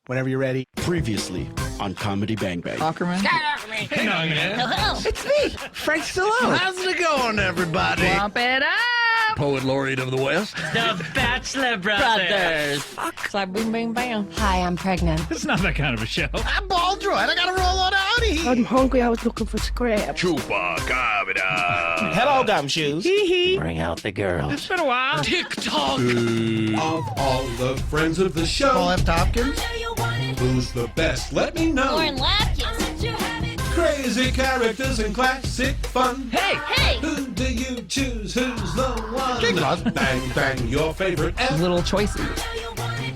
Whenever you're ready. Previously on Comedy Bang Bang. Aukerman. Hang on, man. Hello. It's me, Frank Stallone. How's it going, everybody? Bump it up. Poet laureate of the West. The Bachelor Brothers. It's like boom, bang, bam. Hi, I'm pregnant. It's not that kind of a show. I'm Baldroid. I gotta roll on out of here. I'm hungry. I was looking for scraps. Chupacabra. Hello, gumshoes. Bring out the girls. It's been a while. TikTok. Of all the friends of the show, Paul F. Tompkins. who's the best? Let me know. Lapkus. Crazy characters and classic fun. Hey. Who do you choose? Who's the one? Gilroy. Bang, bang, your favorite F. Little choices.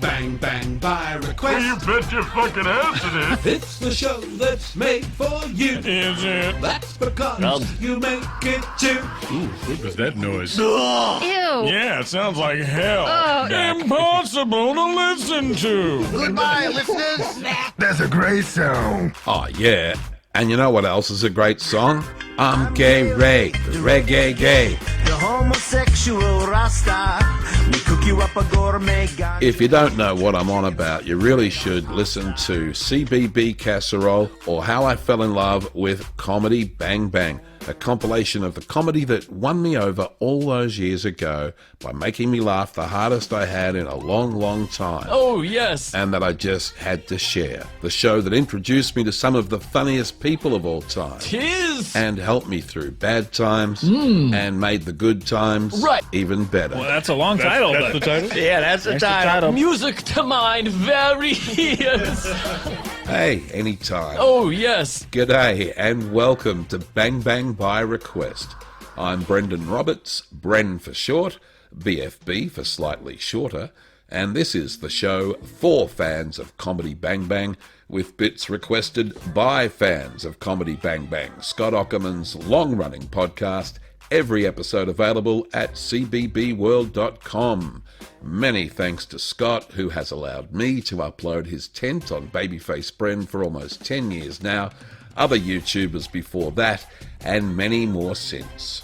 Bang, bang, by request. bet your fucking ass it is. It's the show that's made for you. Is it? That's because you make it too. What was that noise? Ew. Yeah, it sounds like hell. Impossible to listen to. Goodbye, listeners. That's a great song. Oh, yeah. And you know what else is a great song? I'm Gay Ray, the reggae gay. The homosexual Rasta. We cook you up a gourmet guy. If you don't know what I'm on about, you really should listen to CBB Casserole or How I Fell in Love with Comedy Bang Bang, a compilation of the comedy that won me over all those years ago by making me laugh the hardest I had in a long, long time. Oh, yes. And that I just had to share. The show that introduced me to some of the funniest people of all time. Tis. And helped me through bad times and made the good times Right. even better. Well, that's a long title. That's the title? Yeah, that's the title. Music to mine very ears. Hey, anytime. Oh, yes. G'day and welcome to Bang Bang by Request. I'm Brendan Roberts, Bren for short, BFB for slightly shorter, and this is the show for fans of Comedy Bang Bang with bits requested by fans of Comedy Bang Bang, Scott Aukerman's long-running podcast, every episode available at cbbworld.com. Many thanks to Scott, who has allowed me to upload his tent on Babyface Bren for almost 10 years now, other YouTubers before that, and many more since.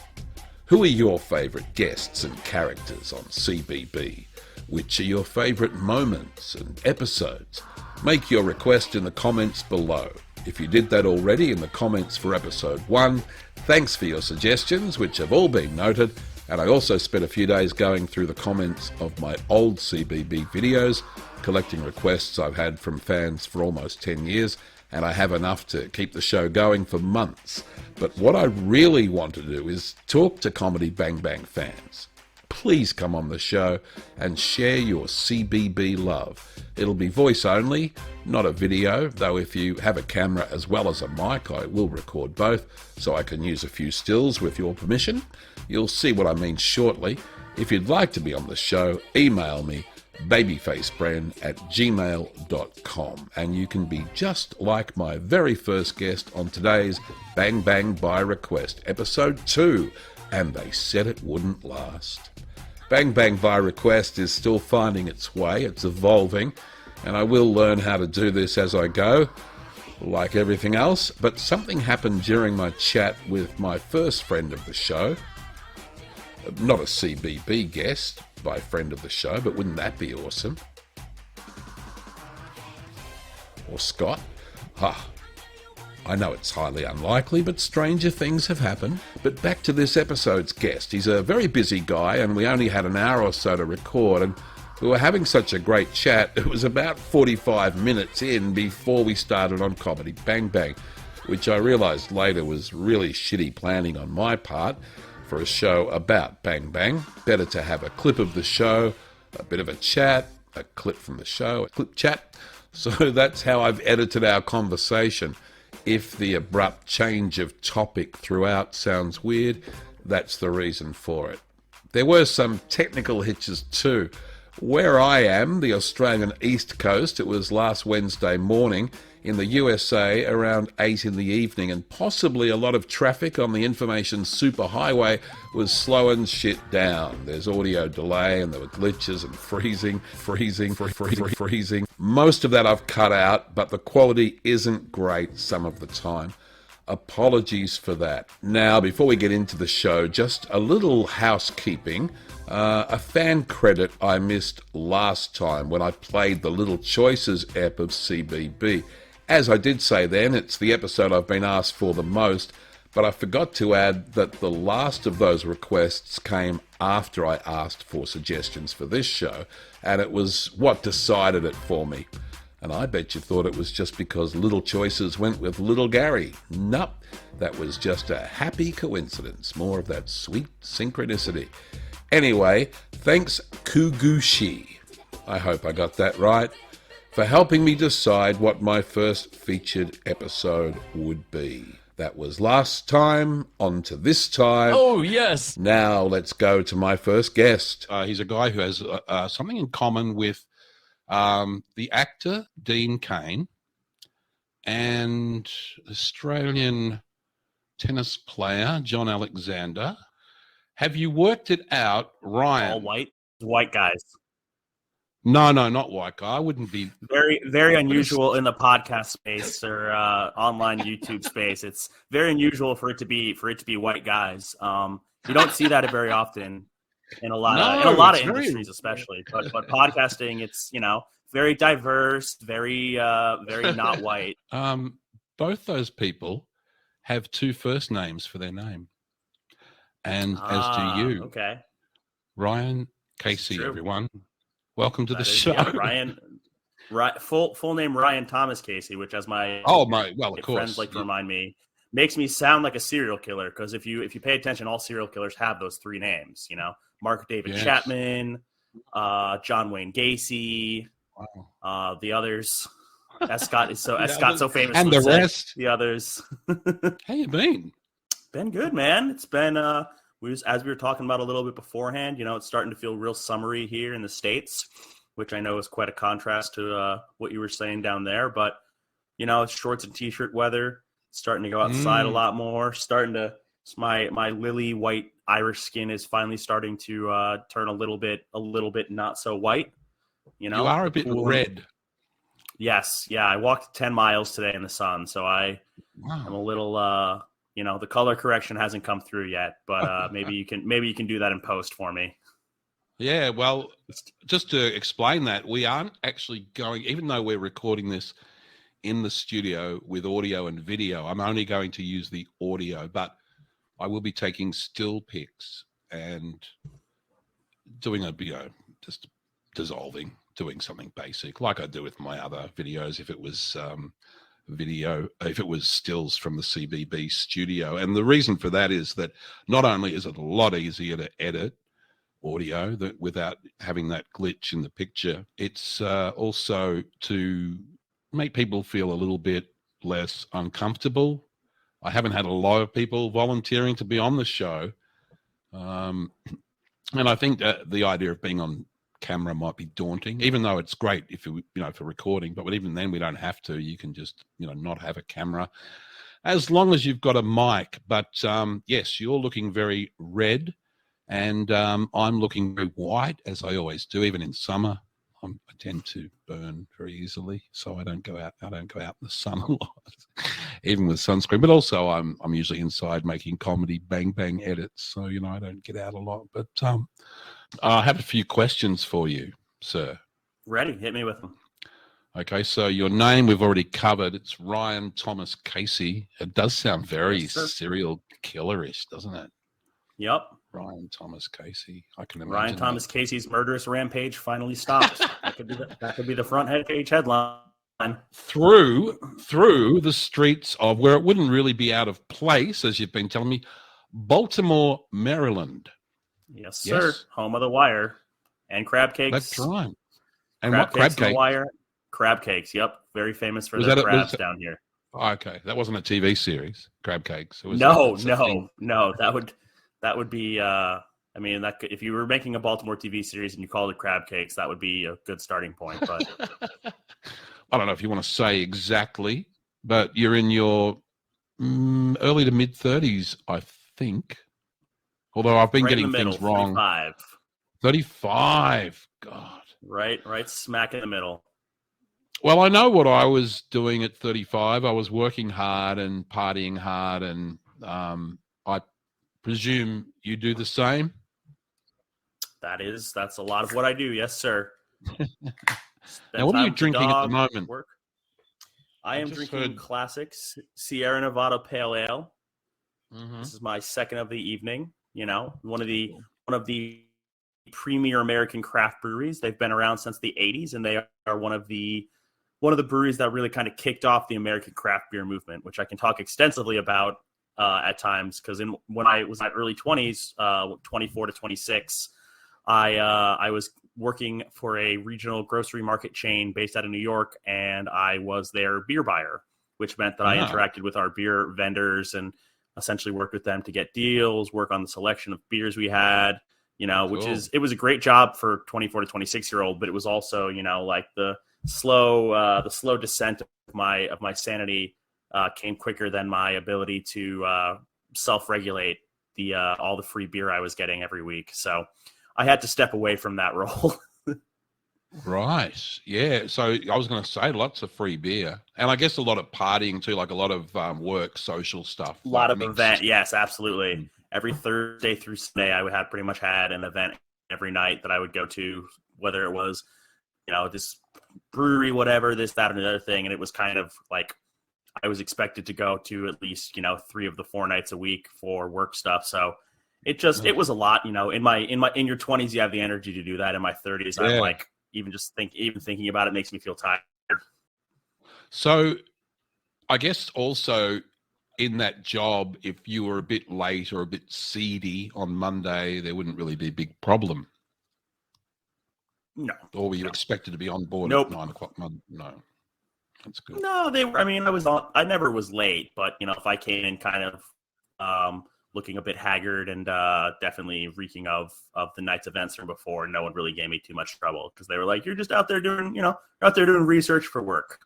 Who are your favourite guests and characters on CBB? Which are your favourite moments and episodes? Make your request in the comments below. If you did that already in the comments for episode 1, thanks for your suggestions, which have all been noted, and I also spent a few days going through the comments of my old CBB videos, collecting requests I've had from fans for almost 10 years, and I have enough to keep the show going for months. But what I really want to do is talk to Comedy Bang Bang fans. Please come on the show and share your CBB love. It'll be voice only, not a video, though if you have a camera as well as a mic, I will record both, so I can use a few stills with your permission. You'll see what I mean shortly. If you'd like to be on the show, email me, babyfacebren@gmail.com, and you can be just like my very first guest on today's Bang Bang by Request, episode 2, and they said it wouldn't last. Bang Bang by Request is still finding its way, it's evolving, and I will learn how to do this as I go, like everything else, but something happened during my chat with my first friend of the show, not a CBB guest, by friend of the show, but wouldn't that be awesome? Or Scott? I know it's highly unlikely, but stranger things have happened. But back to this episode's guest. He's a very busy guy, and we only had an hour or so to record, and we were having such a great chat, it was about 45 minutes in before we started on Comedy Bang Bang, which I realised later was really shitty planning on my part for a show about Bang Bang. Better to have a clip of the show, a bit of a chat, a clip from the show, a clip chat. So that's how I've edited our conversation. If the abrupt change of topic throughout sounds weird, that's the reason for it. There were some technical hitches too. Where I am, the Australian East Coast, it was last Wednesday morning. In the USA, around 8 in the evening, and possibly a lot of traffic on the information superhighway was slowing shit down. There's audio delay, and there were glitches and freezing. Most of that I've cut out, but the quality isn't great some of the time. Apologies for that. Now, before we get into the show, just a little housekeeping. A fan credit I missed last time when I played the Little Choices ep of CBB. As I did say then, it's the episode I've been asked for the most, but I forgot to add that the last of those requests came after I asked for suggestions for this show, and it was what decided it for me. And I bet you thought it was just because Little Choices went with Little Gary. Nope, that was just a happy coincidence. More of that sweet synchronicity. Anyway, thanks Kugushi, I hope I got that right, for helping me decide what my first featured episode would be. That was last time, on to this time. Oh, yes. Now let's go to my first guest. He's a guy who has something in common with the actor Dean Cain and Australian tennis player John Alexander. Have you worked it out, Ryan? All white guys. No, not white guy. I wouldn't be Very unusual in the podcast space or online YouTube space. It's very unusual for it to be white guys. You don't see that very often in a lot of industries, especially. But podcasting, it's very diverse, very not white. Both those people have two first names for their name, and as do you. Okay. Ryan Casey, everyone. Welcome to the show. Yeah, Ryan, full name Ryan Thomas Casey, which, as my of friends course like to remind me, makes me sound like a serial killer. Because if you pay attention, all serial killers have those three names. Mark David Chapman, John Wayne Gacy, the others. Scott's so famous, and the rest. The others. How you been? Been good, man. It's been as we were talking about a little bit beforehand, it's starting to feel real summery here in the States, which I know is quite a contrast to what you were saying down there. But, it's shorts and T-shirt weather, starting to go outside a lot more, my lily white Irish skin is finally starting to turn a little bit not so white. You are a bit red. Yes. Yeah. I walked 10 miles today in the sun, so I'm a little the color correction hasn't come through yet, but maybe you can do that in post for me. Yeah, well, just to explain that, we aren't actually going, even though we're recording this in the studio with audio and video, I'm only going to use the audio, but I will be taking still pics and doing just dissolving, doing something basic like I do with my other videos if it was if it was stills from the CBB studio. And the reason for that is that not only is it a lot easier to edit audio without having that glitch in the picture, it's also to make people feel a little bit less uncomfortable. I haven't had a lot of people volunteering to be on the show. And I think the idea of being on camera might be daunting, even though it's great if for recording, but even then we don't have to. You can just not have a camera as long as you've got a mic. But yes, you're looking very red and I'm looking very white, as I always do, even in summer. I tend to burn very easily, so I don't go out in the sun a lot, even with sunscreen. But also I'm usually inside making comedy bang bang edits, so I don't get out a lot. But I have a few questions for you, sir. Ready? Hit me with them. Okay, so your name we've already covered. It's Ryan Thomas Casey. It does sound very serial killerish, doesn't it? Yep. Ryan Thomas Casey. I can imagine. Ryan Thomas Casey's murderous rampage finally stopped. that could be the front page headline. Through the streets of where it wouldn't really be out of place, as you've been telling me, Baltimore, Maryland. Yes, sir. Yes. Home of the Wire and crab cakes. That's right. And crab cakes? The Wire. Crab cakes. Yep. Very famous for their crabs down here. Okay, that wasn't a TV series. Crab cakes. It was no. That would be. If you were making a Baltimore TV series and you called it crab cakes, that would be a good starting point. But I don't know if you want to say exactly, but you're in your early to mid 30s, I think. Although I've been getting things wrong. 35. God. Right smack in the middle. Well, I know what I was doing at 35. I was working hard and partying hard, and I presume you do the same. That's a lot of what I do. Yes, sir. Now, what are you drinking at the moment? Work. I am just drinking heard- classics Sierra Nevada Pale Ale. Mhm. This is my second of the evening. You know, one of the premier American craft breweries. They've been around since the 80s, and they are one of the breweries that really kind of kicked off the American craft beer movement, which I can talk extensively about at times, because when I was at early 20s, 24 to 26, I was working for a regional grocery market chain based out of New York, and I was their beer buyer, which meant that I interacted with our beer vendors and essentially worked with them to get deals, work on the selection of beers we had, you know, which it was a great job for 24 to 26-year-old, but it was also, you know, like the slow descent of my sanity came quicker than my ability to self-regulate all the free beer I was getting every week. So I had to step away from that role. Right. Yeah. So I was going to say lots of free beer, and I guess a lot of partying too, like a lot of work, social stuff. A lot of event. Yes, absolutely. Every Thursday through Sunday, I had pretty much had an event every night that I would go to, whether it was, you know, this brewery, whatever, this, that, and another thing. And it was kind of like I was expected to go to at least, you know, 3 of the 4 nights a week for work stuff. So it was a lot, you know. In your 20s, you have the energy to do that. In my 30s, I'm like, even thinking about it makes me feel tired. So I guess also in that job, if you were a bit late or a bit seedy on Monday, there wouldn't really be a big problem. No. Or were you expected to be on board Nope. at 9 o'clock Monday? No. That's good. No, I never was late, but, you know, if I came in kind of looking a bit haggard and definitely reeking of the night's events from before, no one really gave me too much trouble, because they were like, you're just out there doing research for work.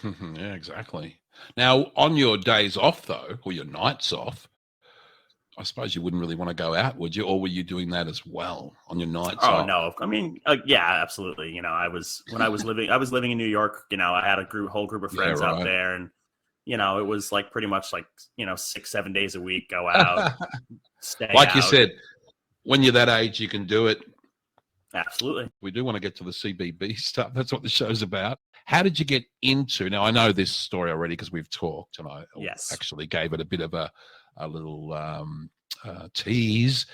Yeah, exactly. Now, on your days off, though, or your nights off, I suppose you wouldn't really want to go out, would you? Or were you doing that as well on your nights off? Oh, no. I mean, yeah, absolutely. You know, I was living in New York, you know, I had a whole group of friends out there, and, you know, it was like pretty much like, you know, 6-7 days a week, go out, stay like out. you said, when you're that age, you can do it. Absolutely. We do want to get to the CBB stuff. That's what the show's about. How did you get into? Now, I know this story already because we've talked, and I actually gave it a bit of a little tease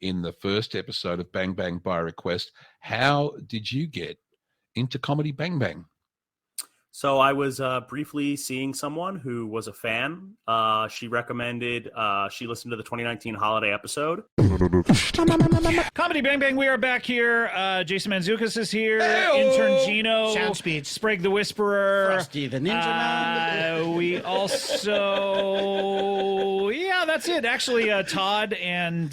in the first episode of Bang Bang by Request. How did you get into Comedy Bang Bang? So I was briefly seeing someone who was a fan. She recommended, she listened to the 2019 holiday episode. Comedy Bang Bang, we are back here. Jason Mantzoukas is here. Intern Gino. Sound speech. Sprague the Whisperer. Frosty the Ninja Man. We also... Yeah, that's it. Actually, Todd and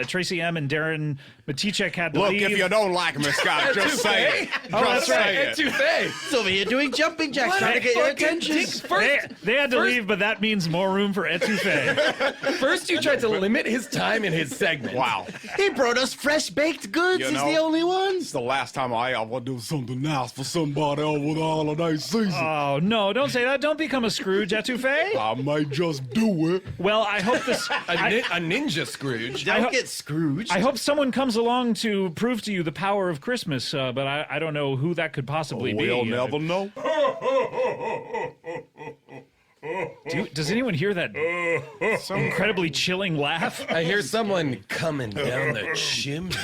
Tracy M. and Darren Matichek had to leave. Look, if you don't like me, Scott, just say it. Oh, that's right. It's over here doing jumping jacks, trying to get your attention. They had to leave, but that means more room for etouffee. First, you tried to limit his time in his segment. Wow. He brought us fresh baked goods. You He's know, the only one. It's the last time I ever do something nice for somebody over the holiday season. Oh, no, don't say that. Don't become a Scrooge, etouffee. I may just do it. Well, I hope this... A ninja Scrooge. Don't get Scrooge. I hope someone comes along to prove to you the power of Christmas, but I don't know who that could possibly be. We'll never know. Does anyone hear that incredibly chilling laugh? I hear someone coming down the chimney.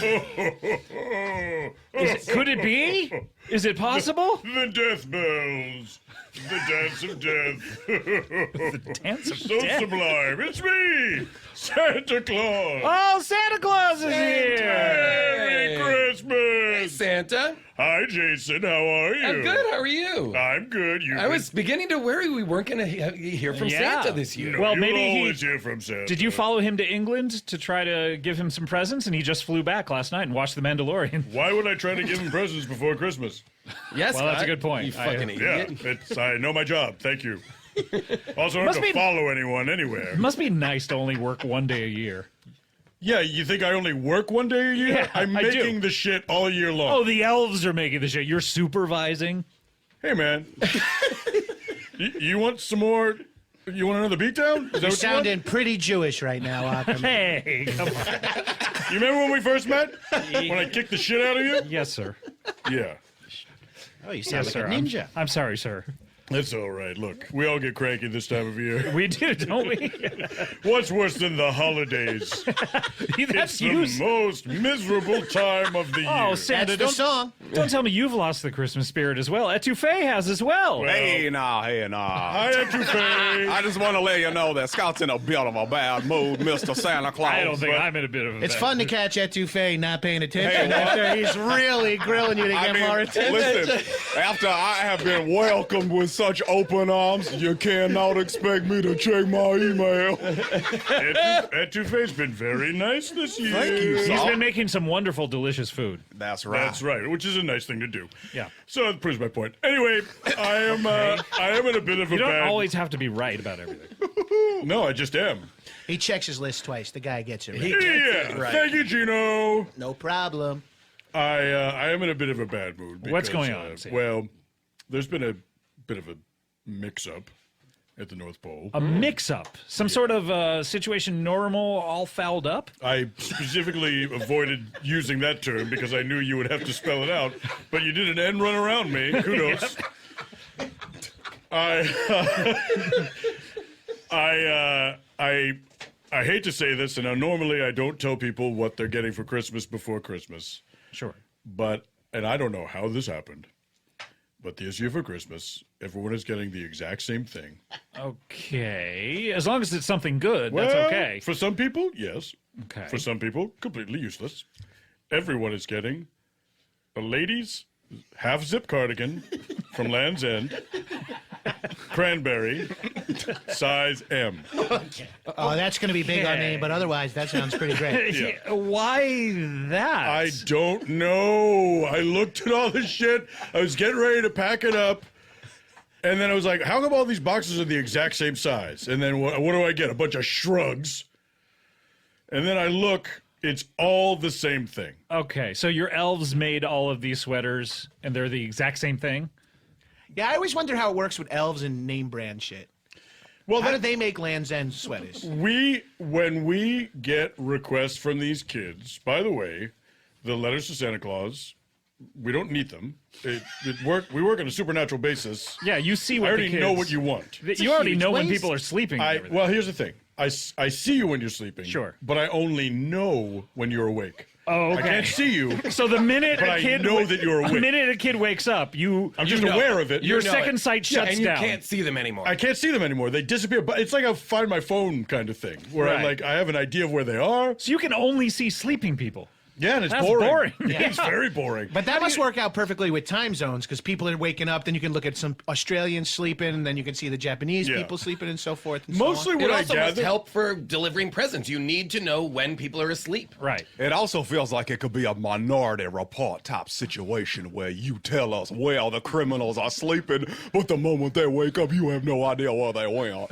Could it be? Is it possible? The death bells. The dance of death. The dance of So death. sublime. It's me, Santa Claus. Oh, Santa Claus is here! Merry Christmas. Santa, Hi, Jason. How are you? I'm good. How are you? I'm good. I was beginning to worry we weren't going to hear from Yeah. Santa this year. Well, you maybe he- always hear from Santa. Did you follow him to England to try to give him some presents, and he just flew back last night and watched The Mandalorian? Why would I try to give him presents before Christmas? Yes, Well, that's a Scott, good point. You fucking Yeah, idiot. I know my job. Thank you. Also, I don't Must have to be- follow anyone anywhere. It must be nice to only work one day a year. Yeah, you think I only work one day a year? Yeah, I'm I do. making the shit all year long. Oh, the elves are making the shit. You're supervising. Hey, man. you want some more? You want another beatdown? You're sounding pretty Jewish right now, Aukerman. Hey, come on. You remember when we first met? When I kicked the shit out of you? Yes, sir. Yeah. Oh, you sound Yes, like sir. a ninja. I'm sorry, sir. That's all right. Look, we all get cranky this time of year. We do, don't we? What's worse than the holidays? That's It's the most miserable time of the year. Oh, Santa, That's the song. don't tell me you've lost the Christmas spirit as well. Etouffee has as well. Hey, nah. Hi, Etouffee. I just want to let you know that Scott's in a bit of a bad mood, Mr. Santa Claus. I don't think I'm in a bit of a It's bad fun to mood. catch Etouffee not paying attention Hey, after he's really grilling you to get more attention. Listen, after I have been welcomed with such open arms, you cannot expect me to check my email. Etouffee's been very nice this year. Thank you, He's sir. been making some wonderful, delicious food. That's right. That's right, which is a nice thing to do. Yeah. So that proves my point. Anyway, I am in a bit of a You don't bad... always have to be right about everything. No, I just am. He checks his list twice. The guy gets it right. Yeah. Thank you, Gino. No problem. I am in a bit of a bad mood. Because, What's going on, Sam? Well, there's been a bit of a mix-up at the North Pole. A mix-up, some sort of situation normal, all fouled up. I specifically avoided using that term because I knew you would have to spell it out, but you did an end run around me. Kudos. I hate to say this, and now normally I don't tell people what they're getting for Christmas before Christmas. Sure. And I don't know how this happened, but this year for Christmas, everyone is getting the exact same thing. Okay, as long as it's something good, Well, that's okay. For some people, yes. Okay. For some people, completely useless. Everyone is getting a ladies' half-zip cardigan from Land's End, cranberry, size M. Oh, that's going to be big on me, but otherwise, that sounds pretty great. Yeah. Why that? I don't know. I looked at all this shit. I was getting ready to pack it up. And then I was like, how come all these boxes are the exact same size? And then what do I get? A bunch of shrugs. And then I look, it's all the same thing. Okay, so your elves made all of these sweaters, and they're the exact same thing? Yeah, I always wonder how it works with elves and name brand shit. Well, how do they make Land's End sweaters? When we get requests from these kids, by the way, the letters to Santa Claus, we don't need them. We work on a supernatural basis. Yeah, you see what I already the kids, know what you want. You already know when people are sleeping. Well, here's the thing. I see you when you're sleeping. Sure. But I only know when you're awake. Oh, okay. I can't see you. So the minute but a kid I know that you're awake. The minute a kid wakes up, I'm just aware of it. Your second sight shuts and down. you can't see them anymore. I can't see them anymore. They disappear. But it's like a find my phone kind of thing, where I have an idea of where they are. So you can only see sleeping people. Yeah, and it's That's boring. boring. It's very boring. But that must work out perfectly with time zones because people are waking up. Then you can look at some Australians sleeping, and then you can see the Japanese people sleeping, and so forth. And Mostly so on. what it I also must gather. help for delivering presents. You need to know when people are asleep. Right. It also feels like it could be a Minority Report type situation where you tell us, well, the criminals are sleeping, but the moment they wake up, you have no idea where they went.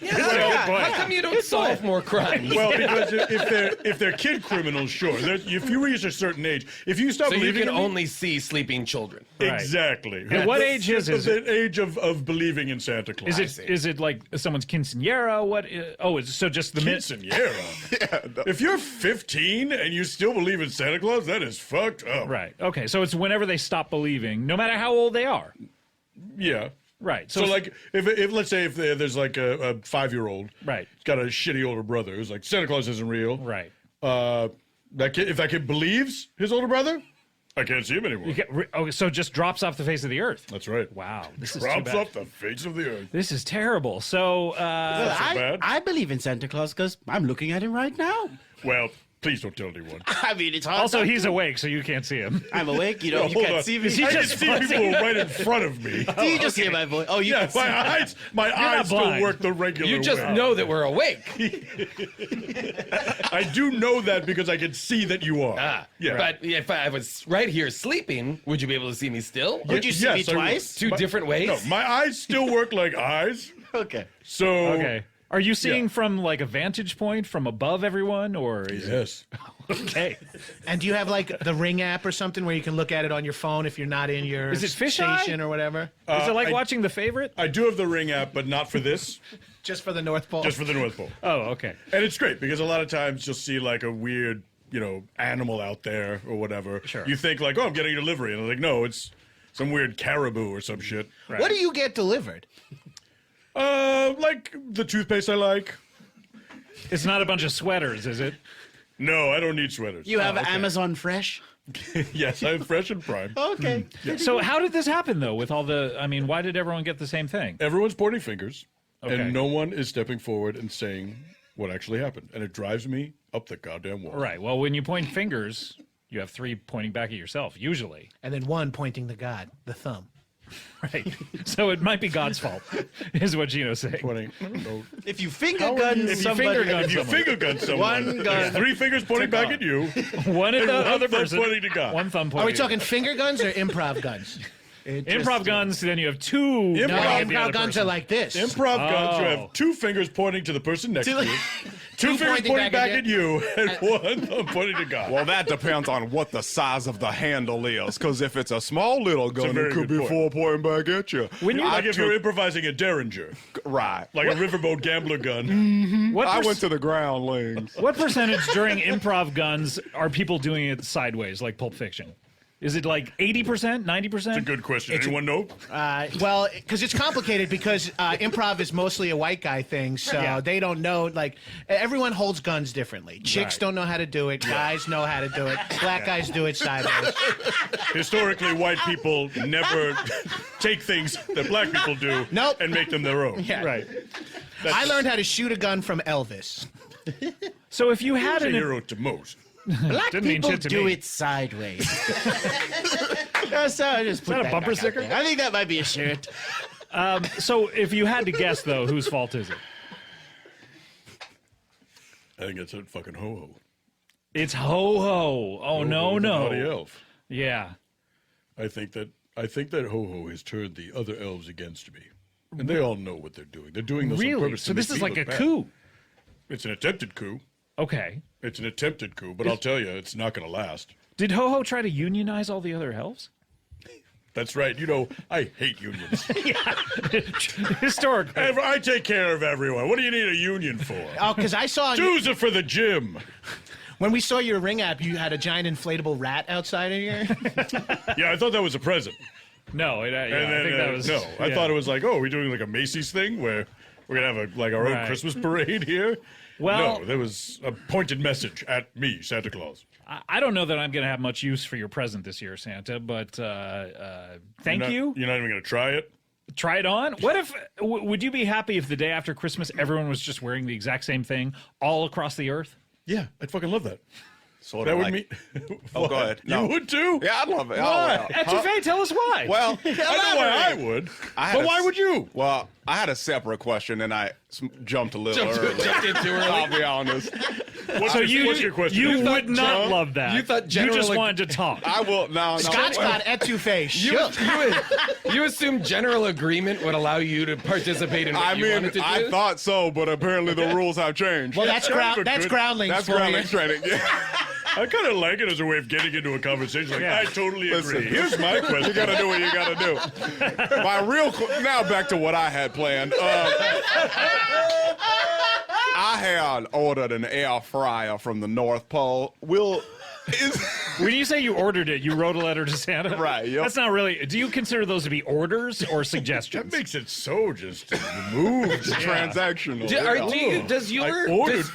How come you don't solve more crimes? Well, because if they're kid criminals, sure. If you reach a certain age, if you stop so you believing can in me- only see sleeping children. Exactly. And what age is it? The age of believing in Santa Claus. Is it like someone's quinceanera? What? It's so just the quinceanera. If you're 15 and you still believe in Santa Claus, that is fucked up. Right. Okay. So it's whenever they stop believing, no matter how old they are. Yeah. Right. So like, if let's say if there's like a 5-year-old, right, he's got a shitty older brother who's like Santa Claus isn't real, right? That kid, if that kid believes his older brother, I can't see him anymore. So just drops off the face of the earth. That's right. Wow. This is drops too bad. off the face of the earth. This is terrible. So, Well, I believe in Santa Claus because I'm looking at him right now. Well, please don't tell anyone. I mean, it's hard. Also, not he's to. awake, so you can't see him. I'm awake. You know, No, you hold can't on. see me. Is he I can just see people right in front of me. Do you just hear my voice? Oh, you Yeah, can see my eyes still blind. work the regular You just way. know that we're awake. I do know that because I can see that you are. Yeah. But if I was right here sleeping, would you be able to see me still? Would you see me Yes, I would. twice? Two different ways? No, my eyes still work like eyes. Okay. So Okay. Are you seeing from like a vantage point from above everyone, or is Yes. Okay. And do you have like the Ring app or something where you can look at it on your phone if you're not in your Is it fisheye? station or whatever? Is it like I- watching The Favorite? I do have the Ring app, but not for this. Just for the North Pole? Just for the North Pole. Oh, okay. And it's great because a lot of times you'll see like a weird, animal out there or whatever. Sure. You think like, oh, I'm getting a delivery. And I'm like, no, it's some weird caribou or some shit. Right. What do you get delivered? Like the toothpaste I like. It's not a bunch of sweaters, is it? No, I don't need sweaters. You have Amazon Fresh? Yes, I have Fresh and Prime. Okay. So how did this happen though? With all the, I mean, why did everyone get the same thing? Everyone's pointing fingers, Okay. and no one is stepping forward and saying what actually happened. And it drives me up the goddamn wall. Right. Well, when you point fingers, you have 3 pointing back at yourself, usually. And then one pointing to God, the thumb. Right. So it might be God's fault, is what Gino's saying. Pointing. No. If you finger gun If you somebody, finger gun If you someone. finger gun someone, One gun. 3 fingers pointing back at you. One at And the one other thumb person. pointing to God. One thumb pointing. Are we to talking finger guns or improv guns? improv guns? Then you have 2. Improv- No, at the improv guns are like this. Improv guns, you Oh. have 2 fingers pointing to the person next to you. 2 fingers pointing pointing back back at at you, and one thumb pointing to God. Well, that depends on what the size of the handle is. Because if it's a small little gun, very it could good be point. 4 pointing back at you. When you- Like if took- you're improvising a derringer, right. like a riverboat gambler gun. What, I went to the groundlings. what percentage during improv guns are people doing it sideways, like Pulp Fiction? Is it like 80%, 90%? It's a good question. Anyone know? Well, because it's complicated because improv is mostly a white guy thing, so Yeah. they don't know. Like everyone holds guns differently. Chicks Right. don't know how to do it. Guys know how to do it. Black guys do it sideways. Historically, white people never take things that black people do Nope. and make them their own. Yeah. Right. I learned how to shoot a gun from Elvis. So if you had That's a an hero to most. black Didn't mean people shit to do me. it sideways. So I just put that a back bumper out sticker? there. I think that might be a shirt. So if you had to guess though, whose fault is it? I think it's a fucking ho-ho. It's Ho Ho. Oh no, Ho-Ho's a no. naughty elf. Yeah. I think that Ho-Ho has turned the other elves against me. And they all know what they're doing. They're doing this on Really? purpose. So to this make is me like a look bad. coup. It's an attempted coup. Okay. It's an attempted coup, but I'll tell you, it's not going to last. Did Ho Ho try to unionize all the other elves? That's right. I hate unions. Historically. I take care of everyone. What do you need a union for? Oh, because I saw Dues are for the gym. when we saw your Ring app, you had a giant inflatable rat outside of here. Yeah, I thought that was a present. No, I And then, think that was no, I yeah. thought it was like, oh, are we doing like a Macy's thing where we're gonna have our own Right. Christmas parade here? Well- no, there was a pointed message at me, Santa Claus. I don't know that I'm going to have much use for your present this year, Santa, but thank you. You're not even gonna try it. Try it on. What if, would you be happy if the day after Christmas everyone was just wearing the exact same thing all across the earth? Yeah, I'd fucking love that. Sort That of would like, mean. Oh, go ahead. No. You would too? Yeah, I'd love it. Why? Etouffee, tell us why. Well, I know why I would. But why would you? Well, I had a separate question and I jumped a little early. Jumped in too early. I'll be honest. So what's your question? You thought would not gen- love that. you thought you general just ag- wanted to talk. I will. No. Scott's got etouffee. Shook. You assume general agreement would allow you to participate in what I you mean, wanted to do? I thought so, but apparently the rules have changed. Well, that's That's that's good. groundlings That's for you. groundlings training. Yeah. I kind of like it as a way of getting into a conversation. Like, Yeah. I totally Listen, agree. Here's my question. You gotta do what you gotta do. Now back to what I had planned. I had ordered an air fryer from the North Pole. When you say you ordered it, you wrote a letter to Santa? Right, yep. That's not really. Do you consider those to be orders or That suggestions? makes it so just removed. transactional. Does your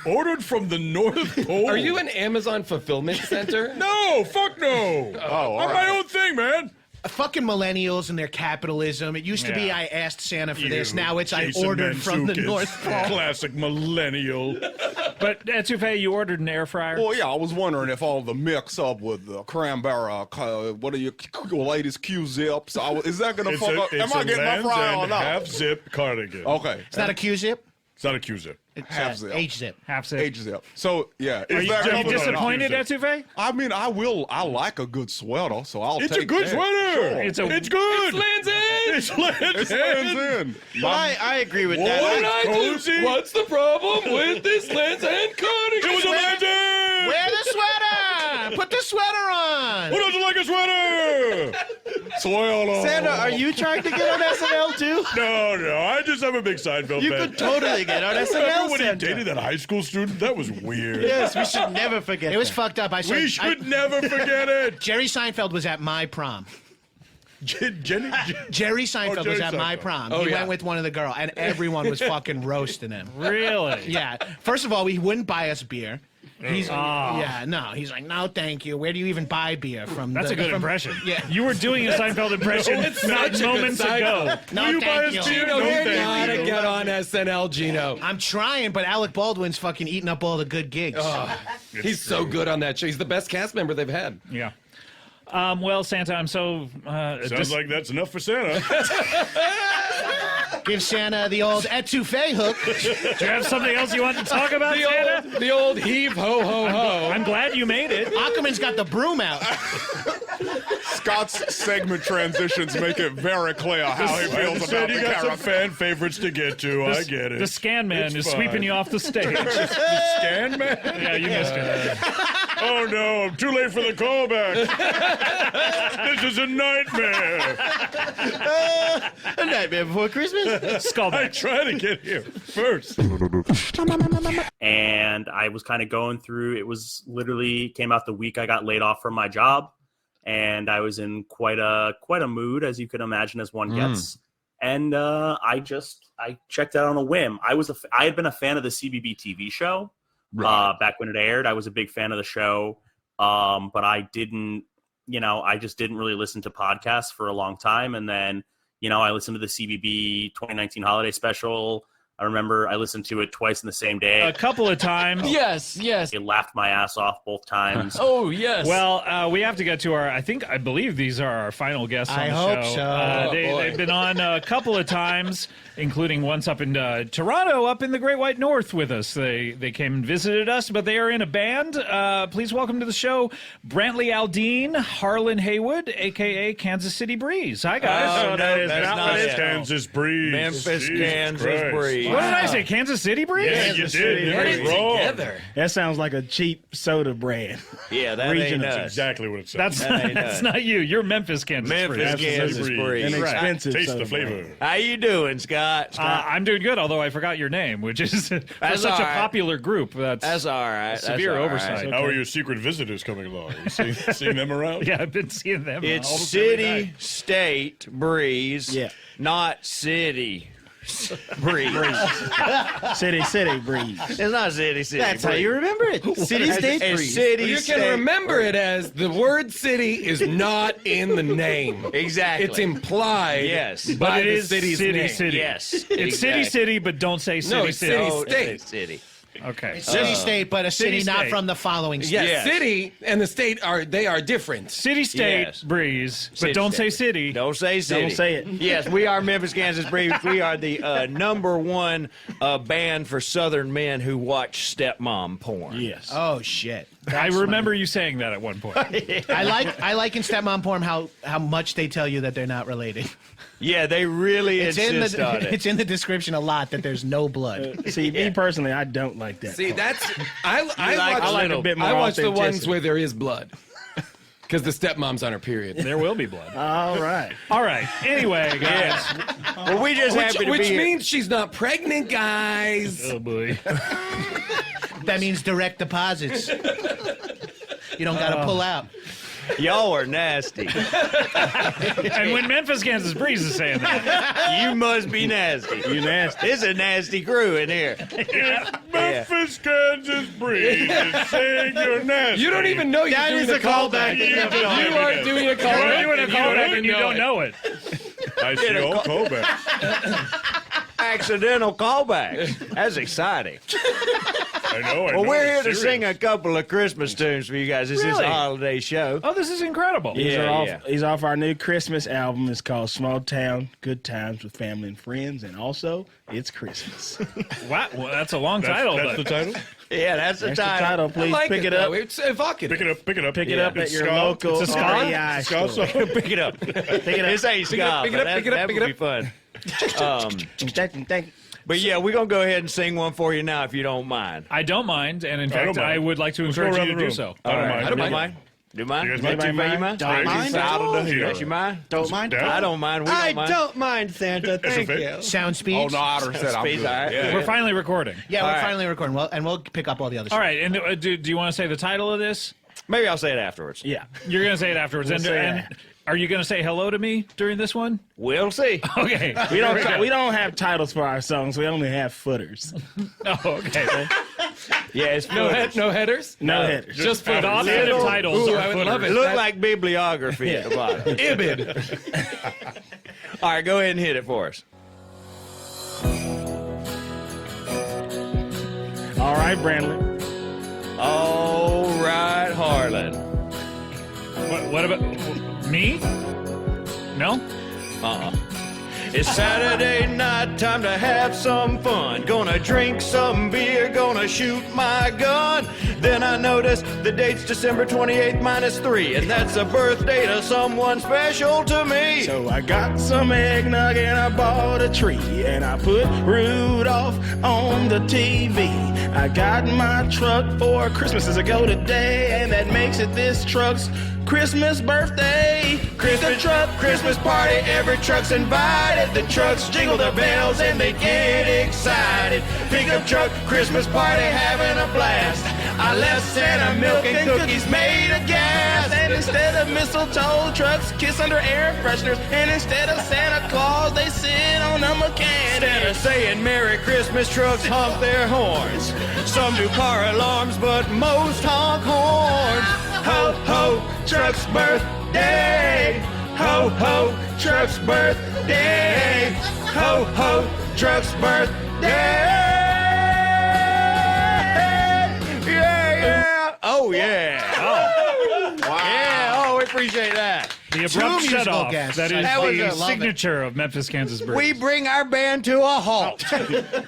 Ordered from the North Pole. are you an Amazon fulfillment center? No, fuck no. all I'm right. my own thing, man. Fucking millennials and their capitalism. It used to be Yeah. I asked Santa for this. You, Now it's I Jason ordered from the Mantzoukas. North Pole. Classic millennial. But etouffee, you ordered an air fryer. Well, yeah, I was wondering if all the mix up with the cranberry, what are your ladies Q-zips? Is that gonna It's fuck up? a Am I getting my Lands fryer End or not? half-zip cardigan. Okay. It's not a Q-zip. It's not a Q-zip. It's Half zip. H-zip. Half zip. H-zip. So, yeah. Are you definitely not a disappointed, Q-zip. Etouffee? I mean, I like a good sweater, so I'll It's take a good that. sweater. Sure. It's good. Lands in. It's Land's It stands in. I agree with What did that. I do? cozy. What's the problem with this Lands End cardigan? It was a Land's End. Wear the sweater! Put the sweater on! Who doesn't like a sweater? Sweater. Santa, are you trying to get on SNL too? No. I just am a big Seinfeld You fan. could totally get on Remember SNL, when he Santa. dated that high school student? That was weird. Yes, we should never forget It was that. fucked up. We should never forget it. Jerry Seinfeld was at my prom. Jenny. Jerry Seinfeld Jerry was at my Seinfeld. prom. Oh, He yeah. went with one of the girls, and everyone was fucking roasting him. Really? Yeah. First of all, he wouldn't buy us beer. He's He's like, no, thank you. Where do you even buy beer from? That's a good impression. Yeah. You were doing a Seinfeld impression It's not such a good moments ago. No, Will you buy thank us you. beer? Gino, No, you thank gotta you. get on SNL, Gino. I'm trying, but Alec Baldwin's fucking eating up all the good gigs. He's so good on that show. He's the best cast member they've had. Yeah. Well, Santa, I'm so... Sounds like that's enough for Santa. Give Santa the old etouffee hook. Do you have something else you want to talk about, Santa? The old heave ho ho ho. I'm glad you made it. Aukerman's got the broom out. Scott's segment transitions make it very clear how he feels about Said the you got some character. fan favorites to get to. I get it. The scan man It's is fine. sweeping you off the stage. The scan man? Yeah, you missed it. Oh no, I'm too late for the callback. This is a nightmare. A Nightmare Before Christmas? I Skullback. try to get here first. And I was kind of going through. It was literally came out the week I got laid off from my job, and I was in quite a mood, as you can imagine, as one gets. And I checked out on a whim. I had been a fan of the CBB TV show back when it aired. I was a big fan of the show, but I didn't. I just didn't really listen to podcasts for a long time, and then I listened to the CBB 2019 holiday special. I remember I listened to it twice in the same day. A couple of times. Yes. It laughed my ass off both times. Oh, yes. Well, we have to get to I believe these are our final guests on the hope show. so. They've been on a couple of times, including once up in Toronto, up in the Great White North with us. They came and visited us, but they are in a band. Please welcome to the show, Brantley Aldean, Harlan Haywood, a.k.a. Kansas City Breeze. Hi, guys. Oh, no, that's not it. Kansas Breeze. Memphis, Jesus Kansas Christ. Breeze. What did I say? Kansas City Breeze? Yeah, you did. You Get was it wrong. together. That sounds like a cheap soda brand. Yeah, that ain't Regional. us. That's exactly what it says. That's not you. You're Memphis, Kansas Memphis, Breeze. Kansas Breeze. An Right. expensive Taste soda the flavor. brand. How you doing, Scott? I'm doing good, although I forgot your name, which is for That's such all a right. popular group. That's all right. severe oversight. How are your secret visitors coming along? You seeing them around? Yeah, I've been seeing them. It's almost every city, night. state, breeze. Yeah. Not city. Breeze. City breeze. It's not city. That's how you remember it. City, state, It's breeze. city, You state, can remember breeze. it as the word city is not in the name. Exactly. It's implied Yes. But by it the is city's city, name. city. Yes. It's city, exactly. city, but don't say city, No, it's city. city, Oh, state. it's city. Okay. City state, but a city, City not state. from the following state. Yeah, Yes. city and the state are different. City, state, Yes. breeze, but City, don't say state. city. Don't say city. Don't say it. Yes, we are Memphis, Kansas Breeze. We are the #1 band for Southern men who watch stepmom porn. Yes. Oh shit. I remember you saying that at one point. I like in stepmom porn how much they tell you that they're not related. Yeah, they really It's in insist on the it. it's in the description a lot that there's no blood. See, me personally, I don't like that. See, part. that's I like a bit more I watch the ones authenticity. where there is blood. Because the stepmom's on her period. There will be blood. All right. All right. Anyway, guys. Well, we just happy to Which be here. means she's not pregnant, guys. Oh boy. That means direct deposits. You don't gotta pull out. Y'all are nasty. And when Memphis, Kansas Breeze is saying that, You must be nasty. You nasty. It's a nasty crew in here. Memphis, Kansas Breeze is saying you're nasty. You don't even know you're That doing is a a callback. callback. You are doing a you're callback. doing a callback and you don't know it. I see all callbacks. Accidental callbacks. That's exciting. I know. Well, we're here to it's sing a serious. couple of Christmas tunes for you guys. This is Really? a holiday show. Oh, this is incredible. He's off our new Christmas album. It's called Small Town, Good Times with Family and Friends, and also it's Christmas. Wow, well, that's a long title. That's the but title? Yeah, that's the That's the title. title. I Please like pick it though. up. It's evocative. Pick it up. Pick it up. Pick it up at It's your ska. local It's a ska? REI Ska store. song. Pick it up. Pick it up. This ain't ska, pick it up, pick it but up, pick it up, that pick would it be fun. Thank you. But yeah, we're going to go ahead and sing one for you now if you don't mind. I don't mind, and in I don't fact, I mind. would like to Let's go encourage around you to the do room. so. I don't mind. I don't mind. Do you mind? You guys Anybody mind? mind? You mind? Don't mind. Out of the Yes, you mind? Don't mind. Down? I don't mind. We don't mind. don't mind, Santa. That's Thank okay. you. Sound speeds. Oh, no, Otter said I'm Speeds, good. all right. Yeah. We're finally recording. Yeah, All we're right. finally recording. Well, and we'll pick up all the other All stuff. right, and do you want to say the title of this? Maybe I'll say it afterwards. Yeah. You're going to say it afterwards. We'll and say and that. are you going to say hello to me during this one? We'll see. Okay. We don't have titles for our songs. We only have footers. Oh, okay. Yeah, it's No headers. No headers. Just for the Footers. opposite of titles. Ooh, are I would love footers. it. Look That- like bibliography at the bottom. Ibid. All right, go ahead and hit it for us. All right, Brandley. All right, Harlan. What about me? No? It's Saturday night, time to have some fun. Gonna drink some beer, gonna shoot my gun. Then I notice the date's December 28th minus 3, and that's a birthday to someone special to me. So I got some eggnog and I bought a tree and I put Rudolph on the TV. I got my truck 4 Christmases ago today, and that makes it this truck's Christmas birthday. Christmas truck, Christmas party, every truck's invited. The trucks jingle their bells and they get excited. Pickup truck, Christmas party, having a blast. I left Santa milk and cookies made of gas. And instead of mistletoe, trucks kiss under air fresheners. And instead of Santa Claus, they sit on a mechanic. Instead of saying Merry Christmas, trucks honk their horns. Some do car alarms, but most honk horns. Ho, ho, truck's birthday. Ho, ho, truck's birthday. Ho, ho, truck's birthday. Yeah, yeah. Oh, yeah. Oh. Wow. Yeah, oh, we appreciate that. The Two abrupt musical shut-off. guests. That is That was the a- love it. signature of Memphis, Kansas Breeze. We bring our band to a halt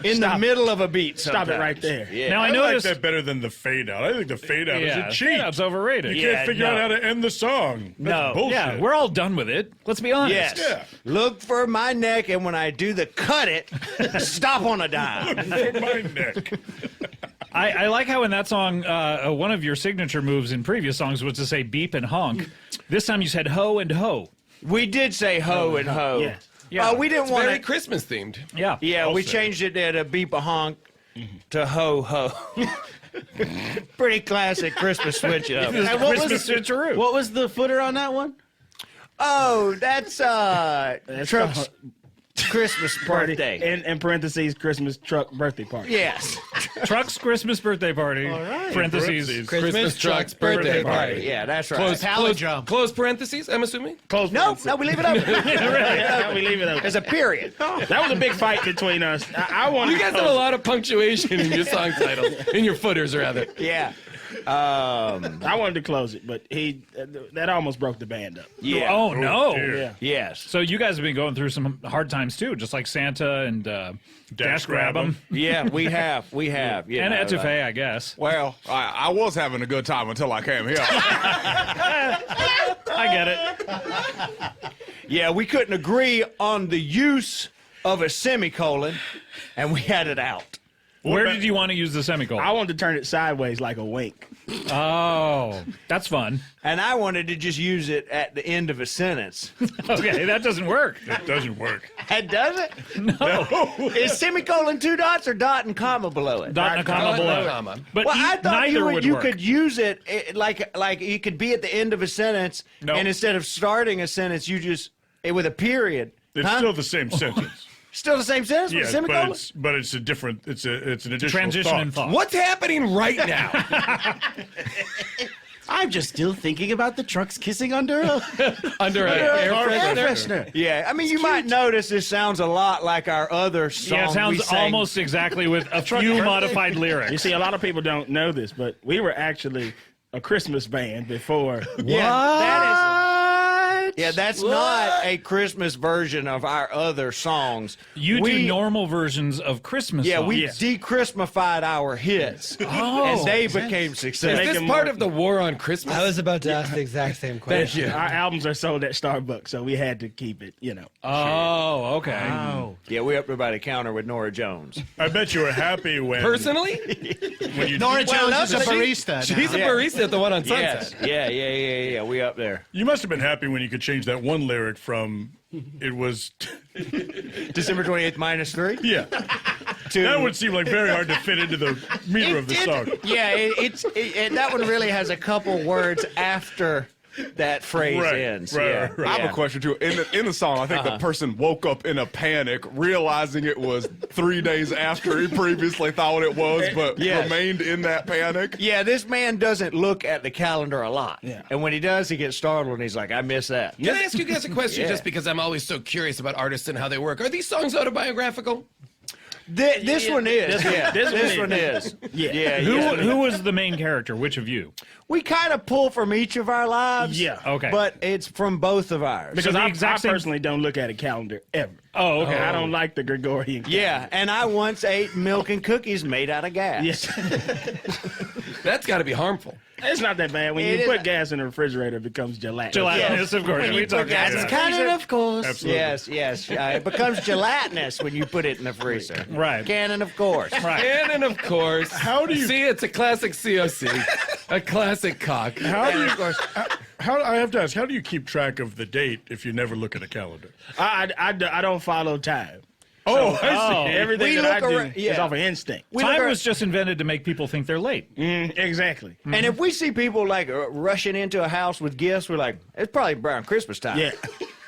in the middle of a beat. Stop it sometimes. right there. Yeah. Now, I I noticed... like that better than the fade out. I think the fade out is a cheat. It's overrated. You can't figure no. out how to end the song. That's bullshit. Yeah, we're all done with it. Let's be honest. Yes. Yeah. Look for my neck, and when I do the cut it, stop on a dime. For my neck. I like how in that song, one of your signature moves in previous songs was to say beep and honk. This time you said ho and ho. We did say ho and ho. Yeah. Yeah. We didn't It's want very to. Christmas themed. Yeah. Yeah, we say. changed it there to beep a honk to ho ho. Pretty classic Christmas switch up. And what Christmas switcheroo. What was the footer on that one? Oh, that's Trump's Christmas birthday. In parentheses, Christmas truck birthday party. Yes. Truck's Christmas birthday party. Parentheses. Parentheses. Christmas truck's birthday party. Yeah, that's right. Palindrome. Close parentheses, I'm assuming? No, we leave it up. Yeah, we leave it open. There's a period. That was a big fight between us. I wanted You guys have a lot of punctuation in your song titles, in your footers, rather. Yeah. I wanted to close it, but that almost broke the band up. Yeah. Oh, no. Yeah. Yes. So you guys have been going through some hard times too, just like Santa and Dash Grab 'em. Yeah, we have. You And know, Etouffee, I guess. Well, I was having a good time until I came here. I get it. Yeah, we couldn't agree on the use of a semicolon, and we had it out. Where did you want to use the semicolon? I wanted to turn it sideways like a wink. Oh, that's fun. And I wanted to just use it at the end of a sentence. Okay, that doesn't work. That doesn't work. It does it? No. Is semicolon 2 dots or dot and comma below it? Dot and a comma below. But Well, I thought neither would you work. could use it like you could be at the end of a sentence, No. and instead of starting a sentence, you just with a period. It's Huh? still the same sentence. Still the same sentence with a Yeah, semicolon? but it's a different. It's an additional Transition in thought. What's happening right now? I'm just still thinking about the trucks kissing under a air freshener. Yeah, I mean, you might notice this sounds a lot like our other song. Yeah, it we sounds sang. almost exactly with a few modified lyrics. You see, a lot of people don't know this, but we were actually a Christmas band before. Yeah, that's not a Christmas version of our other songs. You do normal versions of Christmas songs. We de-Christmified our hits, and they became successful. Is this part of the war on Christmas? I was about to ask the exact same question. Our albums are sold at Starbucks, so we had to keep it, Oh, okay. Oh. Yeah, we up there by the counter with Nora Jones. I bet you were happy when... Personally? When you Nora Jones is a barista. She's a barista at the one on Sunset. Yes. Yeah, we up there. You must have been happy when you could change that one lyric from it was December 28th minus 3? Yeah. That would seem like very hard to fit into the meter of the song. Yeah, that one really has a couple words after that phrase ends. I have a question too. In the song, I think the person woke up in a panic, realizing it was 3 days after he previously thought it was, but remained in that panic. Yeah, this man doesn't look at the calendar a lot. Yeah. And when he does, he gets startled and he's like, I miss that. Can I ask you guys a question just because I'm always so curious about artists and how they work? Are these songs autobiographical? This one is. This one is. Yeah. Who was the main character? Which of you? We kind of pull from each of our lives. Yeah. Okay. But it's from both of ours. Because I personally don't look at a calendar ever. Oh, okay. I don't like the Gregorian calendar. Yeah, and I once ate milk and cookies made out of gas. Yes. That's got to be harmful. It's not that bad. When you put gas in the refrigerator, it becomes gelatinous. Gelatinous, of course. When you put gas, it's cannon, of course. Absolutely. Yes. It becomes gelatinous when you put it in the freezer. Right. Cannon, of course. Right. Cannon, of course. How do you see? It's a classic COC, a classic cock. How do you? I have to ask. How do you keep track of the date if you never look at a calendar? I don't follow time. Oh, I see. Everything that I do is off of instinct. Time was just invented to make people think they're late. Exactly. Mm-hmm. And if we see people like rushing into a house with gifts, we're like, it's probably around Christmas time. Yeah.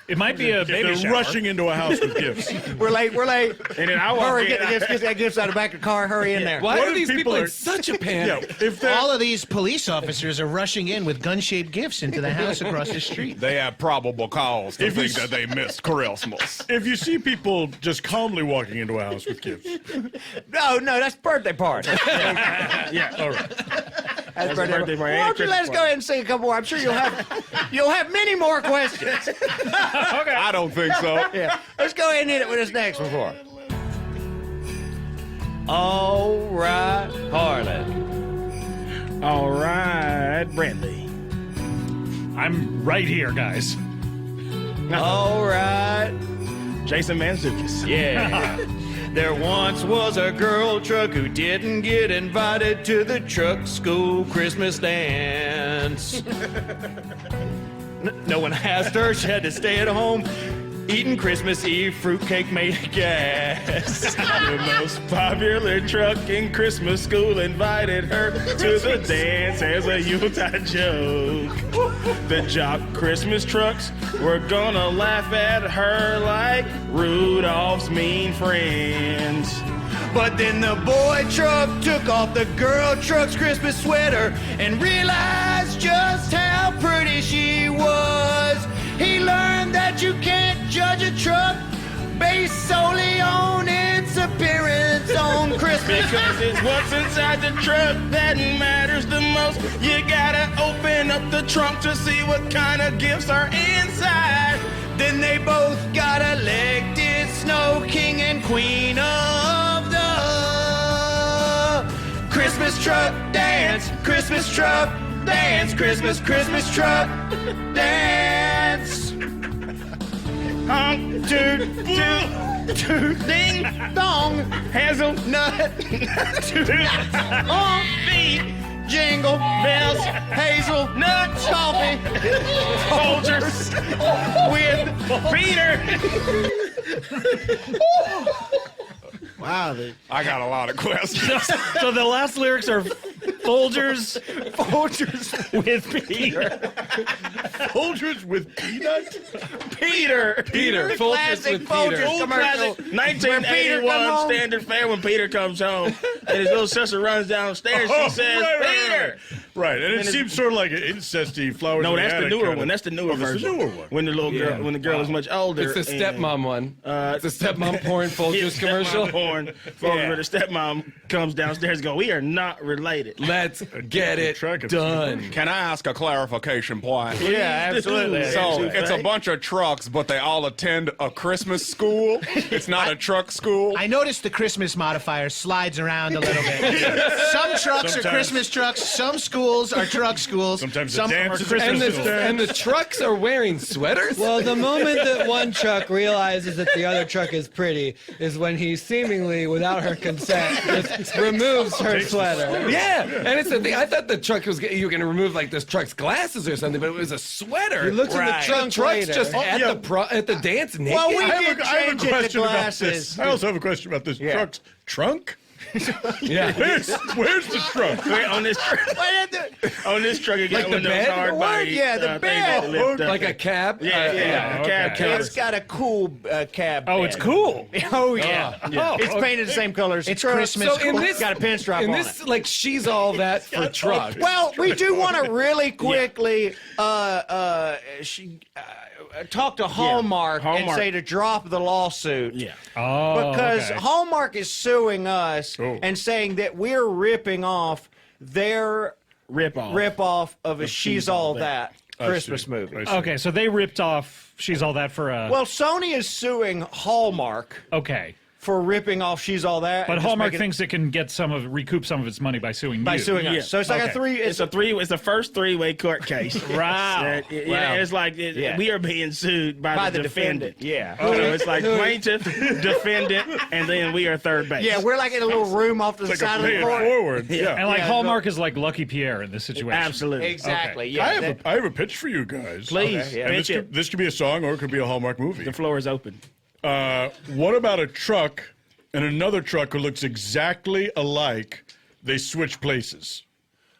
It might be a baby they're shower. rushing into a house with gifts. We're late. And then I walk Hurry, in. get the gifts, get that gifts out of the back of the car, hurry in there. Why What are if these people people are- in such a panic? All of these police officers are rushing in with gun-shaped gifts into the house across the street. They have probable cause to If you think that they missed Christmas. If you see people just calmly walking into a house with gifts, No, that's birthday party. yeah, all right. That's birthday party. Why don't you let's go ahead and sing a couple more? I'm sure you'll have many more questions. I don't think so. Yeah. Let's go ahead and hit it with this next one for. All right, Harlan. All right, Brantley. I'm right here, guys. All right. Jason Mantzoukas. Yeah. There once was a girl truck who didn't get invited to the truck school Christmas dance. No one asked her, she had to stay at home eating Christmas Eve fruitcake made of gas. The most popular truck in Christmas school invited her to the dance as a Yuletide joke. The jock Christmas trucks were gonna laugh at her like Rudolph's mean friends. But then the boy truck took off the girl truck's Christmas sweater and realized just how pretty she was. He learned that you can't judge a truck based solely on its appearance on Christmas. Because it's what's inside the truck that matters the most. You gotta open up the trunk to see what kind of gifts are inside. Then they both got elected Snow King and Queen of the Christmas truck dance, Christmas truck dance, Christmas truck dance. Honk, toot, toot, toot, ding, Dong, hazelnut, toot, honk, beat, jingle, bells, hazelnut, coffee, Folgers, with Peter. Wow. I got a lot of questions. So the last lyrics are Folgers Folgers with Peter. Folgers with peanut? Peter. Folgers with Peter. Old classic 1981 standard fare when Peter comes home and his little sister runs downstairs. She says, Peter. Right, and it seems sort of like an incesty flowers. No, in that's the attic newer kind one. of- That's the newer version. That's the newer one. When the little girl, when the girl is much older. It's the and- stepmom one. It's the stepmom porn Folgers commercial. Stepmom porn. Where the stepmom comes downstairs and go, we are not related. Let's get it done. Can I ask a clarification point? Yeah, absolutely. So it's a bunch of trucks, but they all attend a Christmas school. It's not a truck school. I noticed the Christmas modifier slides around a little bit. Some trucks are Sometimes. Christmas trucks. Some schools are truck schools. Sometimes some the are dance is Christmas Christmas schools. And the trucks are wearing sweaters? Well, the moment that one truck realizes that the other truck is pretty is when he seemingly, without her consent, just removes her sweater. Yeah, and it's the thing. I thought the truck was you were going to remove like this truck's glasses or something, but it was a sweater. He looks in the trunk truck's later. just at the dance naked. Well, we I did have change a it to question about glasses. this. I also have a question about this truck's trunk. Yeah. Where's the trunk? Wait, on this truck, you got Like the one of those bed? hard body. Yeah, the things bed. that lift up. Like a cab? Yeah, cab cover. It's got a cool cab. Oh, it's cool. Oh yeah. Oh, It's painted the same colors. It's Christmas. So in this, got a pinstripe in on this, it. like she's all that for trucks. Well, we do want to really quickly talk to Hallmark and Hallmark. say to drop the lawsuit. Yeah. Oh, Because okay. Hallmark is suing us and saying that we're ripping off their Rip off. rip-off of a She's All That Christmas movie. I see. Okay, so they ripped off She's All That for a... Well, Sony is suing Hallmark okay. for ripping off She's All That. But and just Hallmark making it- thinks it can get recoup some of its money by suing by you. suing Yeah. us. So it's like Okay. it's It's the first three-way court case. Wow. It's like Yeah. we are being sued by the defendant. Yeah. So it's like plaintiff, defendant, and then we are third base. Yeah, we're like in a little room off to the Like side a of the pay it court. forward. Yeah. And like Yeah, Hallmark is like Lucky Pierre in this situation. Absolutely. Exactly. Okay. Yeah. I have a pitch for you guys. Please, Okay, yeah. And pitch it. this could be a song or it could be a Hallmark movie. The floor is open. What about a truck and another truck who looks exactly alike? They switch places.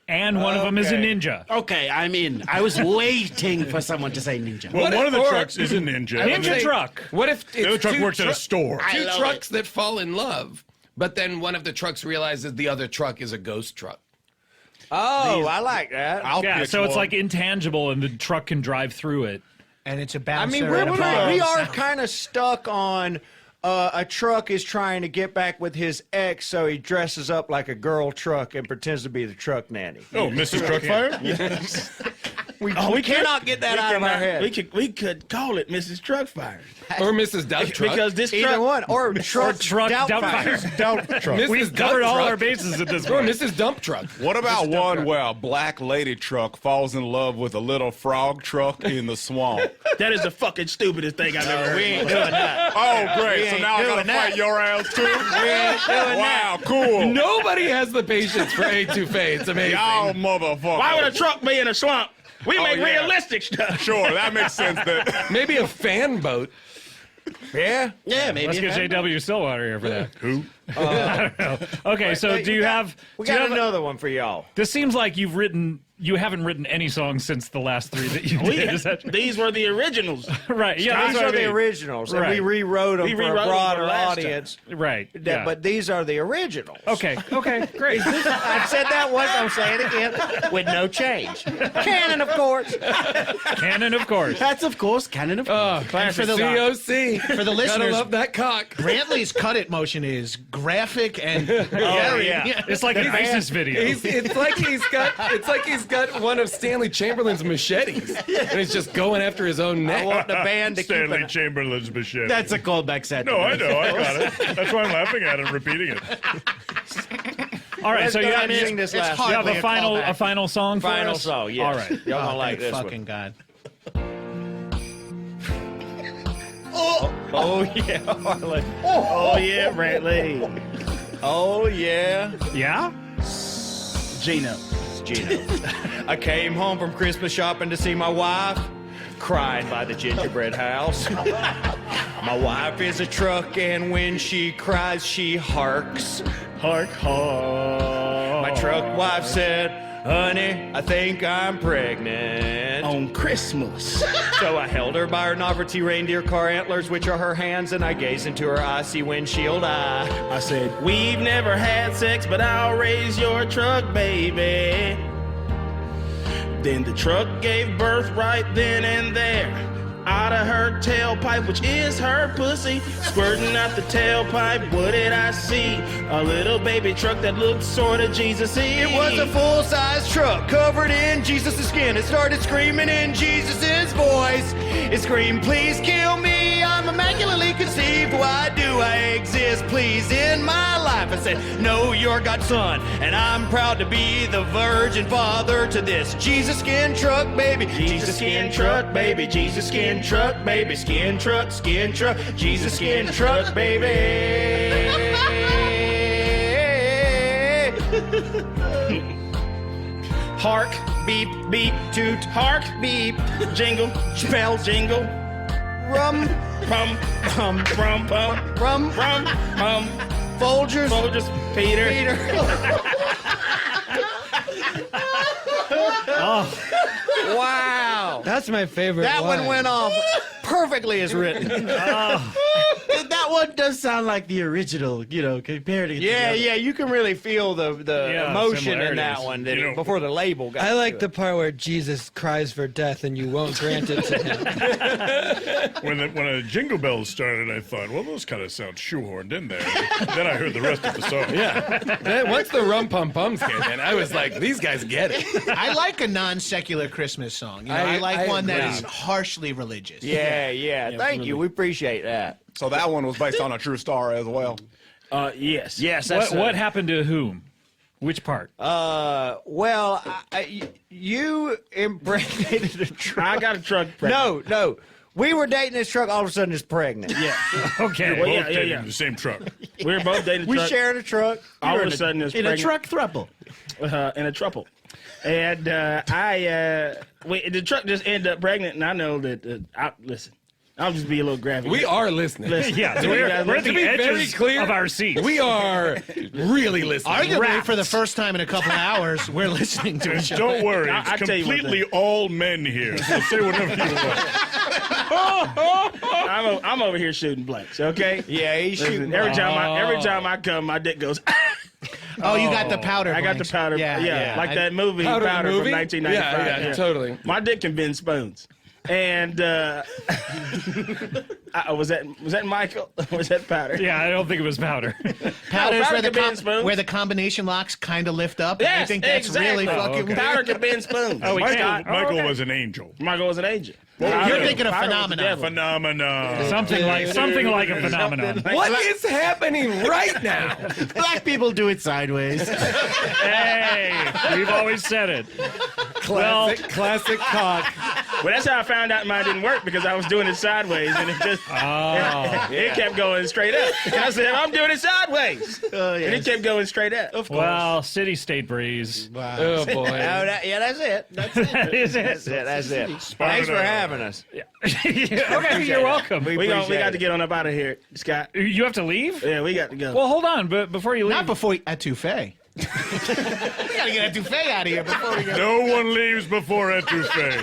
And one of them is a ninja. Okay, I'm in. I was waiting for someone to say ninja. Well, What one if- of the or- trucks is a ninja. I would Ninja say, truck. What if The other it's truck two works at a store. Two love trucks that fall in love, but then one of the trucks realizes the other truck is a ghost truck. Oh, I like that. Yeah, so it's like intangible and the truck can drive through it. And it's a I bouncer. mean, and a we bomb. are kind of stuck on a truck is trying to get back with his ex, so he dresses up like a girl truck and pretends to be the truck nanny. Oh, Mrs. Truckfire? We cannot get that out of our head. We could call it Mrs. Truckfire. Or Mrs. Dump Truck. Because this Either truck, one. Or truck, Doubtfire. Doubt truck. Mrs. We've Dump covered all Truck. our bases at this Or point. Mrs. Dump Truck. What about one where a black lady truck falls in love with a little frog truck in the swamp? that is the fucking stupidest thing I've ever heard. we ain't doing that. Oh, great. So ain't now I gotta doing that. fight your ass too? We ain't doing Wow, cool. Nobody has the patience for A2Faye. It's amazing. Y'all motherfuckers. Why would a truck be in a swamp? We make yeah. realistic stuff. Sure, that makes sense. That Maybe a fan boat. Yeah? Yeah, maybe. Let's get JW Stillwater here for that. Who? I don't know. Okay, so do you have... We do you got have- another one for y'all. This seems like you haven't written any songs since the last three that you did. Is that These were the originals. right? Yeah, These that's are what I the mean. originals, and we Right. rewrote them We for a rewrote 'em for broader last time. audience. Right. Yeah. But these are the originals. Okay, great. I've said that once, I'm saying it again, with no change. Canon, of course. Canon, of course. That's, of course, canon of course. And for the COC. For the Gotta listeners, love that cock. Brantley's cut it motion is graphic and It's like an ISIS video. It's like he's got one of Stanley Chamberlain's machetes, and he's just going after his own neck. I want the band to keep Stanley it. Chamberlain's machete. That's a callback set. No, I know. I got it. That's why I'm laughing at it, repeating it. All right, so you I'm have, using this it's last hard. you have Hardly a a final callback. song for Final us? song, yes. All right. Y'all Oh, gonna like thank this fucking God. Oh yeah, Harlan. Oh yeah, Brantley. Oh, yeah. Yeah? Gino. Gino. I came home from Christmas shopping to see my wife crying by the gingerbread house. My wife is a truck, and when she cries, she harks. Hark, hark. My truck wife said, honey, I think I'm pregnant. On Christmas. So I held her by her novelty reindeer car antlers, which are her hands, and I gazed into her icy windshield eye. I said, we've never had sex, but I'll raise your truck, baby. Then the truck gave birth right then and there. Out of her tailpipe, which is her pussy, squirting out the tailpipe, what did I see? A little baby truck that looked sorta Jesus-y. It was a full-size truck covered in Jesus' skin. It started screaming in Jesus' voice. It screamed, please kill me, I'm immaculately conceived. Why do I exist, please, in my life? I said, no, you're God's son, and I'm proud to be the virgin father to this Jesus skin truck, baby. Jesus skin truck, baby. Jesus skin truck, baby. Skin truck, Jesus skin truck, baby. Hark, beep, beep, toot. Hark, beep, jingle, bell, jingle. Rum, pum, pum, pum, pum, rum, rum, pum. Folgers, Peter. Oh. Wow. That's my favorite That one line. went off perfectly as written. That one does sound like the original, compared to Yeah, you can really feel the emotion in that similarities. one before the label got I like to the part where Jesus cries for death and you won't grant it to him. When a Jingle Bells started, I thought, well, those kind of sound shoehorned in there. Then I heard the rest of the song. Yeah. Once the rum pum pums came in, I was like, these guys get it. I like a non-secular Christmas song. I like one that is agree. harshly religious. Yeah. Thank you. We appreciate that. So that one was based on a true story as well. Yes. Yes. That's What happened to whom? Which part? Well, you impregnated a truck. I got a truck pregnant. No. We were dating this truck. All of a sudden, it's pregnant. Yeah. Okay. Well, Both dating the same truck. We were both dating a We truck. shared a truck. All of a sudden, it's In pregnant. a truck throuple. In a trouble. And the truck just ended up pregnant, and I know that, listen, I'll just be a little graphic. We are listening. Listen, Yeah, so we're you guys at listen. the be very edges clear, of our seats. We are really listening. Arguably, for the first time in a couple of hours, we're listening to each other. Don't worry, I it's tell you one completely all men here. So say whatever you want. I'm over here shooting blanks, okay? Yeah, he's Listen, shooting. every time I come, my dick goes. Oh, you got the powder. I got the blanks. powder. Yeah, like that movie Powder movie? from 1995. Yeah, totally. My dick can bend spoons. And was that Michael? Or was that Powder? Yeah, I don't think it was powder. Powder is powder where the, can bend spoons. where the combination locks kind of lift up. Yes, I think that's exactly. really fucking weird. Powder can bend spoons. Oh, we can't. Michael was an angel. Michael was an angel. You're Powder- thinking of Powder was the Phenomenon. devil. Phenomenon. something like a phenomenon. What is happening right now? Black people do it sideways. Hey, we've always said it. Classic cock. Well, that's how I found out mine didn't work, because I was doing it sideways, and it just it kept going straight up. And I said, I'm doing it sideways. And it kept going straight up. Of Well, city-state breeze. Oh, boy. Yeah, that's it. That is it. That's it. Thanks for having us. Okay, you're welcome. We got to get on up out of here, Scott. You have to leave? Yeah, we got to go. Well, hold on, but before you leave, Not before Etouffee. We gotta get Etouffee out of here before we go. No one leaves before Etouffee.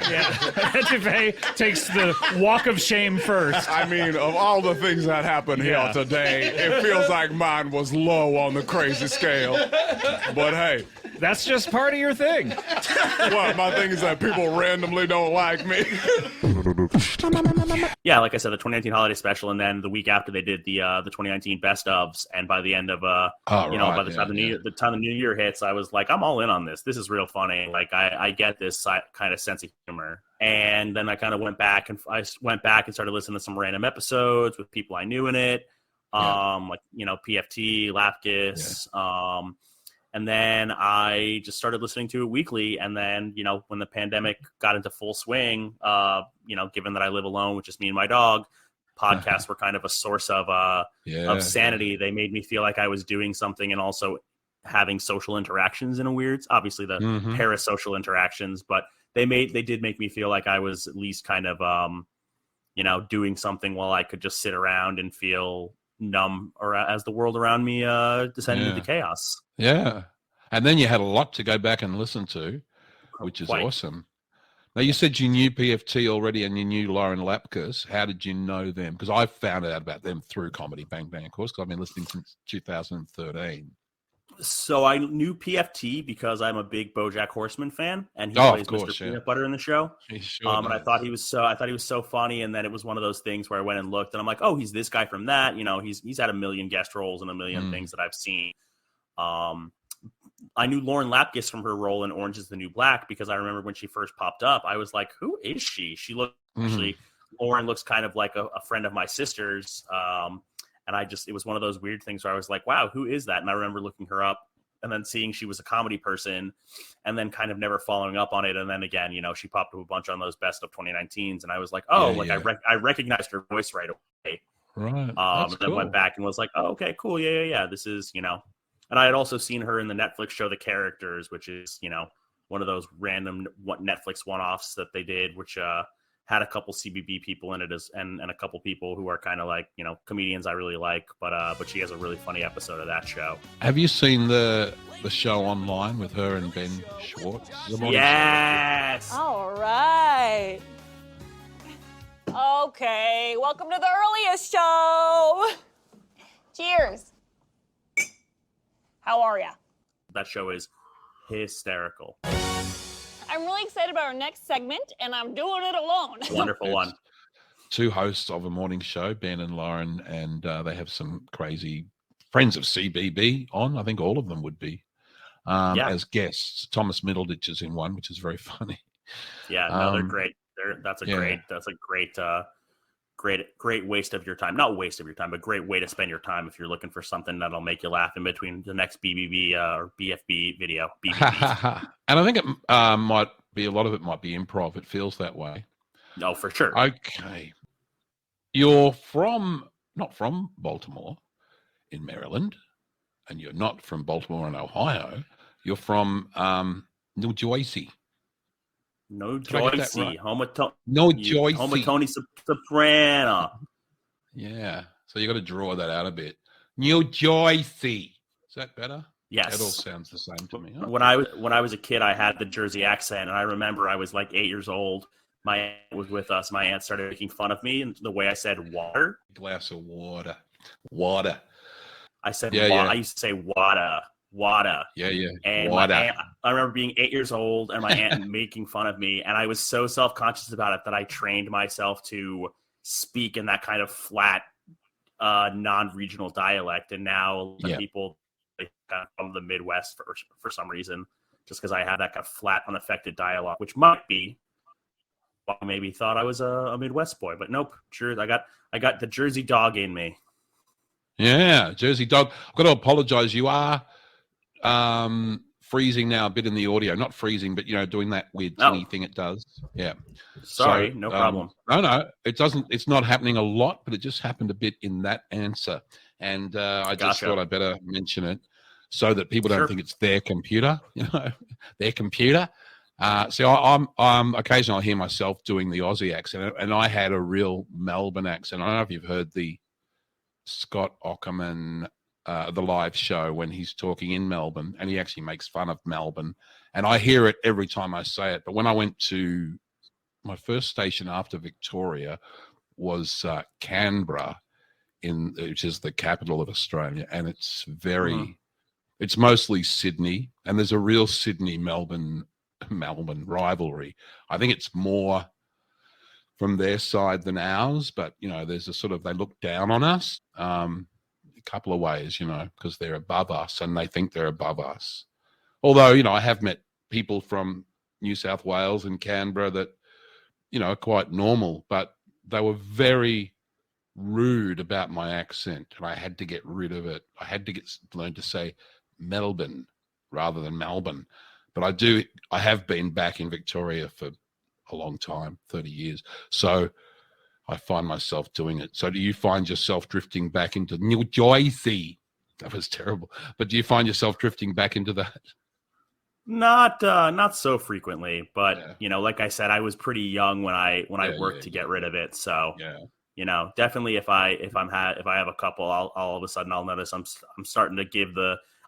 Etouffee takes the walk of shame first. I mean, of all the things that happened here Yeah. today, it feels like mine was low on the crazy scale. But hey, That's just part of your thing. what? My thing is that people randomly don't like me. Yeah, like I said, the 2019 holiday special, and then the week after they did the 2019 best ofs, and by the end of by the time the new year hits, I was like, I'm all in on this. This is real funny. Like I get this kind of sense of humor. And then I kind of went back and started listening to some random episodes with people I knew in it, like PFT, Lapkus, and then I just started listening to it weekly. And then, when the pandemic got into full swing, given that I live alone, which is me and my dog, podcasts were kind of a source of sanity. They made me feel like I was doing something and also having social interactions in a weird, obviously the parasocial interactions, but they did make me feel like I was at least kind of, doing something while I could just sit around and feel numb, or as the world around me descended into chaos. Yeah. And then you had a lot to go back and listen to, which is awesome. Now, you said you knew PFT already and you knew Lauren Lapkus. How did you know them? Because I found out about them through Comedy Bang Bang, of course, because I've been listening since 2013. So I knew PFT because I'm a big BoJack Horseman fan, and he plays Mr. Peanut Butter in the show. And I thought he was so funny, and then it was one of those things where I went and looked, and I'm like, oh, he's this guy from that. You know, he's had a million guest roles and a million things that I've seen. I knew Lauren Lapkus from her role in Orange is the New Black because I remember when she first popped up, I was like, who is she? She looked actually, Lauren looks kind of like a friend of my sister's. And it was one of those weird things where I was like, wow, who is that? And I remember looking her up and then seeing she was a comedy person and then kind of never following up on it. And then again, you know, she popped up a bunch on those best of 2019s. And I was like, oh, I recognized her voice right away. Right. And then went back and was like, oh, okay, cool. Yeah. This is, you know, and I had also seen her in the Netflix show, The Characters, which is, you know, one of those random Netflix one-offs that they did, which had a couple CBB people in it and a couple people who are kind of like, you know, comedians I really like. But she has a really funny episode of that show. Have you seen the show online with her and Ben Schwartz? Yes. All right. Okay. Welcome to the earliest show. Cheers. How are ya? That show is hysterical. I'm really excited about our next segment, and I'm doing it alone. Wonderful one. Two hosts of a morning show, Ben and Lauren, and they have some crazy friends of CBB on. I think all of them would be as guests. Thomas Middleditch is in one, which is very funny. Yeah, no, they're great. That's a great waste of your time. Not waste of your time, but great way to spend your time if you're looking for something that'll make you laugh in between the next BBB or BFB video. BBB. And I think it might be, a lot of it might be improv. It feels that way. No, for sure. Okay. You're not from Baltimore in Maryland, and you're not from Baltimore in Ohio. You're from New Jersey. No Joycey. Right? No Joycey. Homotony soprano. Yeah. So you got to draw that out a bit. New Jersey. Is that better? Yes. That all sounds the same to me. Huh? When I was a kid, I had the Jersey accent, and I remember I was like 8 years old. My aunt was with us. My aunt started making fun of me and the way I said water. Glass of water. Water. I said I used to say water. Yeah. And my aunt, I remember being 8 years old and my aunt making fun of me, and I was so self-conscious about it that I trained myself to speak in that kind of flat, non-regional dialect. And now people from the Midwest for some reason, just because I have that kind of flat, unaffected dialogue, which might be why maybe thought I was a Midwest boy, but nope. Sure, I got the Jersey dog in me. Yeah, Jersey dog. I've got to apologize. You are freezing now a bit in the audio. Not freezing, but, you know, doing that weird tinny thing it does. Yeah. Sorry, no problem. No, it doesn't. It's not happening a lot, but it just happened a bit in that answer. And I just thought I better mention it so that people don't think it's their computer, you know, their computer. So I'm occasionally I hear myself doing the Aussie accent, and I had a real Melbourne accent. I don't know if you've heard the Scott Aukerman, the live show when he's talking in Melbourne, and he actually makes fun of Melbourne, and I hear it every time I say it. But when I went to my first station after Victoria was Canberra, which is the capital of Australia, and it's it's mostly Sydney, and there's a real Sydney-Melbourne rivalry. I think it's more from their side than ours, but, you know, there's a sort of, they look down on us a couple of ways, you know, because they're above us and they think they're above us. Although, you know, I have met people from New South Wales and Canberra that, you know, are quite normal, but they were very rude about my accent, and I had to get rid of it. I had to learn to say Melbourne rather than Melbourne. But I have been back in Victoria for a long time, 30 years. So I find myself doing it. So do you find yourself drifting back into New Jersey? That was terrible. But do you find yourself drifting back into that? Not so frequently, but you know, like I said, I was pretty young when I worked to get rid of it. So you know, definitely if I have a couple, I'll all of a sudden I'll notice I'm starting to give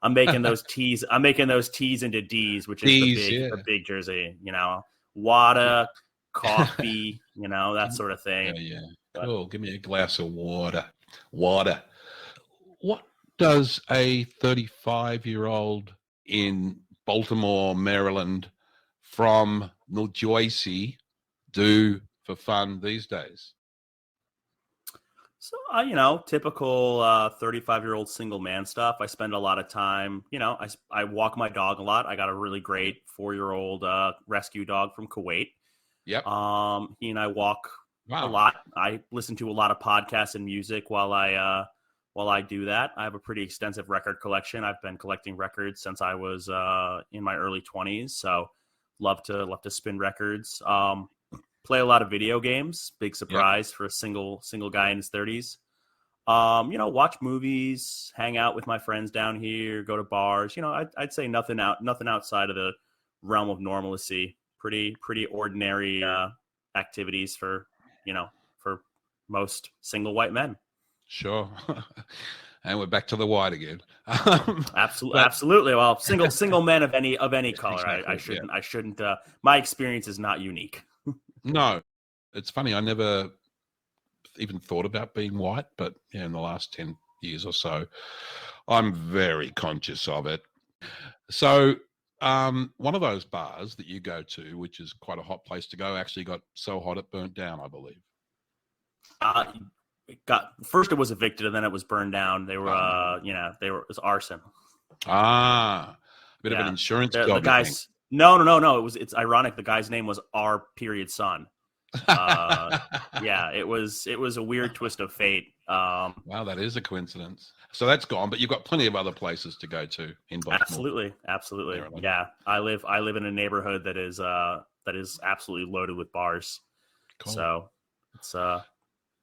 I'm making those T's. I'm making those T's into D's, which is the big jersey. You know, water, coffee. You know, that sort of thing. Yeah. Cool. Give me a glass of water. Water. What does a 35-year-old in Baltimore, Maryland, from New Jersey do for fun these days? So, you know, typical 35-year-old single man stuff. I spend a lot of time, you know, I walk my dog a lot. I got a really great 4-year-old rescue dog from Kuwait. Yep. He and I walk a lot. I listen to a lot of podcasts and music while I do that. I have a pretty extensive record collection. I've been collecting records since I was in my early 20s. So love to spin records. Play a lot of video games. Big surprise for a single guy in his 30s. You know, watch movies, hang out with my friends down here, go to bars. You know, I'd say nothing outside of the realm of normalcy. Pretty ordinary activities for most single white men. Sure. And we're back to the white again. Absolutely. Well, single men of any color. Exactly, I shouldn't. My experience is not unique. No, it's funny. I never even thought about being white, but in the last 10 years or so, I'm very conscious of it. So one of those bars that you go to, which is quite a hot place to go, actually got so hot it burnt down, I believe. First it was evicted and then it was burned down. They were, it was arson. A bit of an insurance job. The guys. No. It's ironic. The guy's name was our period son. It was a weird twist of fate. Wow, that is a coincidence. So that's gone, but you've got plenty of other places to go to in Baltimore. Absolutely. Yeah, I live in a neighborhood that is absolutely loaded with bars. Cool. So it's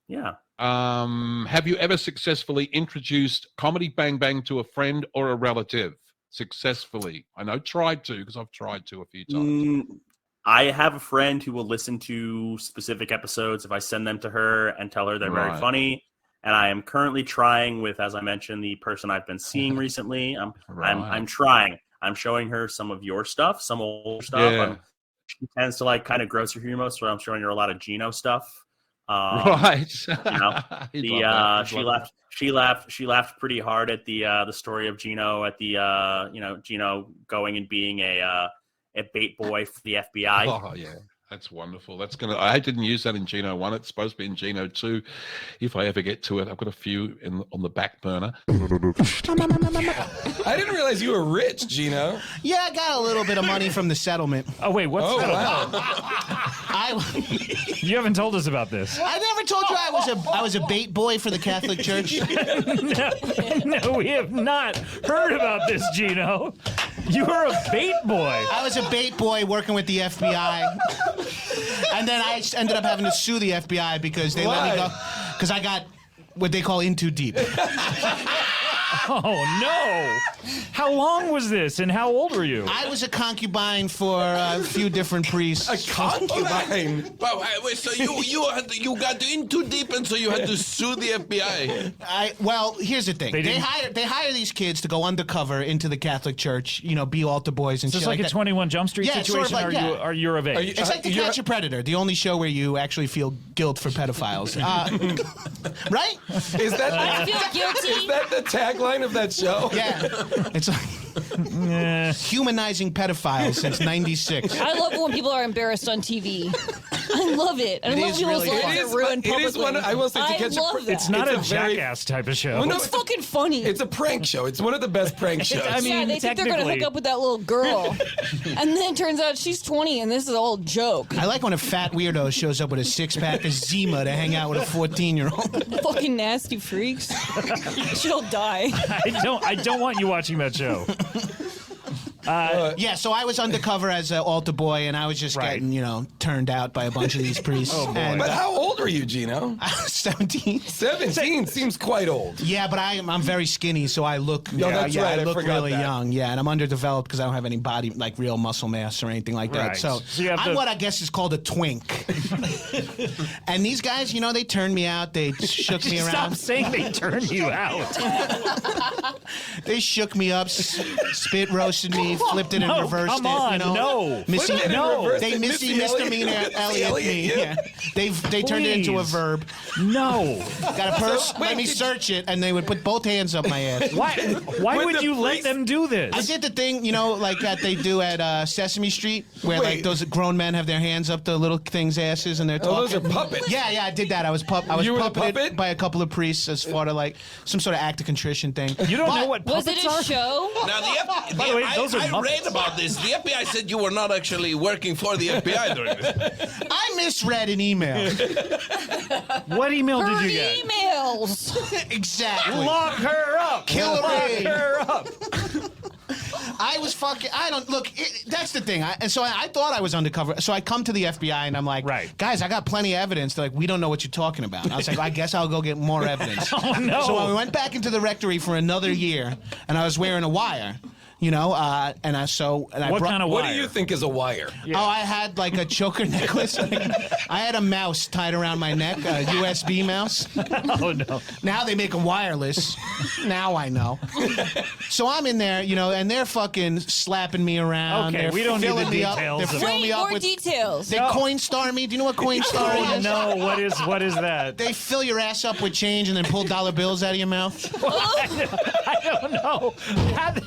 yeah. Have you ever successfully introduced Comedy Bang Bang to a friend or a relative? Successfully? I know tried to, because I've tried to a few times. I have a friend who will listen to specific episodes if I send them to her and tell her they're very funny. And I am currently trying with, as I mentioned, the person I've been seeing recently. I'm trying. I'm showing her some of your stuff, some old stuff. Yeah. She tends to like kind of grocery humor, so I'm showing her a lot of GINO stuff. Right. She laughed pretty hard at the story of GINO at the GINO going and being a bait boy for the FBI. Oh yeah, that's wonderful. I didn't use that in GINO 1. It's supposed to be in GINO 2 if I ever get to it. I've got a few on the back burner. I didn't realize you were rich, GINO. Yeah, I got a little bit of money from the settlement. Oh wait, what's settlement? Wow. You haven't told us about this. I never told you I was a bait boy for the Catholic Church. No, we have not heard about this, GINO. You were a bait boy. I was a bait boy working with the FBI. And then I ended up having to sue the FBI because they let me go. Because I got what they call in too deep. Oh, no. How long was this and how old were you? I was a concubine for a few different priests. A concubine? Wait, so you got in too deep and so you had to sue the FBI? Well, here's the thing. They hire these kids to go undercover into the Catholic Church, be altar boys and shit. Just like a 21 Jump Street situation? Sort of like, are you of age? It's like the Catch a Predator, the only show where you actually feel guilt for pedophiles. Right? Is that I feel guilty. Is that the tagline of that show? Yeah. It's like humanizing pedophiles since '96. I love when people are embarrassed on TV. I love it. I love people's lives are ruined publicly. It is one. I will say to catch love that. It's not a Jackass type of show. Well, no, it's fucking funny. It's a prank show. It's one of the best prank shows. I mean, they think they're going to hook up with that little girl. And then it turns out she's 20 and this is all joke. I like when a fat weirdo shows up with a six-pack of Zima to hang out with a 14-year-old. Fucking nasty freaks. She'll die. I don't want you watching that show. So I was undercover as an altar boy, and I was just getting, turned out by a bunch of these priests. Oh, boy. But how old were you, GINO? I was 17. 17 seems quite old. Yeah, but I'm very skinny, so I look. That's right. I look really that. young. Yeah, and I'm underdeveloped because I don't have any body, like real muscle mass or anything like that. Right. So I'm what I guess is called a twink. And these guys, they turned me out. They shook me around. Stop saying they turned you out. They shook me up, spit roasted me, flipped it and No, reversed come on, it. You know? no. Missy, Flipped it and reversed they it, Missy Missy misdemeanor Elliot me. you? Yeah. They turned it into a Please. verb. No. Got a purse? So, wait, Let me did search it, and they would put both hands up my ass. Why would you let them do this? I did the thing, you know, like that they do at Sesame Street, where like those grown men have their hands up the little things' asses and they're talking. Oh, those are puppets. Yeah, I did that. I was You were the puppeted puppet? by a couple of priests as part of like some sort of act of contrition thing. You don't know what Was puppets it a are? show? Now, By the way, those are I Muppets. read about this. The FBI said you were not actually working for the FBI during this. I misread an email. What email Her did you get? emails. Exactly. Lock her up. Kill her. Lock her up. I was fucking. I don't look. That's the thing. And so I thought I was undercover. So I come to the FBI and I'm like, Right. guys, I got plenty of evidence. They're like, we don't know what you're talking about. And I was like, I guess I'll go get more evidence. Oh, no. So I went back into the rectory for another year, and I was wearing a wire. You know, What kind of What wire? do you think is a wire? Oh, I had like a choker necklace. I had a mouse tied around my neck, a USB mouse. Oh, no. Now they make them wireless. Now I know. So I'm in there, you know, and they're fucking slapping me around. Okay, They're we don't need filling the me up. details They're of filling Wait, me up more with. details. They coin star me. Do you know what coin star Oh, is? no. What is that? They fill your ass up with change and then pull dollar bills out of your mouth. I don't know.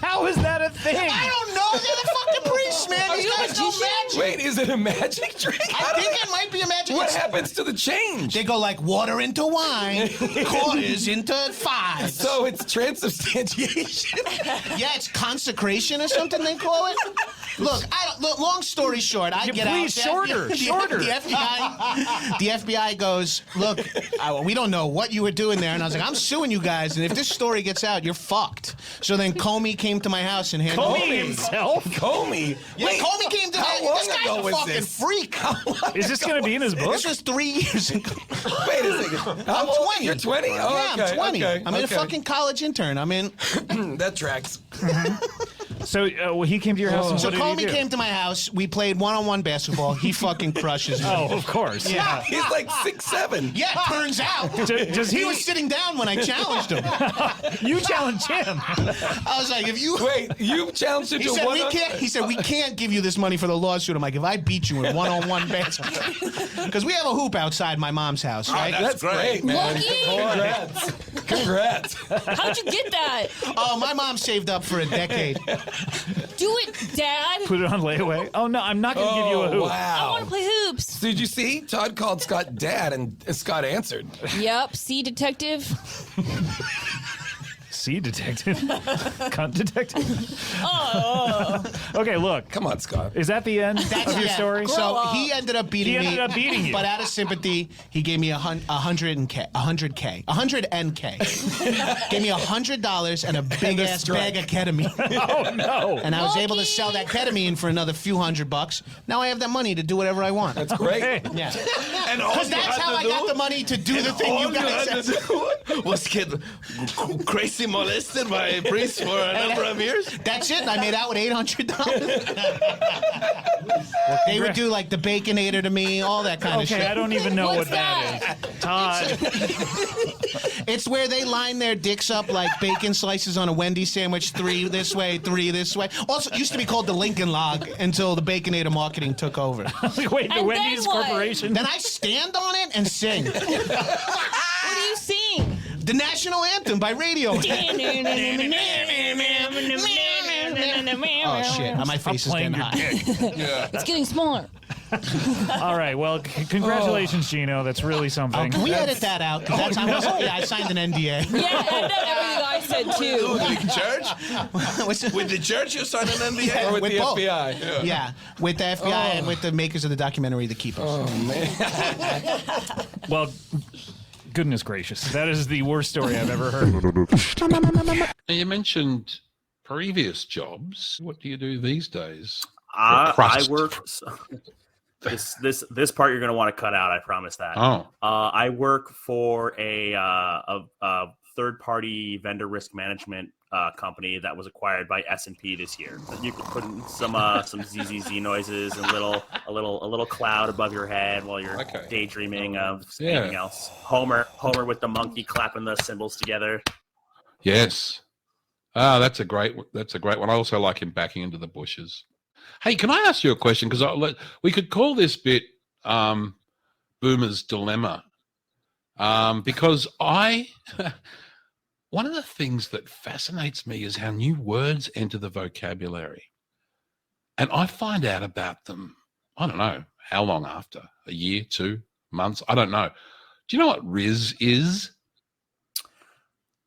How is that a thing? I don't know. They're the fucking priests, man. Are These you a guys know magician? magic. Wait, is it a magic trick? I think it might be a magic. What happens to the change? They go like water into wine, quarters into fives. So it's transubstantiation. Yeah, it's consecration or something they call it. Look, long story short, I get please, out. shorter. The FBI goes, look, we don't know what you were doing there, and I was like, I'm suing you guys, and if this story gets out, you're fucked. So then Comey came to my house and handed Comey himself? Comey? Yeah, Wait, Comey came to how my long This guy's ago a was fucking this? freak. Is this going to be in his book? This was 3 years ago. Wait a second. I'm 20. You're 20? Oh, Yeah, okay, I'm 20. okay, I'm a okay. fucking college intern. I'm in. That tracks. So he came to your house and So what did he Comey do? came to my house. We played one-on-one basketball. He fucking crushes me. Oh, of course. Yeah. He's like 6'7". Yeah, turns out. Does he he- was sitting down when I challenged him. You challenged him. I was like, if you Wait, you challenged him he to said, one. he said, we can't give you this money for the lawsuit. I'm like, if I beat you in one-on-one basketball. Because we have a hoop outside my mom's house, right? That's great, man. Lucky. Congrats. Congrats. How'd you get that? Oh, my mom saved up for a decade. Do it, Dad. Put it on layaway. Oh, no, I'm not going to give you a hoop. I want to play hoops. Did you see? Todd called Scott dad, and Scott answered. Yep. See, detective. See, detective. Cunt detective. Oh. Okay, look. Come on, Scott. Is that the end of your story? So he ended up beating me. He ended up beating you. But out of sympathy, he gave me 100K. Gave me $100 and a big ass bag of ketamine. Oh no! And I was able to sell that ketamine for another few $100. Now I have that money to do whatever I want. That's great. Okay. Yeah. And all Because you that's had how to I do- got the money to do the thing all you guys had said. to do was get crazy molested by a priest for a number of years. That's it. And I made out with $800. They would do like the Baconator to me, all that kind of shit. Okay, I don't even know What's what that is. Todd. It's where they line their dicks up like bacon slices on a Wendy's sandwich, 3 this way, 3 this way. Also, it used to be called the Lincoln Log until the Baconator marketing took over. Wait, the And Wendy's then what? Corporation? Then I stand on it and sing What do you sing? the national anthem by radio. Oh shit, my face is playing getting your hot. Yeah. It's getting smaller. All right, well, congratulations, Gino. That's really something. Can we edit that out? 'Cause that's I signed an NDA. Yeah, and then everything I said too. With the church? What's the- With the church, you signed an NDA? Or with the both. FBI. Yeah, with the FBI and with the makers of the documentary The Keepers. Well, goodness gracious. That is the worst story I've ever heard. Now, you mentioned previous jobs. What do you do these days? I Crust. work. This part you're going to want to cut out. I promise that. Oh. I work for a third-party vendor risk management company that was acquired by S&P this year. You could put in some ZZZ noises and a little cloud above your head while you're daydreaming of anything else. Homer with the monkey clapping the cymbals together. Yes. Ah, that's a great one. I also like him backing into the bushes. Hey, can I ask you a question? Because we could call this bit Boomer's Dilemma. Because one of the things that fascinates me is how new words enter the vocabulary. And I find out about them, I don't know, how long after? A year, 2 months? I don't know. Do you know what rizz is?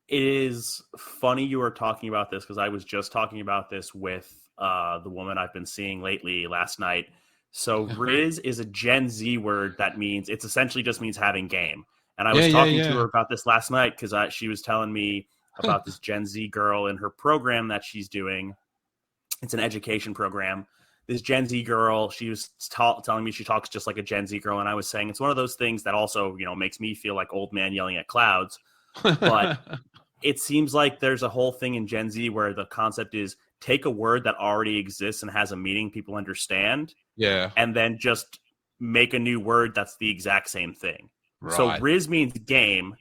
It is funny you were talking about this because I was just talking about this with the woman I've been seeing lately last night. So rizz is a Gen Z word that means, it's essentially just means having game. And I was talking to her about this last night because she was telling me about this Gen Z girl in her program that she's doing. It's an education program. This Gen Z girl, she was telling me she talks just like a Gen Z girl. And I was saying it's one of those things that also, makes me feel like old man yelling at clouds. But it seems like there's a whole thing in Gen Z where the concept is take a word that already exists and has a meaning people understand. Yeah. And then just make a new word that's the exact same thing. Right. So rizz means game.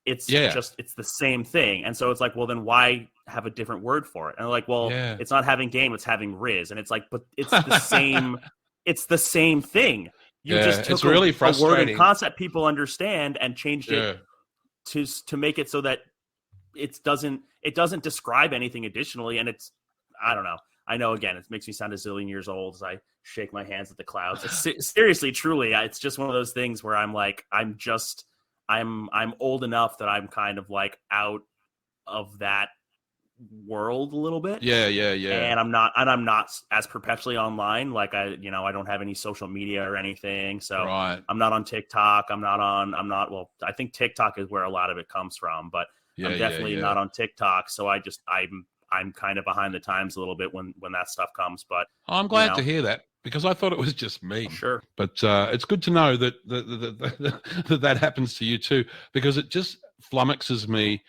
It's it's the same thing. And so it's like, well, then why have a different word for it? And they're like, well, it's not having game, it's having rizz. And it's like, but it's the same, it's the same thing. You just took really a word and concept people understand and changed it to make it so that it doesn't describe anything additionally. And it's, I don't know. I know, again, it makes me sound a zillion years old as I shake my hands at the clouds. Seriously, truly, it's just one of those things where I'm like, I'm old enough that I'm kind of like out of that world a little bit. Yeah. And I'm not as perpetually online. Like I don't have any social media or anything. So I'm not on TikTok. Well, I think TikTok is where a lot of it comes from, but I'm definitely not on TikTok. So I'm kind of behind the times a little bit when that stuff comes, but I'm glad to hear that because I thought it was just me. Sure. But it's good to know that that happens to you too, because it just flummoxes me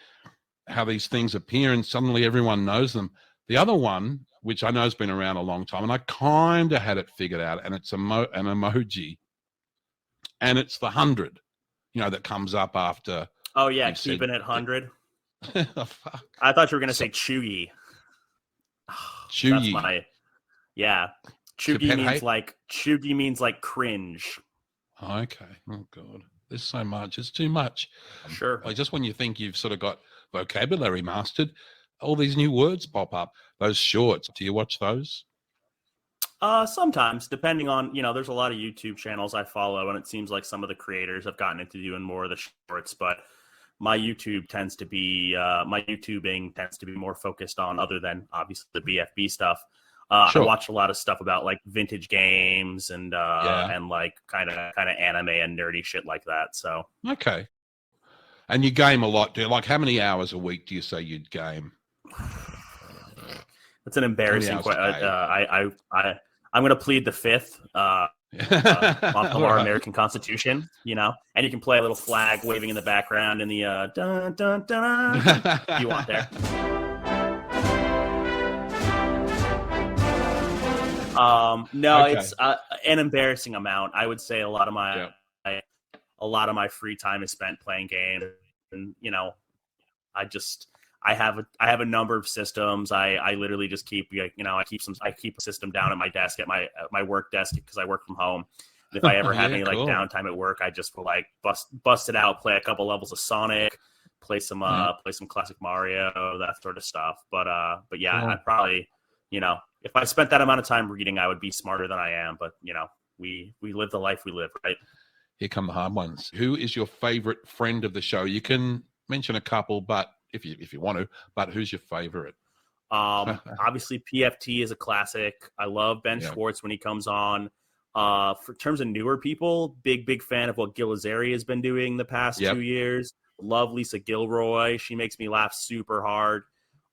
how these things appear and suddenly everyone knows them. The other one, which I know has been around a long time, and I kind of had it figured out, and it's an emoji, and it's the 100, that comes up after. Oh yeah, keeping it 100. Oh, fuck. I thought you were gonna say chuggy. Chuggy. Chuggy means like cringe. Okay. Oh god, there's so much. It's too much. Sure. Like just when you think you've sort of got vocabulary mastered, all these new words pop up. Those shorts. Do you watch those? Sometimes, depending on, there's a lot of YouTube channels I follow, and it seems like some of the creators have gotten into doing more of the shorts, but my YouTubing tends to be more focused on, other than obviously the BFB stuff. I watch a lot of stuff about like vintage games and like kind of anime and nerdy shit like that. So okay. And you game a lot, do you? Like how many hours a week do you say you'd game? That's an embarrassing question. I'm going to plead the fifth. Of our American Constitution, and you can play a little flag waving in the background in the dun dun dun you want there. It's an embarrassing amount. I would say a lot of my free time is spent playing games, and I have a number of systems. I literally just keep I keep a system down at my desk at my work desk because I work from home. And if I ever have any downtime at work, I just will bust it out, play a couple levels of Sonic, play some classic Mario, that sort of stuff. But I probably if I spent that amount of time reading, I would be smarter than I am. But we live the life we live, right? Here come the hard ones. Who is your favorite friend of the show? You can mention a couple, but if you want to, but who's your favorite? Obviously PFT is a classic. I love Ben Schwartz when he comes on. For terms of newer people, big fan of what Gil Ozeri has been doing the past 2 years. Love Lisa Gilroy. She makes me laugh super hard.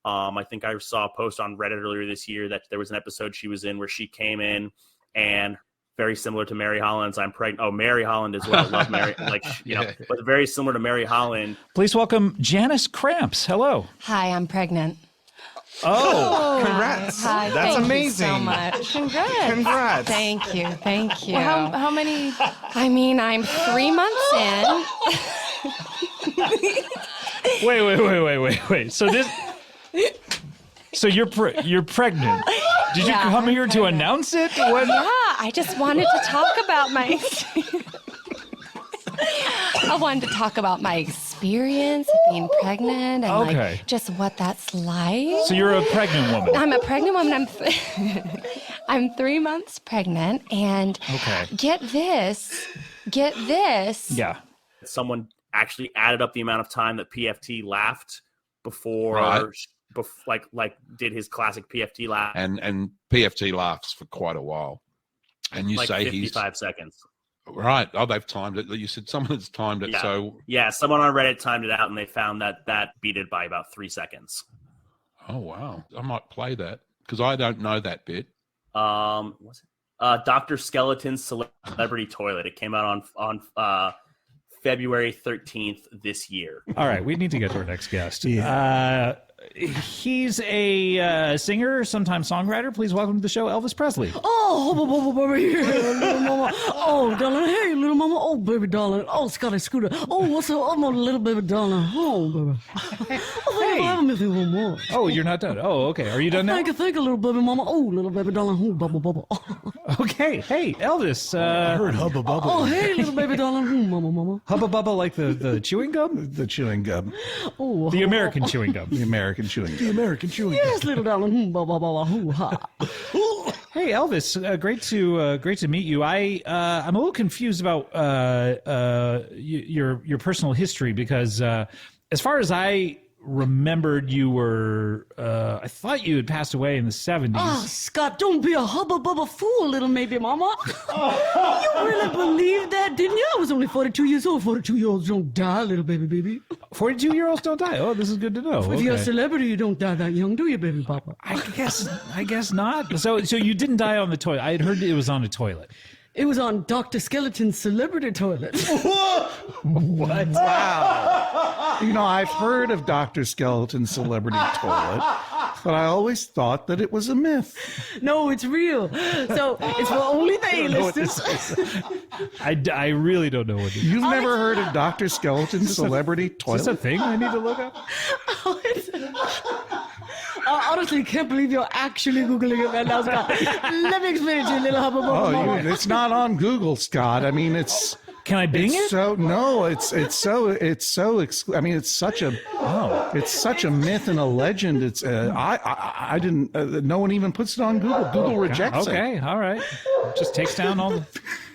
I think I saw a post on Reddit earlier this year that there was an episode she was in where she came in and very similar to Mary Holland's I'm Pregnant. Oh, Mary Holland as well. Love Mary. But very similar to Mary Holland. Please welcome Janice Cramps. Hello. Hi, I'm pregnant. Oh, congrats. Hi, That's thank amazing. You so much. Congrats. Thank you. Well, how many? I mean, I'm 3 months in. Wait. So So you're pregnant. Did you come here to announce it? Yeah, I just wanted to talk about my. I wanted to talk about my experience of being pregnant and like just what that's like. So you're a pregnant woman. I'm a pregnant woman. I'm 3 months pregnant, and get this. Yeah. Someone actually added up the amount of time that PFT laughed before, like did his classic PFT laugh. And PFT laughs for quite a while. And you like say 55 seconds. Right. Oh, they've timed it. You said someone has timed it. Yeah. So Someone on Reddit timed it out, and they found that beat it by about 3 seconds. Oh wow! I might play that because I don't know that bit. What's it? Dr. Skeleton's Celebrity Toilet. It came out on February 13th this year. All right, we need to get to our next guest. He's a singer, sometimes songwriter. Please welcome to the show, Elvis Presley. Oh, baby, little mama. Oh, darling, hey, little mama. Oh, baby, darling. Oh, Scotty Scooter. Oh, what's up? I'm a little baby, darling. Oh, baby. Hey. I haven't missed you one more. Oh, you're not done. Oh, okay. Are you done now? Thank you, little baby mama. Oh, little baby, darling. Oh, bubble, bubble. Okay. Hey, Elvis. I heard hubba bubba. Oh, hey, little baby, darling. Oh, mama, mama. Hubba bubba, like the chewing gum? The chewing gum. Oh, the American chewing gum. The American chewing gum. The American chewing gum. Yes, little darling. Bubba, bubba, hoo, ha. Hey, Elvis. Great to meet you. I'm a little confused about your personal history because as far as I remembered, you were I thought you had passed away in the 70s. Oh, Scott, don't be a hubba bubba fool, little maybe mama. You really believed that, didn't you? I was only 42 years old. 42-year-olds don't die, little baby. 42-year-olds don't die. Oh, this is good to know. If you're a celebrity, you don't die that young, do you, baby papa? I guess not. So you didn't die on the toilet. I had heard it was on a toilet. It was on Dr. Skeleton's Celebrity Toilet. What? Wow. You know, I've heard of Dr. Skeleton's Celebrity Toilet, but I always thought that it was a myth. No, it's real. So it's for only the A-listers. I really don't know what it is. You've never heard of Dr. Skeleton's Celebrity Toilet? Is this a thing I need to look up? I honestly can't believe you're actually Googling it right now, Scott. Let me explain it to you, little hubba bubba. It's not on Google, Scott. I mean, it's... Can I Bing it? So no, it's I mean, it's such a myth and a legend. It's I didn't. No one even puts it on Google. Google rejects it. Okay, all right. Just takes down all the.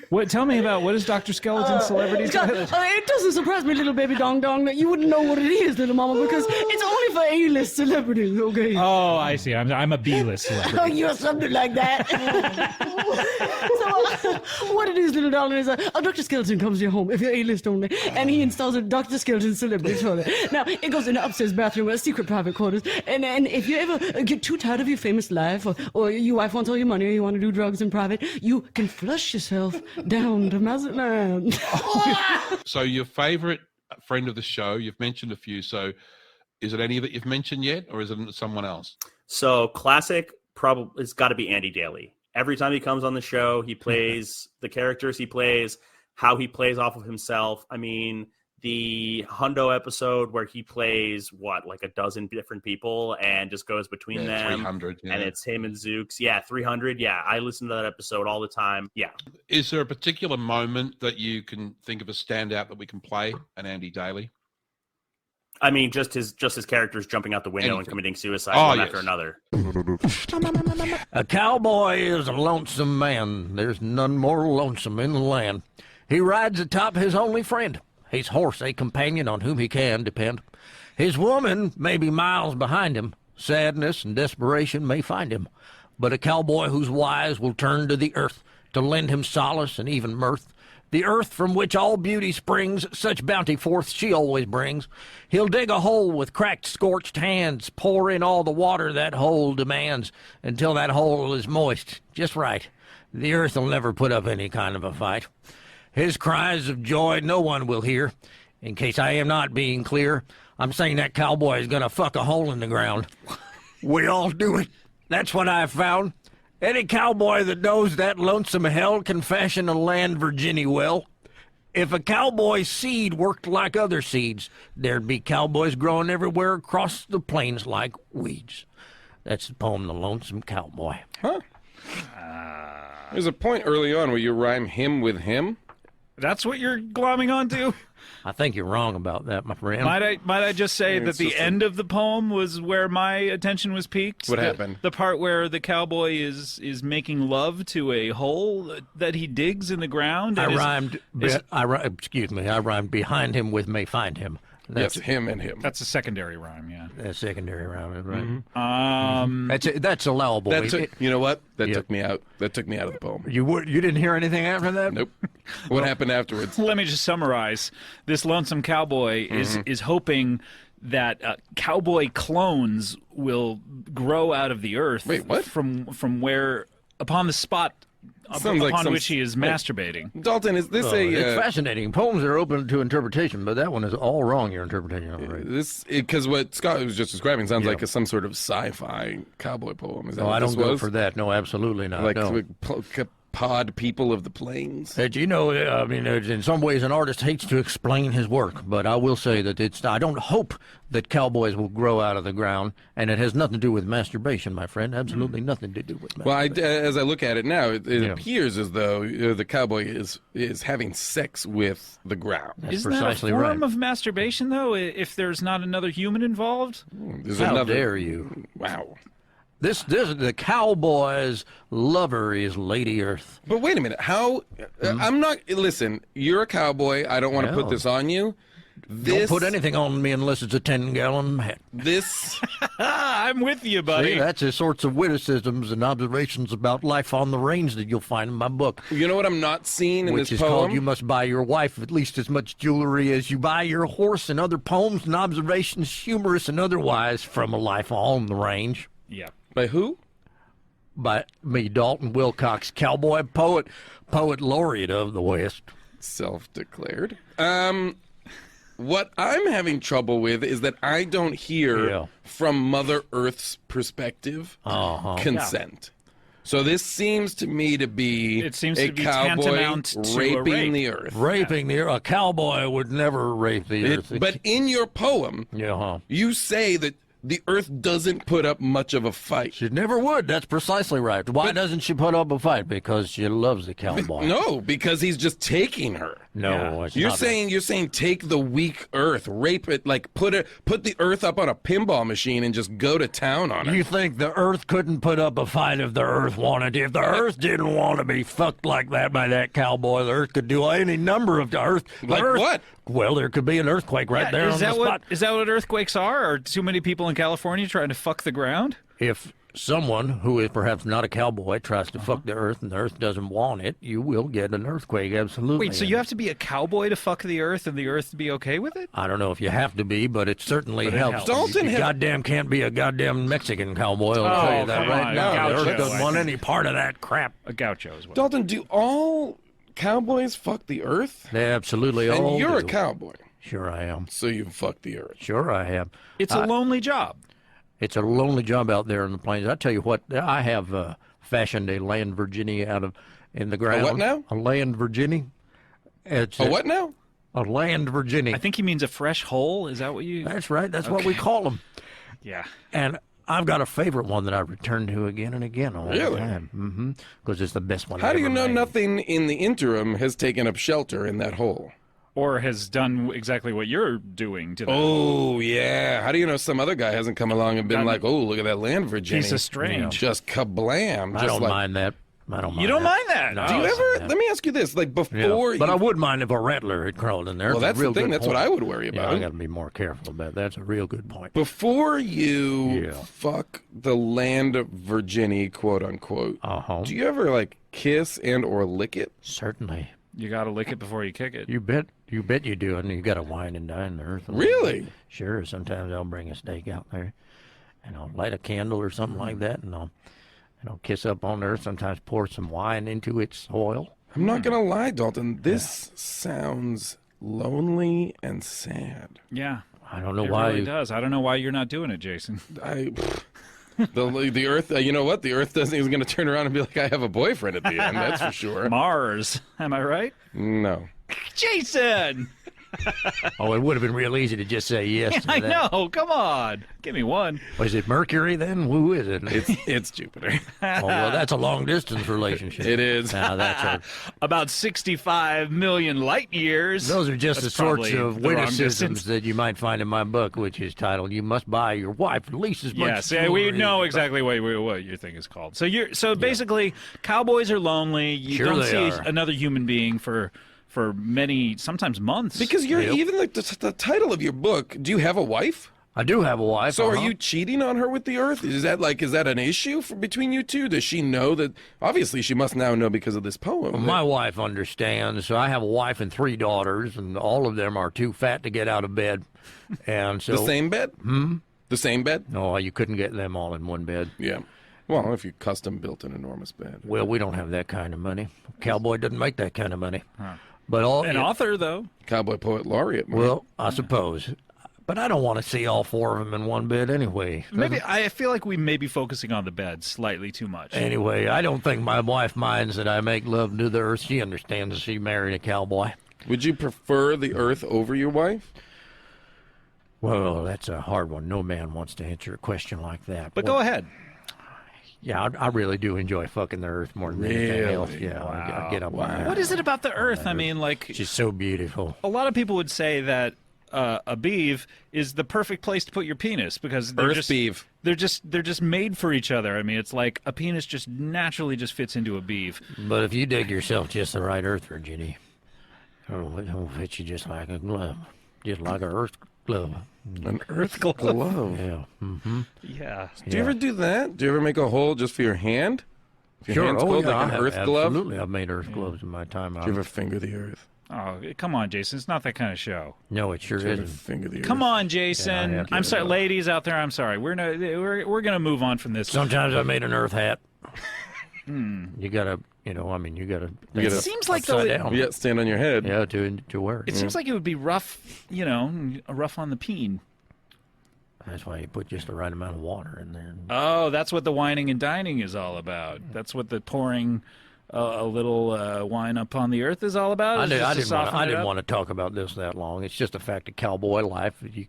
What? Tell me about what is Dr. Skeleton's Celebrity Toilet? It doesn't surprise me, little baby dong dong, that you wouldn't know what it is, little mama, because it's only for A-list celebrities. Okay. Oh, I see. I'm a B-list celebrity. Oh, you're something like that. So what it is, little darling, is Dr. Skeleton comes to your home if you're A-list only, and he installs a Dr. Skeleton Celebrity Toilet. Now it goes in the upstairs bathroom, a secret private quarters, and if you ever get too tired of your famous life, or your wife wants all your money, or you want to do drugs in private, you can flush yourself down to Mazatlan. So your favorite friend of the show, you've mentioned a few. So is it any that you've mentioned yet, or is it someone else? So classic, probably it's got to be Andy Daly. Every time he comes on the show, he plays the characters he plays, how he plays off of himself. I mean, the Hundo episode where he plays like a dozen different people and just goes between them. 300, and it's him and ZOUKS. Yeah, 300. Yeah, I listen to that episode all the time. Yeah. Is there a particular moment that you can think of a standout that we can play an Andy Daly? I mean, just his characters jumping out the window and committing suicide one after another. A cowboy is a lonesome man. There's none more lonesome in the land. He rides atop his only friend. His horse a companion on whom he can depend. His woman may be miles behind him. Sadness and desperation may find him. But a cowboy who's wise will turn to the earth to lend him solace and even mirth. The earth from which all beauty springs, such bounty forth she always brings. He'll dig a hole with cracked, scorched hands, pour in all the water that hole demands, until that hole is moist, just right. The earth'll never put up any kind of a fight. His cries of joy no one will hear. In case I am not being clear, I'm saying that cowboy is gonna fuck a hole in the ground. We all do it. That's what I've found. Any cowboy that knows that lonesome hell can fashion a land Virginia well. If a cowboy's seed worked like other seeds, there'd be cowboys growing everywhere across the plains like weeds. That's the poem, The Lonesome Cowboy. Huh? There's a point early on where you rhyme him with him. That's what you're glomming onto? I think you're wrong about that, my friend. Might I just say that the end of the poem was where my attention was piqued? What happened? The part where the cowboy is making love to a hole that he digs in the ground. I rhymed behind him with may find him. That's him and him. That's a secondary rhyme, yeah. That's secondary rhyme, right? That's allowable. You know what? That took me out. That took me out of the poem. You didn't hear anything after that? Nope. What happened afterwards? Let me just summarize. This lonesome cowboy is hoping that cowboy clones will grow out of the earth. Wait, what? From where upon the spot upon which he is masturbating. Dalton, is this it's fascinating. Poems are open to interpretation, but that one is all wrong, your interpretation of it. Because what Scott was just describing sounds like some sort of sci-fi cowboy poem. Is that No, what I don't this go was? for that. No, absolutely not. Like no. pod people of the plains. You know, I mean, in some ways, an artist hates to explain his work, but I will say that I don't hope that cowboys will grow out of the ground, and it has nothing to do with masturbation, my friend. Absolutely nothing to do with masturbation. Well, as I look at it now, it appears as though the cowboy is having sex with the ground. Isn't that a form of masturbation, though, if there's not another human involved? How dare you? Wow. The cowboy's lover is Lady Earth. But wait a minute. How? I'm not. Listen, you're a cowboy. I don't want to put this on you. Don't put anything on me unless it's a 10-gallon hat. This. I'm with you, buddy. See, that's the sorts of witticisms and observations about life on the range that you'll find in my book. You know what I'm not seeing in this this poem? Which is called poem? You Must Buy Your Wife at Least as Much Jewelry as You Buy Your Horse, and other poems and observations, humorous and otherwise, from a life on the range. Yeah. By who? By me, Dalton Wilcox, cowboy poet laureate of the West. Self-declared. What I'm having trouble with is that I don't hear from Mother Earth's perspective consent. So this seems to me to be a cowboy tantamount to raping the earth. Raping the earth. A cowboy would never rape the earth. But in your poem, you say that the earth doesn't put up much of a fight. She never would. That's precisely right. Why doesn't she put up a fight? Because she loves the cowboy. No, because he's just taking her. No, it's you're not saying take the weak earth, rape it, like put the earth up on a pinball machine and just go to town on it. You think the earth couldn't put up a fight if the earth wanted? If the earth didn't want to be fucked like that by that cowboy, the earth could do any number of what? Well, there could be an earthquake right there on the spot. Is that what earthquakes are? Are too many people in California trying to fuck the ground? If someone who is perhaps not a cowboy tries to fuck the earth and the earth doesn't want it, you will get an earthquake, absolutely. Wait, so you have to be a cowboy to fuck the earth and the earth to be okay with it? I don't know if you have to be, but it certainly helps. Dalton you goddamn can't be a goddamn Mexican cowboy, I'll tell you that right now. The earth doesn't want any part of that crap. A gaucho as well. Dalton, do all cowboys fuck the earth? They absolutely all And you're do. a cowboy. Sure I am. So you fuck the earth. Sure I am. It's a lonely job. It's a lonely job out there in the plains. I tell you what, I have fashioned a land Virginia in the ground. A what now? A land Virginia. It's what now? A land Virginia. I think he means a fresh hole. Is that what you... That's right. That's what we call them. Yeah. And I've got a favorite one that I return to again and again all the Really? time. Because it's the best one How do you ever know made. nothing in the interim has taken up shelter in that hole? Or has done exactly what you're doing to them. Oh, yeah. How do you know some other guy hasn't come along and been like, oh, look at that land Virginia. Piece of strange. Just kablam. I just don't like, mind that. I don't mind You don't that. mind that? No, Do you ever, let me ask you this, like before But I would mind if a rattler had crawled in there. Well, It's a that's the real thing. good That's what point. I would worry about. Yeah, I got to be more careful about that. That's a real good point. Before you fuck the land of Virginia, quote unquote, do you ever like kiss and or lick it? Certainly. You got to lick it before you kick it. You bet you do, and you got to wine and dine the earth. Really? Sure. Sometimes I'll bring a steak out there, and I'll light a candle or something like that, and I'll kiss up on the earth. Sometimes pour some wine into its soil. I'm not gonna lie, Dalton. This sounds lonely and sad. Yeah. I don't know It why really does. I don't know why you're not doing it, Jason. The earth, you know what? The earth isn't going to turn around and be like, I have a boyfriend at the end. That's for sure. Mars. Am I right? No. Jason! Oh, it would have been real easy to just say yes to I that. know. Come on. Give me one. Was it Mercury then? Who is it? It's Jupiter. Oh, well, that's a long-distance relationship. It is. Now, that's about 65 million light years. Those are just That's the sorts probably of the wrong witticisms distance. that you might find in my book, which is titled "You Must Buy Your Wife at Least as Much." Yes, yeah, we know exactly what your thing is called. So basically, cowboys are lonely. You Sure don't they see are. another human being for many, sometimes months. Because you're even like the title of your book. Do you have a wife? I do have a wife. So uh-huh. are you cheating on her with the earth? Is that an issue between you two? Does she know that? Obviously, she must now know because of this poem. Well, my wife understands. So I have a wife and 3 daughters, and all of them are too fat to get out of bed. And so The same bed? The same bed? No, you couldn't get them all in one bed. Yeah. Well, if you custom built an enormous bed. Well, we don't have that kind of money. Cowboy doesn't make that kind of money. But author though. Cowboy poet laureate. Man. Well, I suppose. But I don't want to see all 4 of them in one bed anyway. Maybe I feel like we may be focusing on the bed slightly too much. Anyway, I don't think my wife minds that I make love to the earth. She understands that she married a cowboy. Would you prefer the earth over your wife? Well, that's a hard one. No man wants to answer a question like that. But go ahead. Yeah, I really do enjoy fucking the earth more than anything else. Yeah, I get up on that. What is it about the earth? I mean, like, she's so beautiful. A lot of people would say that a beeve is the perfect place to put your penis because they're beeve. They're just made for each other. I mean, it's like a penis just naturally just fits into a beeve. But if you dig yourself just the right earth, Virginia, it'll fit you just like a glove, just like an earth glove. An earth glove? Yeah. Mm-hmm. Yeah. Do you ever do that? Do you ever make a hole just for your hand? If your Sure. hand's cold, like an earth glove? Absolutely. I've made earth gloves in my time. Do you ever finger the earth? Oh, come on, Jason. It's not that kind of show. No, it sure isn't. Finger the Come on, Jason. Yeah, I'm sorry, ladies out there. I'm sorry. We're gonna move on from this. Sometimes I made an earth hat. You gotta, you gotta. It seems like upside the down. Yeah, stand on your head. Yeah, to wear it. It seems like it would be rough, rough on the peen. That's why you put just the right amount of water in there. Oh, that's what the whining and dining is all about. That's what the pouring a little wine upon the earth is all about. I didn't want to talk about this that long. It's just a fact of cowboy life. You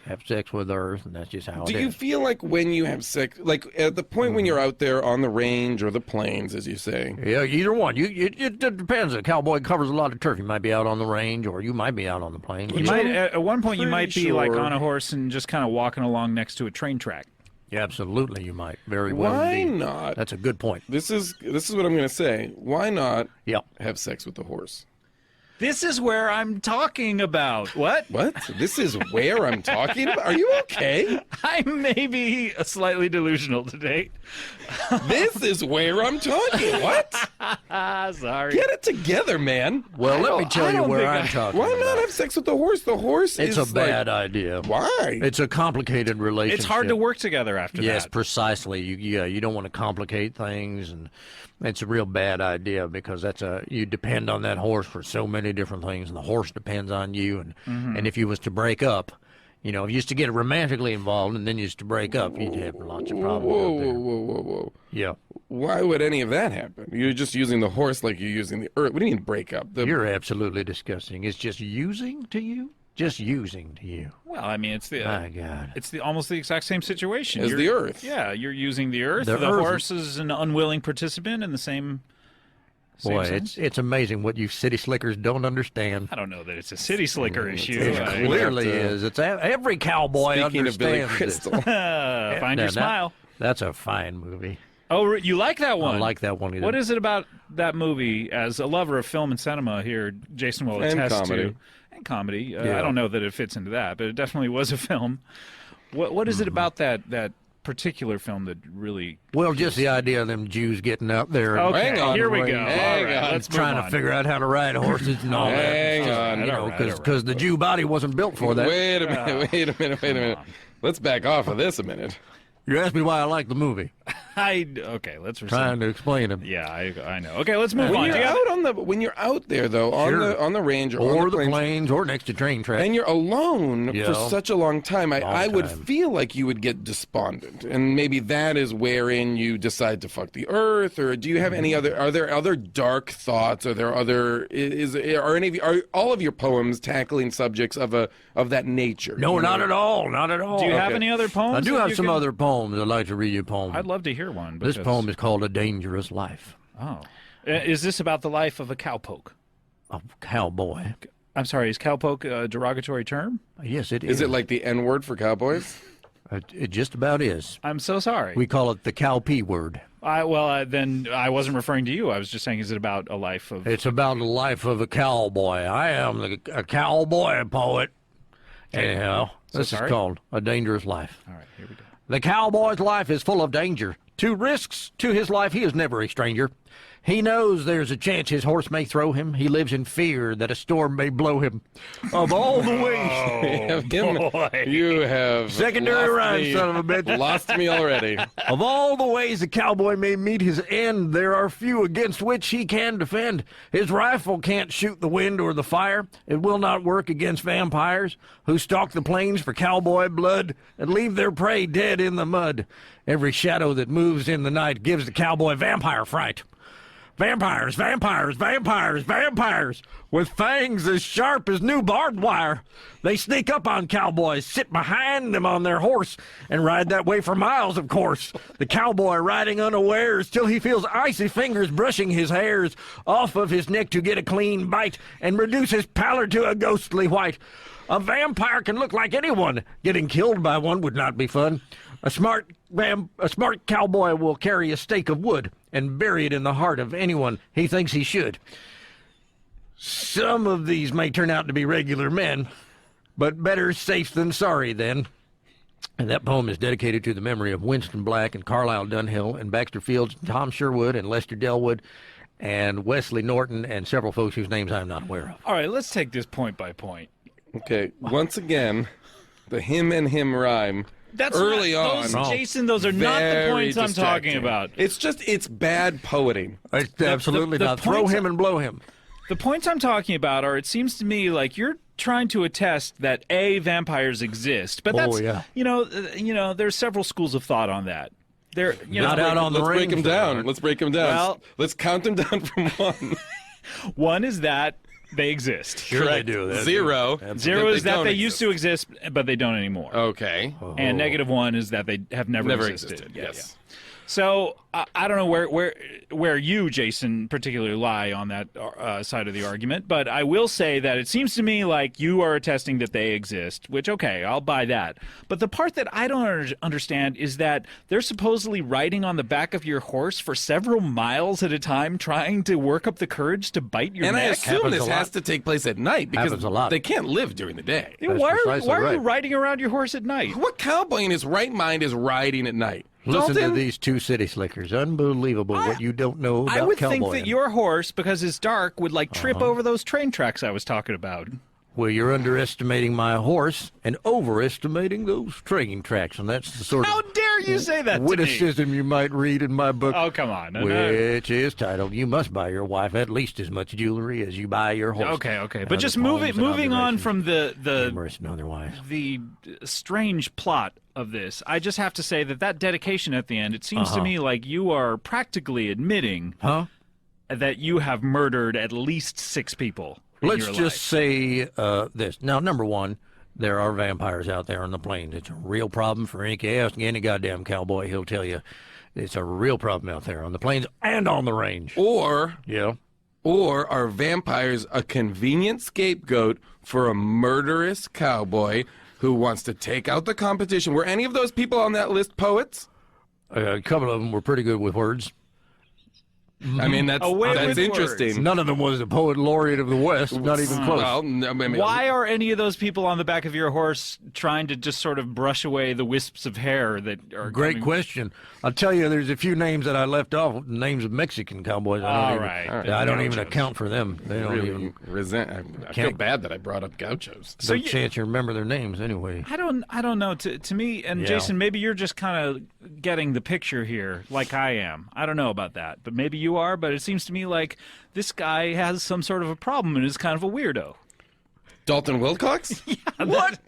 have sex with the earth, and that's just how it is. Do you feel like when you have sex, like at the point when you're out there on the range or the plains, as you say? Yeah, either one. It depends. A cowboy covers a lot of turf. You might be out on the range, or you might be out on the plains. You might at one point you might be like sure. on a horse and just kind of walking along next to a train track. Yeah, absolutely, you might. Very well. Why indeed. not? That's a good point. This is what I'm going to say. Why not have sex with the horse? This is where I'm talking about. What? What? This is where I'm talking about? Are you okay? I may be slightly delusional today. This is where I'm talking. What? Sorry. Get it together, man. Well, let me tell you where I'm talking. Why not have sex with the horse? The horse It's is a bad idea. Why? It's a complicated relationship. It's hard to work together after that. Yes, precisely. You don't want to complicate things, and it's a real bad idea because you depend on that horse for so many different things, and the horse depends on you. And if you was to break up, if you used to get romantically involved and then you used to break up, you'd have lots of problems. Whoa. Yeah. Why would any of that happen? You're just using the horse like you're using the earth. What do you mean break up? You're absolutely disgusting. It's just using to you? Just using to you. Well, I mean, it's My God. It's almost the exact same situation. As the earth. Yeah, you're using the earth. The The earth- horse is an unwilling participant in the same Boy, sense. it's amazing what you city slickers don't understand. I don't know that it's a city slicker issue. It clearly is. It's every cowboy Speaking of Billy understands Crystal. it. Find your smile. That's a fine movie. Oh, you like that one? I like that one. What is it about that movie? As a lover of film and cinema here, Jason will And attest comedy. to. And comedy. Yeah. I don't know that it fits into that, but it definitely was a film. What is it about that particular film that really... Well, just the idea of them Jews getting out there. And Okay, Hang on, here we range go. hang All right, on. let's move trying on. to figure out how to ride horses and all that. Hang on. Because the Jew body wasn't built for that. Wait a minute. Let's back off of this a minute. You asked me why I like the movie. Okay, let's trying to explain them. Yeah, I know. Okay, let's move when on. When you're out there though, on the range or on the plains or next to train tracks, and you're alone for such a long time, I would feel like you would get despondent, and maybe that is wherein you decide to fuck the earth. Or do you have any other? Are there other dark thoughts? Are there other? Are all of your poems tackling subjects of that nature? No, not at all. Not at all. Do you have any other poems? I do have some other poems. I'd like to read you a poem. I'd love to hear one. This poem is called A Dangerous Life. Oh. Is this about the life of a cowpoke? A cowboy. I'm sorry, is cowpoke a derogatory term? Yes, it is. Is it like the N-word for cowboys? It just about is. I'm so sorry. We call it the cow P word. Then I wasn't referring to you. I was just saying, is it about a life of... It's about the life of a cowboy. I am a cowboy poet. Anyhow, this is called A Dangerous Life. All right, here we go. The cowboy's life is full of danger. To risks to his life, he is never a stranger. He knows there's a chance his horse may throw him. He lives in fear that a storm may blow him. Of all the ways... You have secondary rhyme, son of a bitch. Lost me already. Of all the ways a cowboy may meet his end, there are few against which he can defend. His rifle can't shoot the wind or the fire. It will not work against vampires who stalk the plains for cowboy blood and leave their prey dead in the mud. Every shadow that moves in the night gives the cowboy vampire fright. Vampires, vampires, vampires, vampires, with fangs as sharp as new barbed wire. They sneak up on cowboys, sit behind them on their horse, and ride that way for miles, of course. The cowboy riding unawares till he feels icy fingers brushing his hairs off of his neck to get a clean bite and reduce his pallor to a ghostly white. A vampire can look like anyone. Getting killed by one would not be fun. A smart cowboy will carry a stake of wood and bury it in the heart of anyone he thinks he should. Some of these may turn out to be regular men, but better safe than sorry then. And that poem is dedicated to the memory of Winston Black and Carlisle Dunhill and Baxter Fields, and Tom Sherwood and Lester Delwood and Wesley Norton and several folks whose names I'm not aware of. All right, let's take this point by point. Okay, once again, the him and him rhyme. That's early on. Jason, those are not the points I'm talking about. It's bad poeting. It's absolutely not. Throw him and blow him. The points I'm talking about are, it seems to me like you're trying to attest that vampires exist, but that's you know, there's several schools of thought on that. They're not out on the range. Let's break them down. Let's break them down. Well, let's count them down from one. One is that they exist. Sure they do. Zero. Zero is that they used to exist, but they don't anymore. Okay. And -1 is that they have never existed. Yes. So I don't know where you, Jason, particularly lie on that side of the argument, but I will say that it seems to me like you are attesting that they exist, which, okay, I'll buy that. But the part that I don't understand is that they're supposedly riding on the back of your horse for several miles at a time, trying to work up the courage to bite your neck. And I assume this has to take place at night because they can't live during the day. Why are you riding around your horse at night? What cowboy in his right mind is riding at night? Listen to these two city slickers. Unbelievable what you don't know about cowboy. I would think that your horse, because it's dark, would like trip over those train tracks I was talking about. Well, you're underestimating my horse and overestimating those train tracks, and that's the sort How of dare you say that to me? witticism you might read in my book. Oh, come on. Which is titled, You Must Buy Your Wife at Least as Much Jewelry as You Buy Your Horse. Okay. But just moving on from the strange plot of this, I just have to say that dedication at the end, it seems to me like you are practically admitting that you have murdered at least 6 people. Let's just say this. Now, number one, there are vampires out there on the plains. It's a real problem for any goddamn cowboy. He'll tell you it's a real problem out there on the plains and on the range. Or are vampires a convenient scapegoat for a murderous cowboy who wants to take out the competition? Were any of those people on that list poets? A couple of them were pretty good with words. I mean, that's interesting. None of them was the poet laureate of the West, not even close. Well, I mean, Why are any of those people on the back of your horse trying to just sort of brush away the wisps of hair that are Great question. I'll tell you, there's a few names that I left off, names of Mexican cowboys. I don't even account for them. They don't really even resent. I feel bad that I brought up gauchos. No chance you remember their names anyway. I don't know. To me, and Jason, maybe you're just kind of getting the picture here like I am. I don't know about that, but maybe you are. But it seems to me like this guy has some sort of a problem and is kind of a weirdo. Dalton Wilcox? What?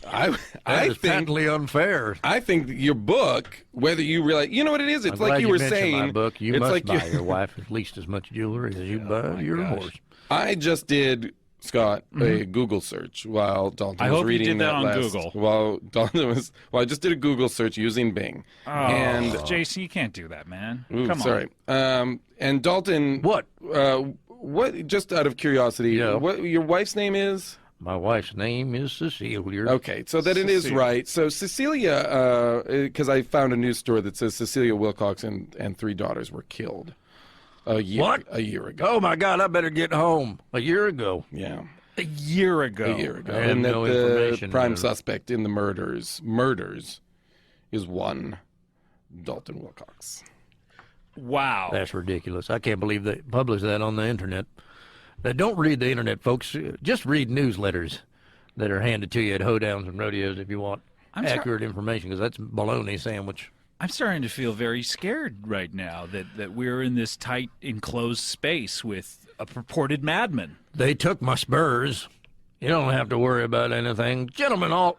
I think patently unfair. I think your book, whether you realize, you know what it is. It's like you were saying. My book. You it's must like buy your wife at least as much jewelry as you buy your horse. I just did, Scott, a Google search while Dalton was reading you did that on last, Google. While Dalton was, I just did a Google search using Bing. Oh, and Jason, you can't do that, man. Ooh, Come sorry. on. And Dalton, what? What? Just out of curiosity, what your wife's name is? My wife's name is Cecilia. Okay, so that it is right. So Cecilia, because I found a news story that says Cecilia Wilcox and 3 daughters were killed a year ago. Oh my God! I better get home. A year ago. Yeah. A year ago. And that the prime suspect in the murders is one Dalton Wilcox. Wow. That's ridiculous. I can't believe they published that on the internet. Don't read the internet, folks. Just read newsletters that are handed to you at hoedowns and rodeos if you want accurate information, because that's baloney sandwich. I'm starting to feel very scared right now that we're in this tight, enclosed space with a purported madman. They took my spurs. You don't have to worry about anything. Gentlemen,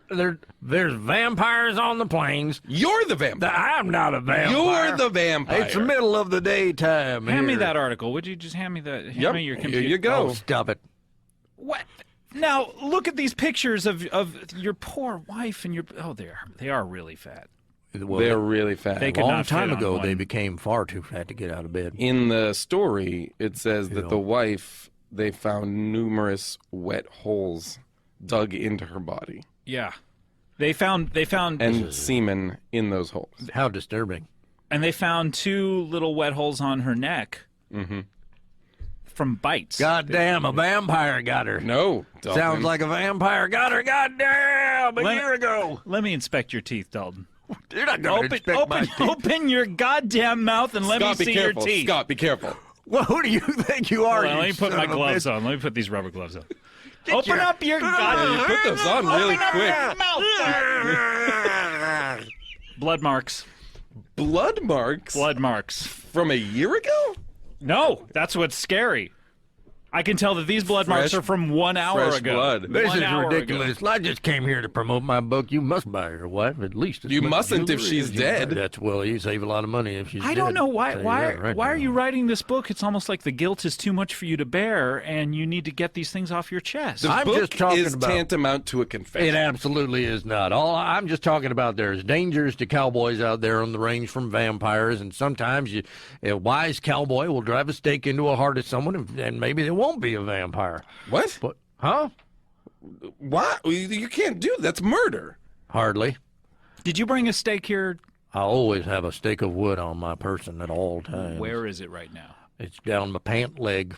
there's vampires on the plains. You're the vampire. I'm not a vampire. You're the vampire. It's the middle of the daytime. Hand me that article. Would you just hand me that? Hand me your computer. Here you go. Oh, stop it. What? Now, look at these pictures of your poor wife and your... Oh, they are really fat. Well, they're really fat. A long time ago, they became far too fat to get out of bed. In the story, it says that the wife, they found numerous wet holes dug into her body. Yeah. They found and semen in those holes. How disturbing. And they found 2 little wet holes on her neck. Mm-hmm. From bites. Goddamn, a vampire got her. No. Dalton. Sounds like a vampire got her. Goddamn, a year ago. Let me inspect your teeth, Dalton. You're not going to inspect my teeth. Open your goddamn mouth and let me see your teeth. Scott, be careful. Well, who do you think you are? Let me put my gloves on. Let me put these rubber gloves on. Open up your goddamn... You put those on really quick. Blood marks. Blood marks? Blood marks. From a year ago? No, that's what's scary. I can tell that these blood marks are from 1 hour ago. Blood. This is ridiculous. I just came here to promote my book. You must buy your wife at least. You mustn't if she's dead. You save a lot of money if she's dead. I don't know why are you writing this book? It's almost like the guilt is too much for you to bear, and you need to get these things off your chest. The book is tantamount to a confession. It absolutely is not. All I'm just talking about there's dangers to cowboys out there on the range from vampires, and sometimes a wise cowboy will drive a stake into a heart of someone, and maybe they won't be a vampire. What? But, huh? Why? You can't do that. That's murder. Hardly. Did you bring a stake here? I always have a stake of wood on my person at all times. Where is it right now? It's down my pant leg.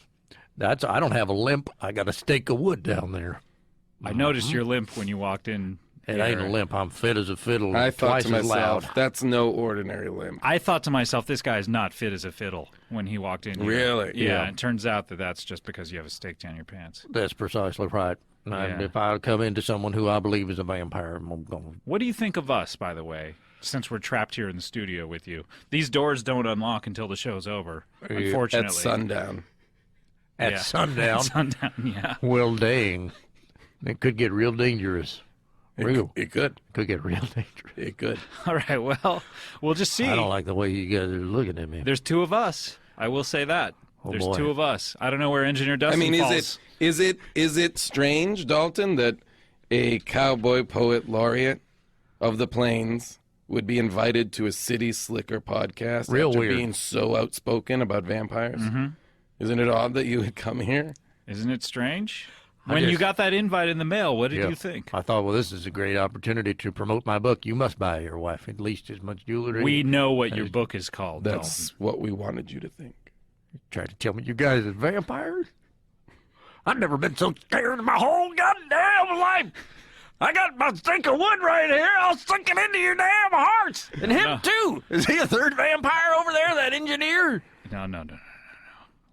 I don't have a limp. I got a stake of wood down there. I noticed your limp when you walked in. It ain't a limp. I'm fit as a fiddle. I thought twice to myself, as loud. that's no ordinary limp. I thought to myself, this guy's not fit as a fiddle when he walked in here. Really? Yeah, it turns out that's just because you have a stake down your pants. That's precisely right. And if I come into someone who I believe is a vampire, I'm going. What do you think of us, by the way, since we're trapped here in the studio with you? These doors don't unlock until the show's over, unfortunately. At sundown. At sundown? At sundown, yeah. Well, dang. It could get real dangerous. It could. Could get real dangerous. It could. All right, well, we'll just see. I don't like the way you guys are looking at me. There's 2 of us. I will say that. There's 2 of us. I don't know where Engineer Dustin falls. Is it strange, Dalton, that a cowboy poet laureate of the plains would be invited to a City Slicker podcast Real after weird. being so outspoken about vampires? Mm-hmm. Isn't it odd that you would come here? Isn't it strange? When you got that invite in the mail, what did you think? I thought, well, this is a great opportunity to promote my book. You must buy your wife at least as much jewelry. We know what your book is called. That's what we wanted you to think. Trying to tell me you guys are vampires? I've never been so scared in my whole goddamn life. I got my stick of wood right here. I'll stick it into your damn hearts. And him, too. Is he a third vampire over there, that engineer? No.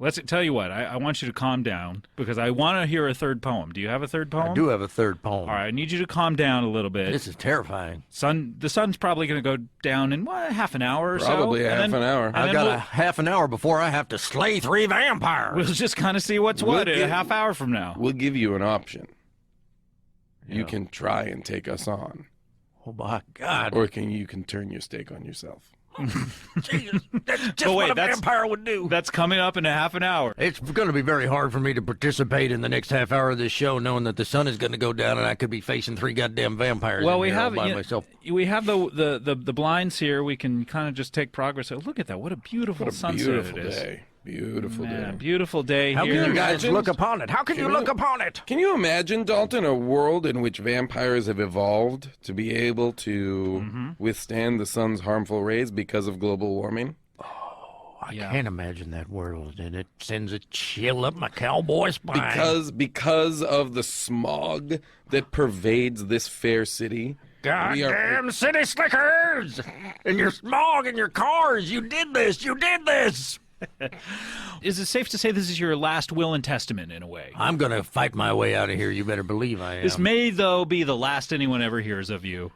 Let's tell you what. I want you to calm down because I want to hear a third poem. Do you have a third poem? I do have a third poem. All right, I need you to calm down a little bit. This is terrifying. The sun's probably going to go down in half an hour or so. Probably half an hour. I've got a half an hour before I have to slay 3 vampires. We'll just kind of see what's what in a half hour from now. We'll give you an option. You can try and take us on. Oh, my God. Or you can turn your stake on yourself. Jesus, that's just what a vampire would do. That's coming up in a half an hour. It's going to be very hard for me to participate in the next half hour of this show, knowing that the sun is going to go down and I could be facing 3 goddamn vampires. Well, we have by myself. We have the blinds here. We can kind of just take progress. Oh, look at that! What a beautiful sunset it is. Day. Beautiful day. Beautiful day. How here. can you guys look upon it? How can you look upon it? Can you imagine, Dalton, a world in which vampires have evolved to be able to withstand the sun's harmful rays because of global warming? I can't imagine that world, and it sends a chill up my cowboy spine. Because of the smog that pervades this fair city. Goddamn city slickers! And your smog and your cars! You did this! You did this! Is it safe to say this is your last will and testament in a way? I'm going to fight my way out of here. You better believe I am. This may, though, be the last anyone ever hears of you.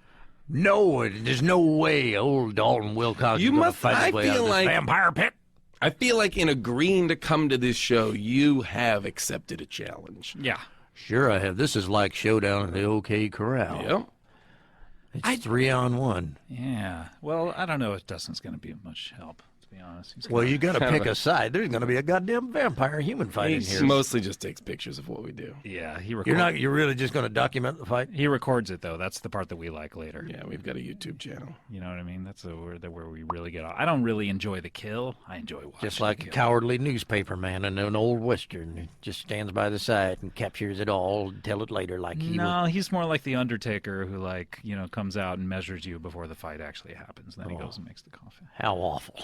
No, there's no way old Dalton Wilcox is going to fight his way out of this vampire pit. I feel like in agreeing to come to this show, you have accepted a challenge. Yeah. Sure I have. This is like Showdown at the OK Corral. Yep. It's 3-on-1. Yeah. Well, I don't know if Dustin's going to be of much help. Be honest. Well, you got to pick a side. There's going to be a goddamn vampire human fight in here. He mostly just takes pictures of what we do. Yeah, he records. You're really just going to document the fight? He records it though. That's the part that we like later. Yeah, we've got a YouTube channel. You know what I mean? That's where we really get off. I don't really enjoy the kill. I enjoy watching. Just like a cowardly newspaper man in an old western who just stands by the side and captures it all and tell it later like he No, he's more like the Undertaker who comes out and measures you before the fight actually happens. Then he goes and makes the coffin. How awful.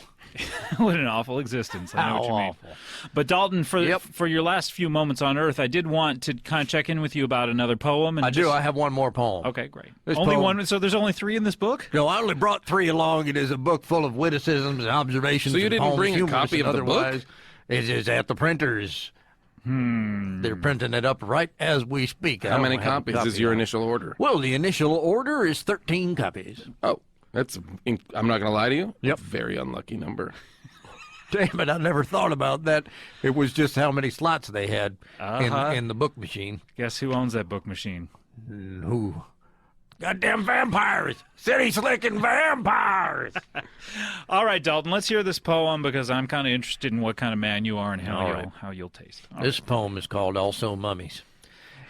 What an awful existence. I know what you mean. Awful. But Dalton, for your last few moments on Earth, I did want to kind of check in with you about another poem. And I do. I have one more poem. Okay, great. This only poem- one. So there's only 3 in this book? No, I only brought 3 along. It is a book full of witticisms and observations. So you didn't bring a copy of the book? It is at the printers. They're printing it up right as we speak. How many copies is your initial order? Well, the initial order is 13 copies. Oh, I'm not going to lie to you. Yep. Very unlucky number. Damn it, I never thought about that. It was just how many slots they had in the book machine. Guess who owns that book machine? Who? Goddamn vampires! City slicking vampires! All right, Dalton, let's hear this poem because I'm kind of interested in what kind of man you are and how you'll taste. This poem is called Also Mummies.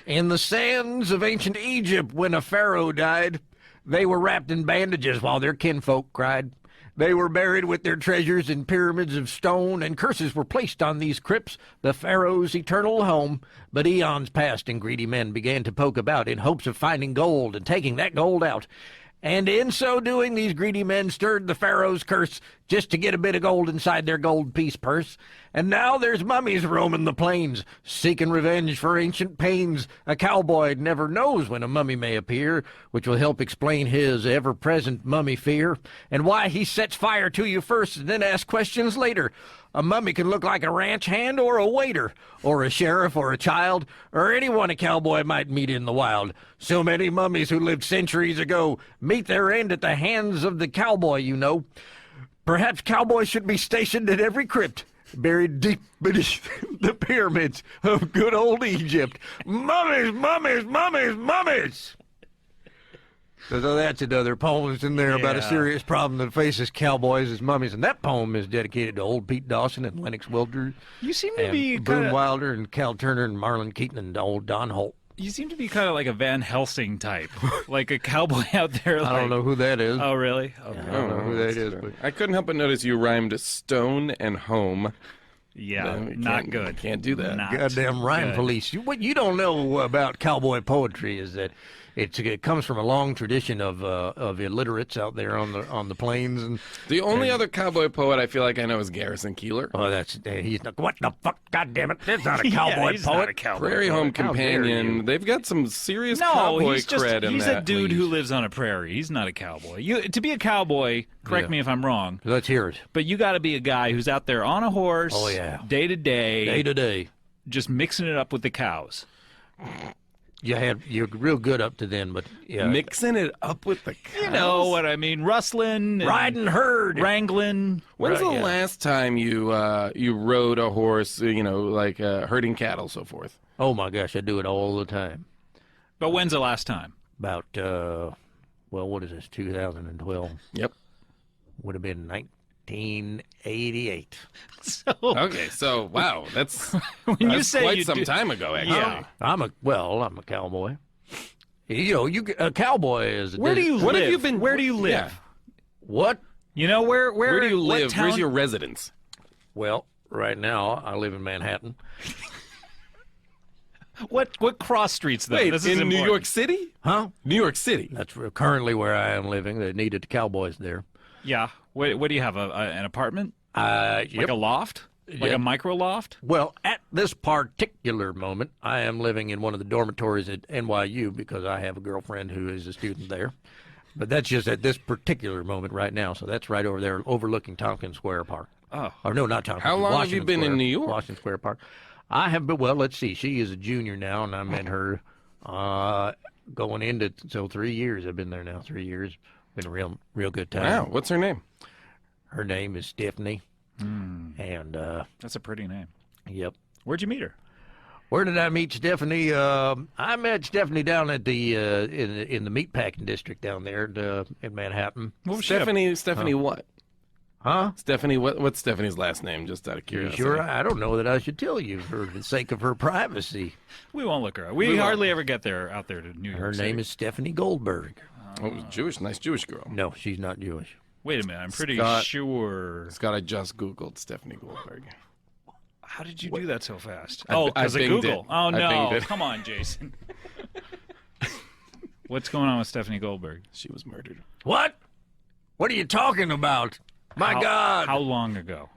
In the sands of ancient Egypt, when a pharaoh died, they were wrapped in bandages while their kinfolk cried. They were buried with their treasures in pyramids of stone, and curses were placed on these crypts, the pharaoh's eternal home. But eons passed, and greedy men began to poke about in hopes of finding gold and taking that gold out. And in so doing, these greedy men stirred the pharaoh's curse just to get a bit of gold inside their gold piece purse. And now there's mummies roaming the plains, seeking revenge for ancient pains. A cowboy never knows when a mummy may appear, which will help explain his ever-present mummy fear, and why he sets fire to you first and then asks questions later. A mummy can look like a ranch hand or a waiter, or a sheriff or a child, or anyone a cowboy might meet in the wild. So many mummies who lived centuries ago meet their end at the hands of the cowboy, you know. Perhaps cowboys should be stationed at every crypt, buried deep beneath the pyramids of good old Egypt. Mummies, mummies, mummies, mummies! So that's another poem that's in there about a serious problem that faces cowboys as mummies. And that poem is dedicated to old Pete Dawson and Lennox Wilder. You seem to be Boone Wilder and Cal Turner and Marlon Keaton and old Don Holt. You seem to be kind of like a Van Helsing type, like a cowboy out there. I don't know who that is. Oh, really? Okay. I don't know who that is. But I couldn't help but notice you rhymed stone and home. Yeah, not good. Can't do that. Goddamn rhyme police. What you don't know about cowboy poetry is that It comes from a long tradition of illiterates out there on the plains. And the only other cowboy poet I feel like I know is Garrison Keillor. Oh, he's not. What the fuck? God damn it! That's not a cowboy he's poet. Not a cowboy Prairie Home poet. How dare Companion. you. They've got some serious cowboy cred in he's that. a dude who lives on a prairie. He's not a cowboy. To be a cowboy, correct me if I'm wrong. Let's hear it. But you got to be a guy who's out there on a horse. Oh yeah. Day to day. Day to day. Just mixing it up with the cows. You're real good up to then, but yeah. Mixing it up with the cows. You know what I mean? Rustling, riding herd, wrangling. When's the last time you rode a horse? Like herding cattle, so forth. Oh my gosh, I do it all the time. But when's the last time? About what is this? 2012. Yep. Would have been 1988. Okay, so wow, that's you say quite you some time ago. Actually, yeah. I'm a cowboy. A cowboy is. Where do you live? What have you been? Where do you live? Yeah. What? Where do you live? Where's your residence? Well, right now I live in Manhattan. What cross streets though? Wait, this in is New important. York City? Huh? New York City. That's currently where I am living. They needed cowboys there. Yeah. What do you have? An apartment? Yep. Like a loft? Like a micro loft? Well, at this particular moment, I am living in one of the dormitories at NYU because I have a girlfriend who is a student there. But that's just at this particular moment right now. So that's right over there overlooking Tompkins Square Park. Oh. Or no, not Tompkins. How long have you been Square, in New York? Washington Square Park. I have been, well, let's see. She is a junior now, and I met her going into, 3 years. I've been there now, 3 years. Been a real good time. Wow, what's her name? Her name is Stephanie. And that's a pretty name. Yep. Where'd you meet her? Where did I meet Stephanie? I met Stephanie down at the in the meatpacking district down there in Manhattan. Stephanie what? Huh? Stephanie, what's Stephanie's last name, just out of curiosity? Sure, I don't know that I should tell you for the sake of her privacy. We won't look her up. We hardly ever get out there to New York Her City. name is Stephanie Goldberg. Oh, Jewish, nice Jewish girl. No, she's not Jewish. Wait a minute, I'm pretty sure. Scott, I just Googled Stephanie Goldberg. How did you do that so fast? I Because of binged Google. it. Oh, I no. binged it. Come on, Jason. What's going on with Stephanie Goldberg? She was murdered. What? What are you talking about? My God. How long ago?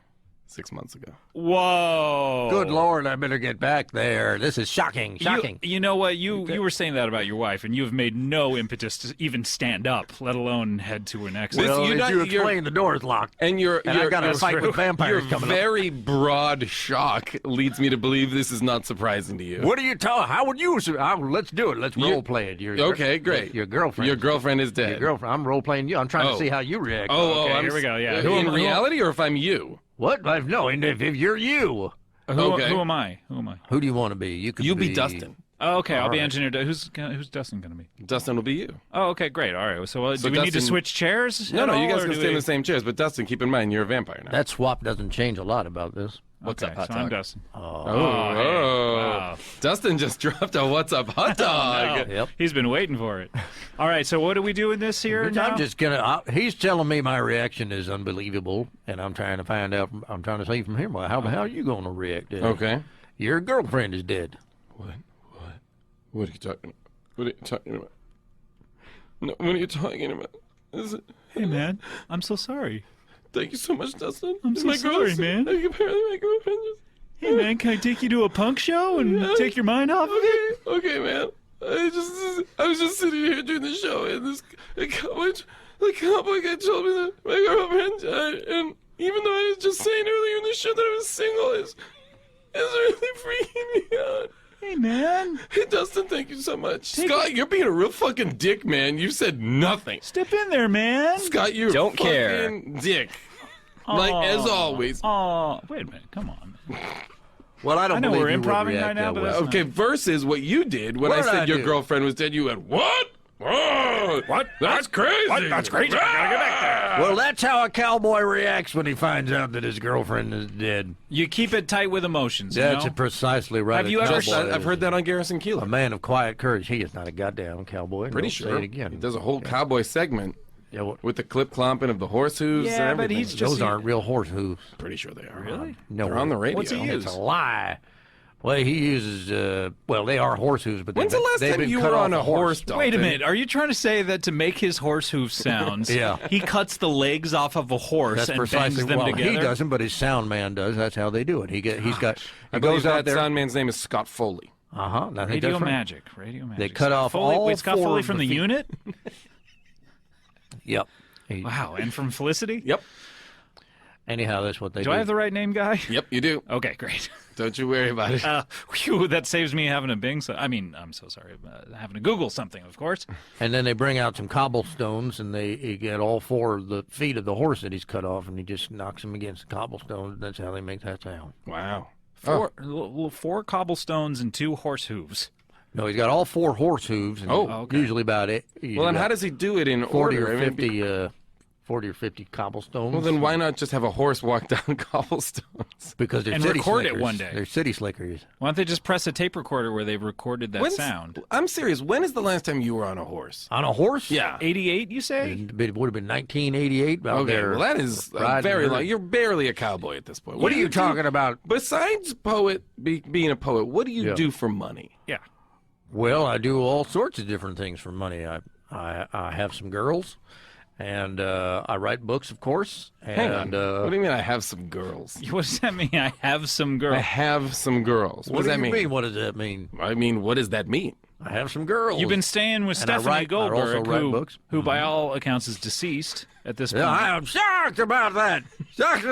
6 months ago. Whoa. Good Lord, I better get back there. This is shocking. You know what? You were saying that about your wife, and you have made no impetus to even stand up, let alone head to an exit. Well, as you explained, the door is locked. And I got a fight with vampires your coming up. very broad shock leads me to believe this is not surprising to you. What are you talking? How would you? Let's do it. Let's role play it. Okay, great. Your girlfriend. Your girlfriend is dead. Your girlfriend. I'm role playing you. I'm trying to see how you react. Okay, here we go. Yeah. In reality, or if I'm you? What? No, if you're you. Who am I? Who do you want to be? You could be Dustin. Oh, okay, I'll be right. engineer. Who's Dustin going to be? Dustin will be you. Oh, okay, great. All right. So do we need to Dustin- switch chairs? No, at you all, guys or can do stay in we- the same chairs. But Dustin, keep in mind, you're a vampire now. That swap doesn't change a lot about this. What's Okay, up, hot so dog? I'm Dustin. Oh, hey, wow. Dustin just dropped a "What's up, hot dog?" No, He's been waiting for it. All right, so what do we do in this here now? I'm just gonna. He's telling me my reaction is unbelievable, and I'm trying to find out. I'm trying to see from him. Well, how are you going to react? Okay. Your girlfriend is dead. What are you talking about? What are you talking about? No, what are you talking about? Hey, man, I'm so sorry. Thank you so much, Dustin. I'm so sorry, man. Apparently, my girlfriend just. Hey, man, can I take you to a punk show and take your mind off of it? Okay, man. I was just sitting here doing the show, and the cowboy guy told me that my girlfriend died, and even though I was just saying earlier in the show that I was single, it's really freaking me out. Hey, man. Hey, Dustin, thank you so much. Scott, you're being a real fucking dick, man. You said nothing. Step in there, man. Scott, you're Don't a care. fucking dick. Like, as always. Oh, wait a minute. Come on. Well, I know believe we're you would improvising react right now, that but way. that's Okay, versus what you did when What I did said I your do? girlfriend was dead. You went, what? What? That's crazy. What? That's crazy. I gotta get back there. Well, that's how a cowboy reacts when he finds out that his girlfriend is dead. You keep it tight with emotions. That's you know? precisely right. Have you A ever- cowboy I've is heard that on Garrison Keillor. a man of quiet courage. He is not a goddamn cowboy. Pretty Don't sure. Say it again. He does a whole cowboy segment Yeah, well, with the clip clomping of the horse hooves and Yeah, but everything. he's just- those aren't real horse hooves. Pretty sure they are. Really? No, They're on the radio. What's he use? It's a lie. Well, he uses, well, they are horse hooves, but When's the last time you were on a horse, Dalton? Wait a minute. Are you trying to say that to make his horse hoof sounds, Yeah. he cuts the legs off of a horse That's and precisely bangs them well, together? He doesn't, but his sound man does. That's how they do it. He I goes believe out that there. sound man's name is Scott Foley. Radio Magic. Radio Magic. They cut Scott off Foley, all wait, Scott four Foley of from the the feet. unit? Yep. Wow, and from Felicity? Yep. Anyhow, that's what they do. Do I have the right name, guy? Yep, you do. Okay, great. Don't you worry about it. Whew, that saves me having a Bing. I'm so sorry. Having to Google something, of course. And then they bring out some cobblestones, and he get all four of the feet of the horse that he's cut off, and he just knocks them against the cobblestones. That's how they make that sound. Wow. Four cobblestones and 2 horse hooves. No, he's got all 4 horse hooves. And okay. Usually about it. Well, then how does he do it in 40 order? or 50, 40 or 50 cobblestones. Well, then why not just have a horse walk down cobblestones? Because they're And city record it slickers. one day. They're city slickers. Why don't they just press a tape recorder where they've recorded that sound? I'm serious. When is the last time you were on a horse? On a horse? Yeah. 88, you say? It would have been 1988. Out Okay, there well, that is riding very herd. long. You're barely a cowboy at this point. What do are you do- talking about? Besides being a poet, what do you Yeah. do for money? Yeah. Well, I do all sorts of different things for money. I have some girls, and I write books, of course. And, Hang on. What do you mean I have some girls? What does that mean? I have some girls. I have some girls. What does do that you mean? mean? What does that mean? I mean, what does that mean? I have some girls. You've been staying with And I Stephanie write- I also Goldberg, write books. who by all accounts is deceased at this point. Yeah, I am shocked about that. Shocked.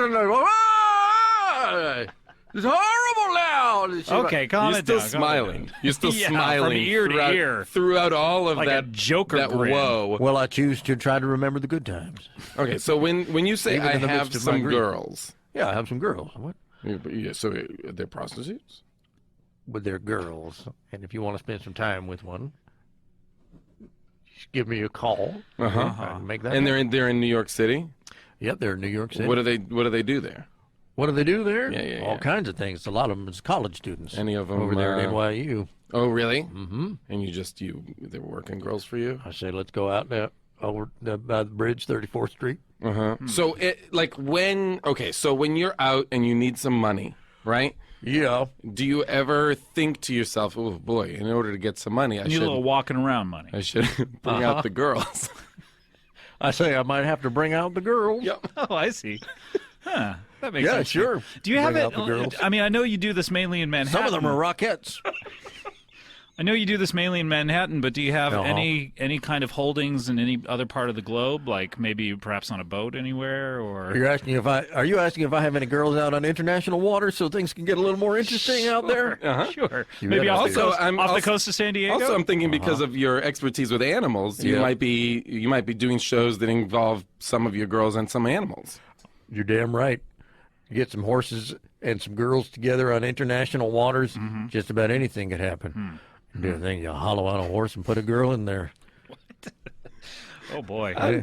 It's horrible now. Okay, calm You're it still down. smiling. You're still Yeah, smiling from ear to throughout, ear. throughout all of Like a that Joker that grin. whoa. Well, I choose to try to remember the good times. Okay, so when you say Even I in the have midst of my some grief. girls, Yeah, I have some girls. What? yeah, so they're prostitutes? With their girls. And if you want to spend some time with one, just give me a call. Uh-huh. I can make that And happen. they're in New York City? Yep, they're in New York City. What do they do there? What do they do there? Yeah. All kinds of things. A lot of them is college students. Any of them over there at NYU. Oh, really? Mm-hmm. And they're working girls for you? I say, let's go out there over by the bridge, 34th Street. Uh-huh. So when you're out and you need some money, right? Yeah. Do you ever think to yourself, oh boy, in order to get some money, I You need a should little walking around money. I should bring out the girls. I say I might have to bring out the girls. Yep. Oh, I see. Huh. That makes Yeah, sense. sure. Do you have Bring it? out the girls. I mean, I know you do this mainly in Manhattan. Some of them are Rockettes. I know you do this mainly in Manhattan, but do you have Uh-huh. any kind of holdings in any other part of the globe, like maybe perhaps on a boat anywhere, or? Are you asking if I have any girls out on international waters so things can get a little more interesting out there? Uh-huh. Sure. You Maybe better off, do the, that. coast, off the coast of San Diego? Also, I'm thinking because of your expertise with animals, you Yeah. might be doing shows that involve some of your girls and some animals. You're damn right. You get some horses and some girls together on international waters, just about anything could happen. You do a thing, you hollow out a horse and put a girl in there. Oh, boy. Yeah.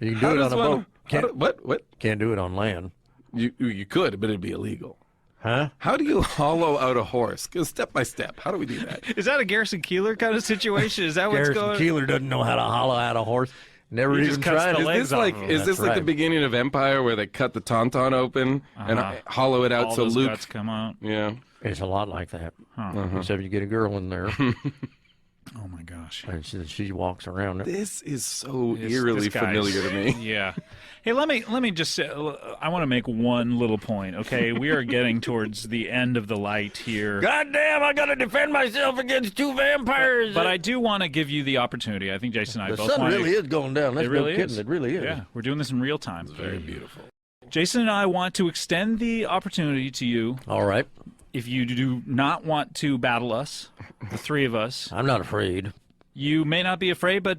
You can do it on a boat. What? Can't do it on land. You could, but it'd be illegal. Huh? How do you hollow out a horse? Go step by step. How do we do that? Is that a Garrison Keeler kind of situation? Is that what's Garrison going on? Keeler doesn't know how to hollow out a horse. Never He even just cuts tried the it. legs off of him. Is this like the beginning of Empire where they cut the tauntaun open and hollow it out All so those Luke guts come out. Yeah. It's a lot like that. Huh. Except you get a girl in there. Oh, my gosh. And she walks around. This is so This eerily guy's- familiar to me. Yeah. Hey, let me just say, I want to make one little point, okay? We are getting towards the end of the light here. God damn, I gotta defend myself against 2 vampires. But I do want to give you the opportunity. I think Jason and I The both sun want really is going down. That's It really no kidding. is. It really is. Yeah, we're doing this in real time. Very beautiful. Jason and I want to extend the opportunity to you. All right. If you do not want to battle us, the 3 of us, I'm not afraid. you may not be afraid, but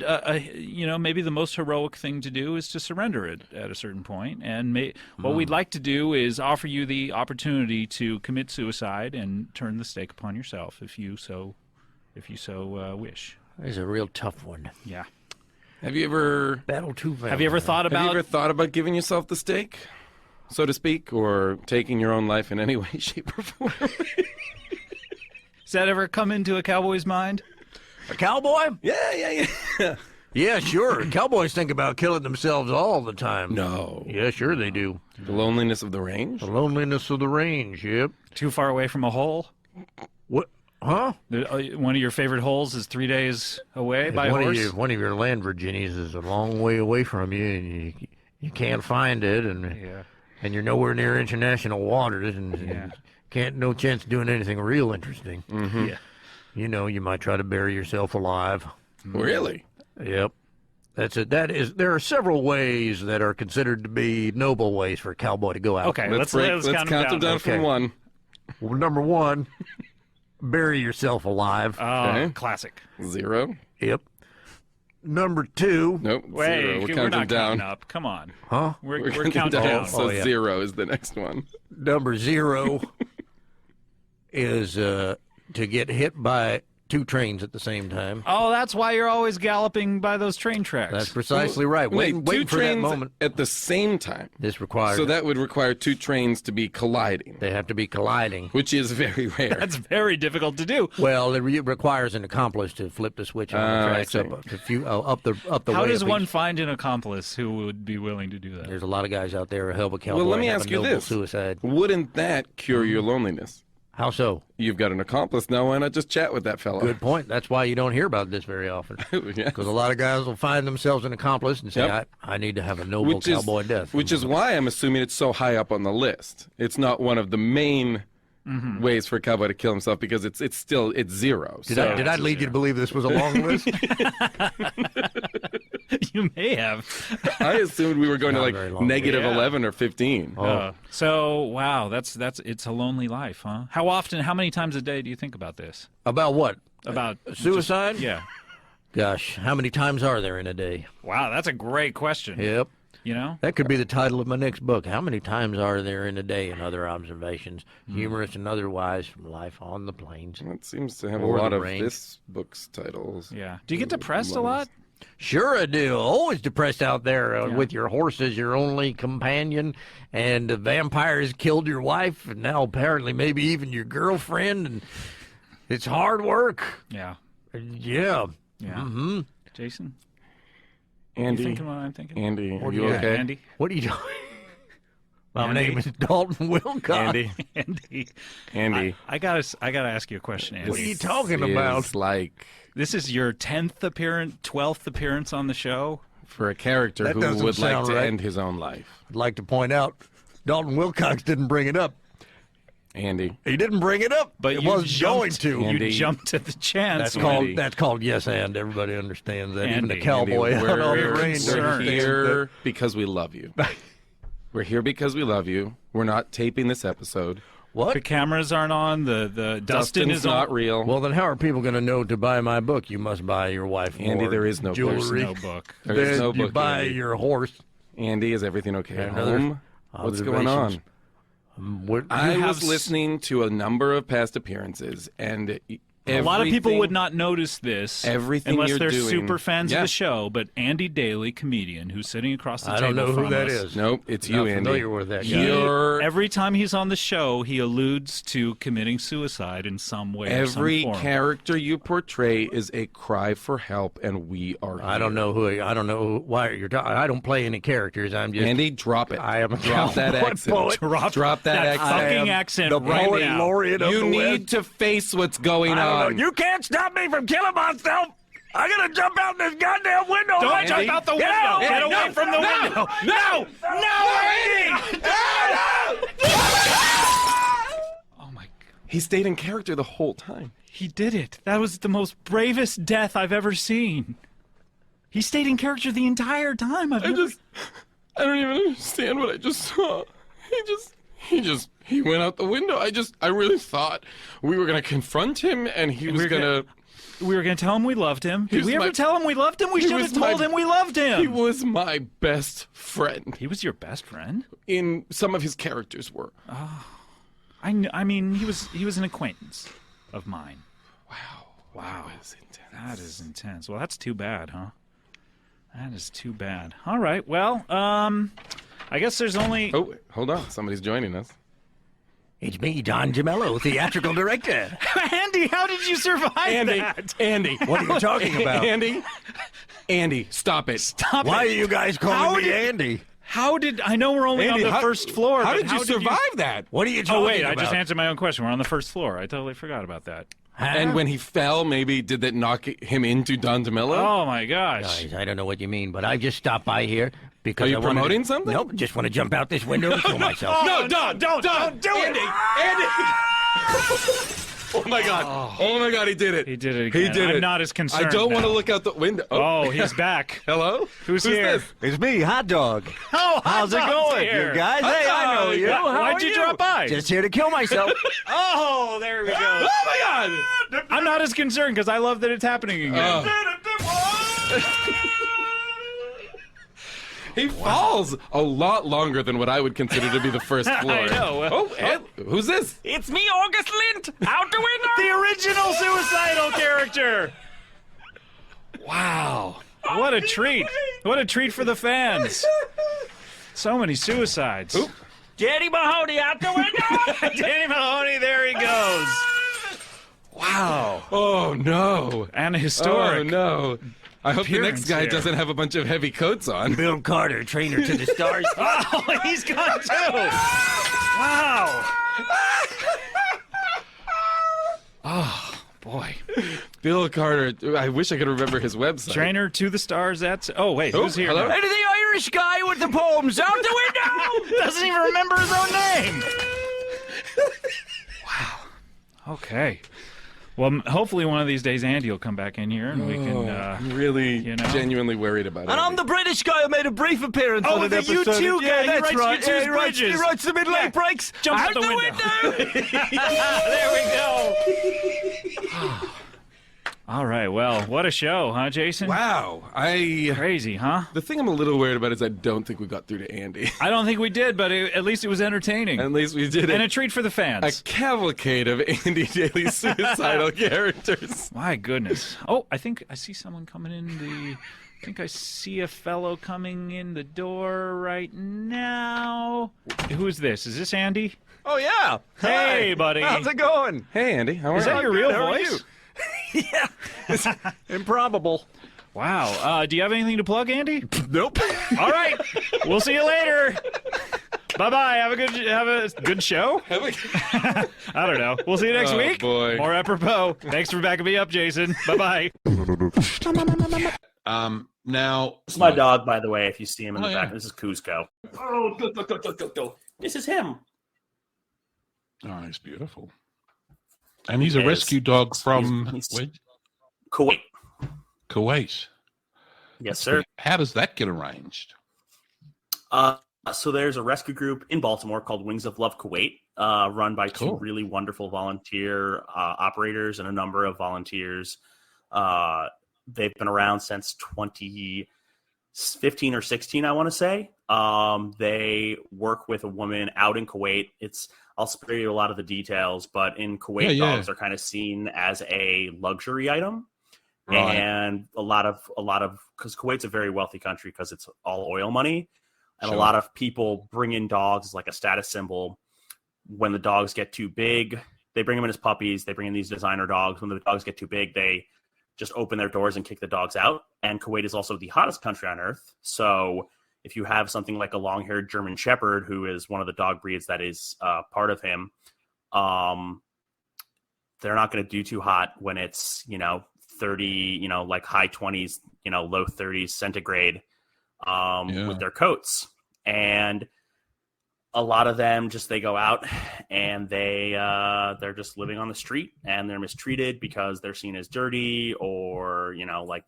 maybe the most heroic thing to do is to surrender it at a certain point. And what we'd like to do is offer you the opportunity to commit suicide and turn the stake upon yourself, if you so wish. It's a real tough one. Yeah. Have you ever battle 2 vampires? Have you ever thought about giving yourself the stake, so to speak, or taking your own life in any way, shape, or form? Has that ever come into a cowboy's mind? A cowboy? Yeah. Yeah, sure. Cowboys think about killing themselves all the time. No. Yeah, sure they do. The loneliness of the range? The loneliness of the range, yep. Too far away from a hole? What? Huh? One of your favorite holes is 3 days away by horse? One of your land Virginias is a long way away from you, and you can't find it, and you're nowhere near international waters, and no chance of doing anything real interesting. Mm-hmm. Yeah. You might try to bury yourself alive. Really? Yep. There are several ways that are considered to be noble ways for a cowboy to go out. Okay, let's count them down from one. Well, number one, bury yourself alive. Oh, classic. 0. Yep. Number 2. Nope. Wait, 0. We're we're counting not down. counting up. Come on. Huh? We're counting down. So 0 is the next one. Number 0 is to get hit by 2 trains at the same time. Oh, that's why you're always galloping by those train tracks. That's precisely right. Wait, Wait for that moment. at the same time. This requires. So that would require 2 trains to be colliding. They have to be colliding, which is very rare. That's very difficult to do. Well, it requires an accomplice to flip the switch on the tracks up the way. How does one find an accomplice who would be willing to do that? There's a lot of guys out there who help a cowboy. Well, let me have ask a you noble this: suicide. Wouldn't that cure your loneliness? How so? You've got an accomplice now. Why not just chat with that fellow? Good point. That's why you don't hear about this very often. Yeah. Because a lot of guys will find themselves an accomplice and say, I need to have a noble cowboy death. Which is why I'm assuming it's so high up on the list. It's not one of the main ways for a cowboy to kill himself because it's 0. Did I lead you to believe this was a long list? You may have. I assumed we were going to like negative 11 or 15. So wow, that's it's a lonely life, huh? How many times a day do you think about this? About what? About suicide? Yeah. Gosh, how many times are there in a day? Wow, that's a great question. Yep. That could be the title of my next book. How many times are there in a day, and other observations, humorous and otherwise, from life on the plains? That seems to have a lot of this book's titles. Yeah. Do you get depressed a lot? Sure I do. Always depressed out there with your horse as your only companion, and the vampires killed your wife, and now apparently maybe even your girlfriend, and it's hard work. Yeah. Yeah. Yeah. Mm-hmm. Jason? Andy. You thinking what I'm thinking? Andy, are you okay? Andy? What are you doing? My name is Dalton Wilcox. Andy. I gotta ask you a question, Andy. What are you talking about? This is your 12th appearance on the show? For a character who would like to end his own life. I'd like to point out, Dalton Wilcox didn't bring it up. Andy. He didn't bring it up, but it wasn't going to. You jumped at the chance. That's called yes and. Everybody understands that. Even Andy. a cowboy out on the range. We're here because we love you. We're here because we love you. We're not taping this episode. What? The cameras aren't on. The Dustin is not on. real. Well, then how are people going to know to buy my book? You must buy your wife Andy, more there is no jewelry. There's no book. There is no you book, buy Andy. your horse. Andy, is everything okay at Another home? What's going on? I was listening to a number of past appearances, and a lot of people would not notice this unless you're they're doing, super fans of the show, but Andy Daly, comedian, who's sitting across the table I don't know from who that us. is. Nope, it's Not you, Andy. familiar with that guy. Every time he's on the show, he alludes to committing suicide in some way Every or some form. character you portray is a cry for help, and we are here. I don't know why you're talking. I don't play any characters. I'm just Andy, drop it. I am a drop that cowboy accent. poet. Drop that accent. fucking accent the right poet now. laureate of You the need West. to face what's going I on. don't know. You can't stop me from killing myself. I gotta jump out this goddamn window. Don't Andy. jump out the Get window. out. Get away from the window. No, Andy. Oh my God. He stayed in character the whole time. He did it. That was the most bravest death I've ever seen. He stayed in character the entire time. I don't even understand what I just saw. He went out the window. I really thought we were going to confront him and he was going to... We were going to tell him we loved him. Did we ever tell him we loved him? We should have told him we loved him. He was my best friend. He was your best friend? In some of his characters were. Oh. I mean, he was an acquaintance of mine. Wow. That is intense. That is intense. Well, that's too bad, huh? That is too bad. All right. Well, I guess there's only... Oh, hold on. Somebody's joining us. It's me, Don Gemello, theatrical director. Andy, how did you survive that? Andy. What are you talking about? Andy, stop it. Stop Why it. are you guys calling me Andy? How did I know we're only Andy, on the first floor? How but did you survive that? What are you talking Oh wait, about? I just answered my own question. We're on the first floor. I totally forgot about that. And when he fell, maybe did that knock him into Don DeMillo? Oh my gosh! Guys, I don't know what you mean, but I just stopped by here because Are you I wanted promoting to, something? Nope, just want to jump out this window and kill myself. No, Don, don't do Andy, it! Oh my God! Oh my God! He did it! He did it again. He did it. I'm not as concerned. I don't want to now. look out the window. Oh, he's back. Hello? Who's here? This? It's me, Hot Dog. Oh, how's it Hot Dog's going, here. you guys? Hot Hey, I know Dog. you. How Why'd are you drop by? Just here to kill myself. Oh, there we go. Oh my God! I'm not as concerned because I love that it's happening again. He falls a lot longer than what I would consider to be the first floor. I know. Who's this? It's me, August Lint, out the window. The original suicidal character. Wow. What a treat. What a treat for the fans. So many suicides. Oop. Danny Mahoney out the window. Danny Mahoney, there he goes. Wow. Oh no. And historic. Oh no. I hope the next appearance guy here. doesn't have a bunch of heavy coats on. Bill Carter, trainer to the stars. Oh, he's gone too. Wow. Oh, boy. Bill Carter. I wish I could remember his website. Trainer to the stars. That's. Oh, wait. Who's here? Hello? now? Hey, the Irish guy with the poems out the window. Doesn't even remember his own name. Wow. Okay. Well, hopefully one of these days Andy will come back in here and we can. I'm really genuinely worried about it. And I'm the British guy who made a brief appearance Oh, on an the episode. U2 guy. Yeah, He that's writes right. U2's Yeah, he bridges. writes the middle eight breaks. Jump out out the window. There we go. All right. Well, what a show, huh, Jason? Wow. Crazy, huh? The thing I'm a little worried about is I don't think we got through to Andy. I don't think we did, but at least it was entertaining. At least we did it. And a treat for the fans. A cavalcade of Andy Daly's suicidal characters. My goodness. Oh, I think I see someone coming in the... I think I see a fellow coming in the door right now. Who's this? Is this Andy? Oh, yeah. Hey, Hi. buddy. How's it going? Hey, Andy. How are Is you? that your real How are voice? you? Yeah. It's improbable. Wow. Do you have anything to plug, Andy? Nope. All right. We'll see you later. Bye-bye. Have a good show. I don't know. We'll see you next week. Boy. More apropos. Thanks for backing me up, Jason. Bye-bye. Now This is my dog, by the way, if you see him in the Oh, back. yeah. This is Cusco. Oh, go. This is him. Oh, he's beautiful. And he's a Yes. rescue dog from He's- where? Kuwait. Kuwait. Yes, sir. How does that get arranged? So there's a rescue group in Baltimore called Wings of Love Kuwait, run by two really wonderful volunteer operators and a number of volunteers. They've been around since 2015 or 16, I want to say. They work with a woman out in Kuwait. I'll spare you a lot of the details, but in Kuwait, dogs are kind of seen as a luxury item. Right. And a lot of, because Kuwait's a very wealthy country because it's all oil money. And Sure. a lot of people bring in dogs as like a status symbol. When the dogs get too big, they bring them in as puppies. They bring in these designer dogs. When the dogs get too big, they just open their doors and kick the dogs out. And Kuwait is also the hottest country on earth. So if you have something like a long-haired German Shepherd, who is one of the dog breeds that is part of him, they're not going to do too hot when it's, 30, like high 20s, low 30s centigrade with their coats. And a lot of them they go out and they're just living on the street and they're mistreated because they're seen as dirty or,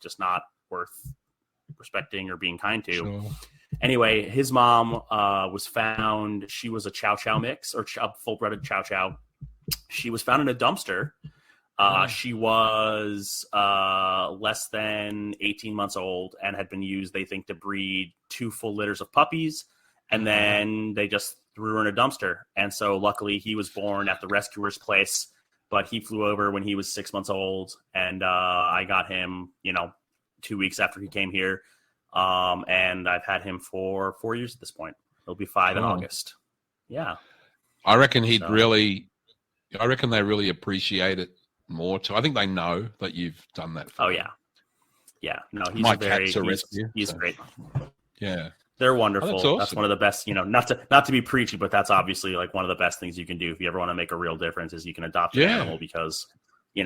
just not worth respecting or being kind to. Sure. Anyway, his mom was found. She was a Chow Chow mix or full-blooded Chow Chow. She was found in a dumpster. She was less than 18 months old and had been used, they think, to breed 2 full litters of puppies. And then they just threw her in a dumpster. And so luckily he was born at the rescuer's place, but he flew over when he was 6 months old. And I got him, 2 weeks after he came here. And I've had him for 4 years at this point. He'll be 5 in August. Yeah. I reckon they really appreciate it more too. I think they know that you've done that for them. Yeah. No, he's My very, cat's a rescue, he's so. great. Yeah. They're wonderful. Oh, that's awesome. That's one of the best, not to be preachy, but that's obviously like one of the best things you can do if you ever want to make a real difference is you can adopt an animal because, you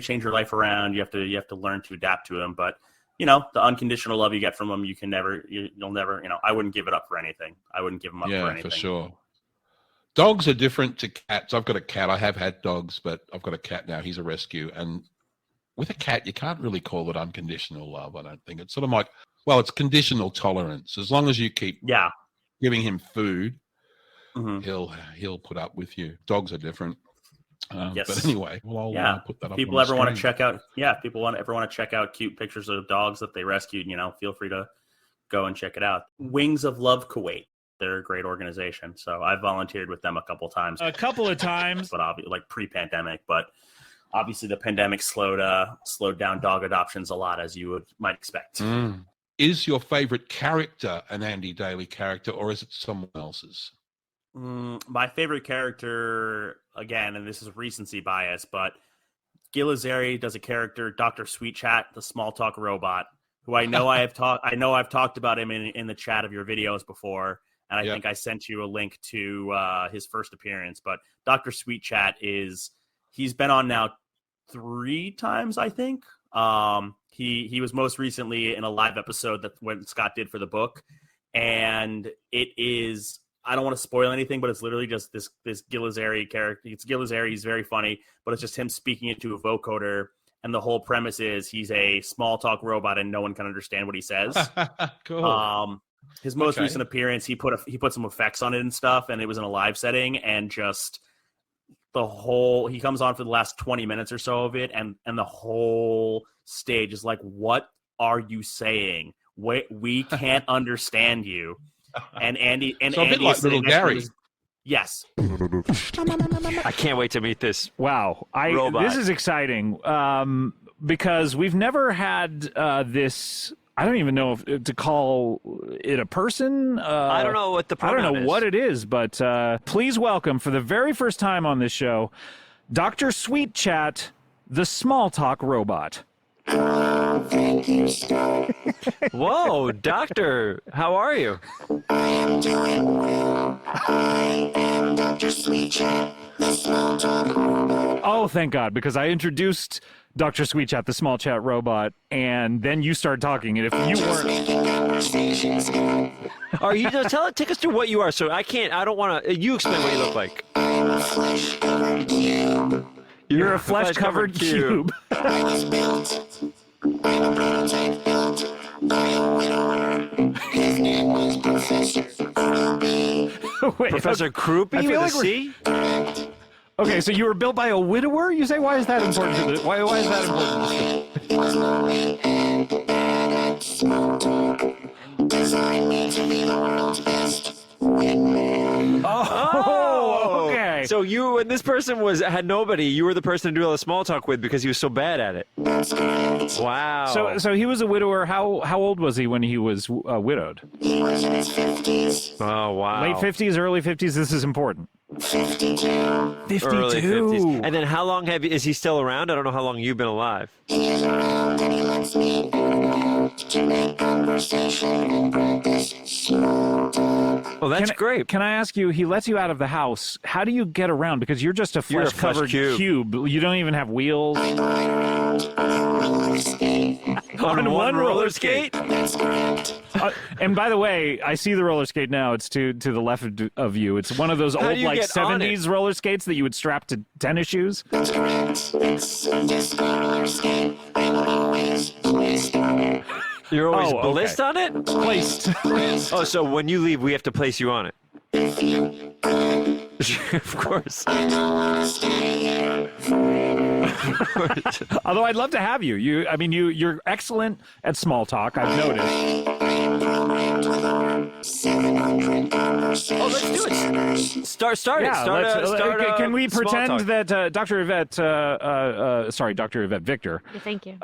change your life around. You have to learn to adapt to them. But, the unconditional love you get from them, you'll never, I wouldn't give it up for anything. I wouldn't give them up for anything. Yeah, for sure. Dogs are different to cats. I've got a cat. I have had dogs, but I've got a cat now. He's a rescue. And with a cat, you can't really call it unconditional love, I don't think. It's sort of like, well, it's conditional tolerance. As long as you keep giving him food, he'll put up with you. Dogs are different. Yes. But anyway, I'll put that up. People ever want to check out? Yeah, people ever want to check out cute pictures of dogs that they rescued? Feel free to go and check it out. Wings of Love Kuwait. They're a great organization. So I've volunteered with them a couple of times, but obviously like pre-pandemic. But obviously the pandemic slowed down dog adoptions a lot, as you might expect. Is your favorite character an Andy Daly character, or is it someone else's? My favorite character, again, and this is recency bias, but Gil Ozeri does a character, Dr. Sweet Chat, the small talk robot, who I know I've talked about him in the chat of your videos before, and I think I sent you a link to his first appearance. But Dr. Sweet Chat he's been on now 3 times, I think. He was most recently in a live episode that when Scott did for the book, and it is, I don't want to spoil anything, but it's literally just this Gil Ozeri character. It's Gil Ozeri. He's very funny, but it's just him speaking into a vocoder. And the whole premise is he's a small talk robot and no one can understand what he says. Cool. His most recent appearance, he put some effects on it and stuff, and it was in a live setting, and just he comes on for the last 20 minutes or so of it, and the whole stage is like, what are you saying? We can't understand you. And Andy, so a bit like little Gary. Yes. I can't wait to meet this. Wow, robot. This is exciting because we've never had this. I don't even know if to call it a person. I don't know what the pronoun I don't know what it is, but please welcome for the very first time on this show, Dr. Sweet Chat, the small talk robot. Thank you, Scott. Whoa, doctor, how are you? I am doing well. I am Dr. Sweet Chat, the small talk robot. Oh, thank God, because I introduced Dr. Sweet Chat, the small chat robot, and then you started talking, and if you weren't making conversations here. Are you take us through what you are? So I don't want to. You explain what you look like. I'm a flesh-covered cube. You're a flesh-covered cube. I was built. I'm a prototype built by a widower. His name was Professor Croupy. Wait, Professor Croupy with a C? Correct. Okay, so you were built by a widower? You say, why is that important to the? Why is that important? Was my right hand bad at small talk. Designed me to be the world's best wingman. Oh, okay. So when this person had nobody, you were the person to do all the small talk with because he was so bad at it. That's correct. Wow. So he was a widower. How old was he when he was widowed? He was in his 50s. Oh, wow. Late 50s, early 50s. This is important. 52. Early 50s. And then how long is he still around? I don't know how long you've been alive. He is around and he lets me in and out to make conversation and practice small talk. Well, that's great. Can I ask you, he lets you out of the house. How do you get around? Because you're just a flesh-covered cube. You don't even have wheels. I glide around on a roller skate. On one roller skate? That's correct. And by the way, I see the roller skate now. It's to the left of you. It's one of those old, like, 70s roller skates that you would strap to tennis shoes. That's correct. It's a disco roller skate. I'm always placed on it. You're always placed on it? Placed. Oh, so when you leave, we have to place you on it. If you could. Of course. I don't want to stay here forever. Although I'd love to have you. You're excellent at small talk. I've noticed. I am programmed with over 700 conversations. Oh, let's do it. Start it. Yeah, Start can we small pretend talk. that Dr. Yvette, Dr. Yvette Victor. Yeah, thank you.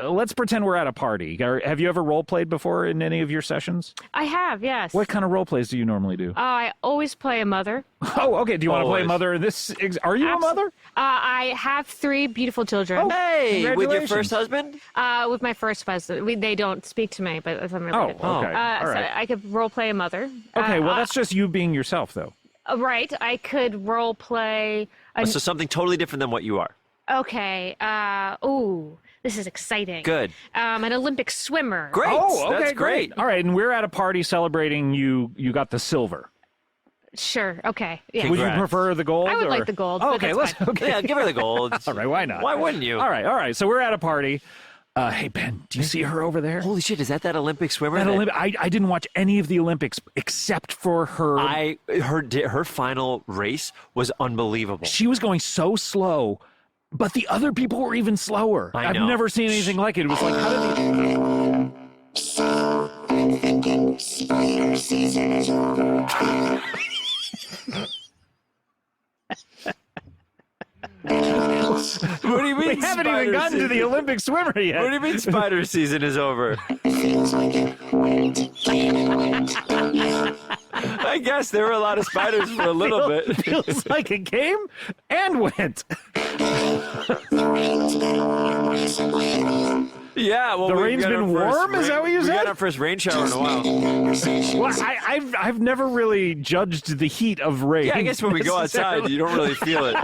Let's pretend we're at a party. Have you ever role played before in any of your sessions? I have, yes. What kind of role plays do you normally do? I always play a mother. Oh, okay. Do you want to play mother in this? Are you a mother? I have 3 beautiful children. Oh, hey, with your first husband? With my first husband. They don't speak to me, but I'm related. Oh, okay. All so right. I could role play a mother. Okay, well, that's just you being yourself, though. Right. I could role play. So something totally different than what you are. Okay. Ooh, this is exciting. Good. An Olympic swimmer. Great. Oh, okay, That's great. All right, and we're at a party celebrating you got the silver. Sure. Okay. Yeah. Would you prefer the gold? I would or? like the gold. Oh, but okay, that's fine. okay. Yeah, give her the gold. All right, why not? Why wouldn't you? All right. So we're at a party. Hey, Ben, do you see her over there? Holy shit, is that Olympic swimmer? I didn't watch any of the Olympics except for her. Her final race was unbelievable. She was going so slow, but the other people were even slower. I've never seen anything like it. It was like, how did So, I'm thinking spider season is over. What do you mean? We haven't even gotten to the Olympic swimmer yet. What do you mean spider season is over? Feels like it went, came and went. I guess there were a lot of spiders for a little bit. Feels like it came and went. The rain's been warm recently. Yeah, well, The rain's been warm? Is that what you We said? got our first rain shower in a while. Well, I've never really judged the heat of rain. Yeah, I guess when we go outside, you don't really feel it.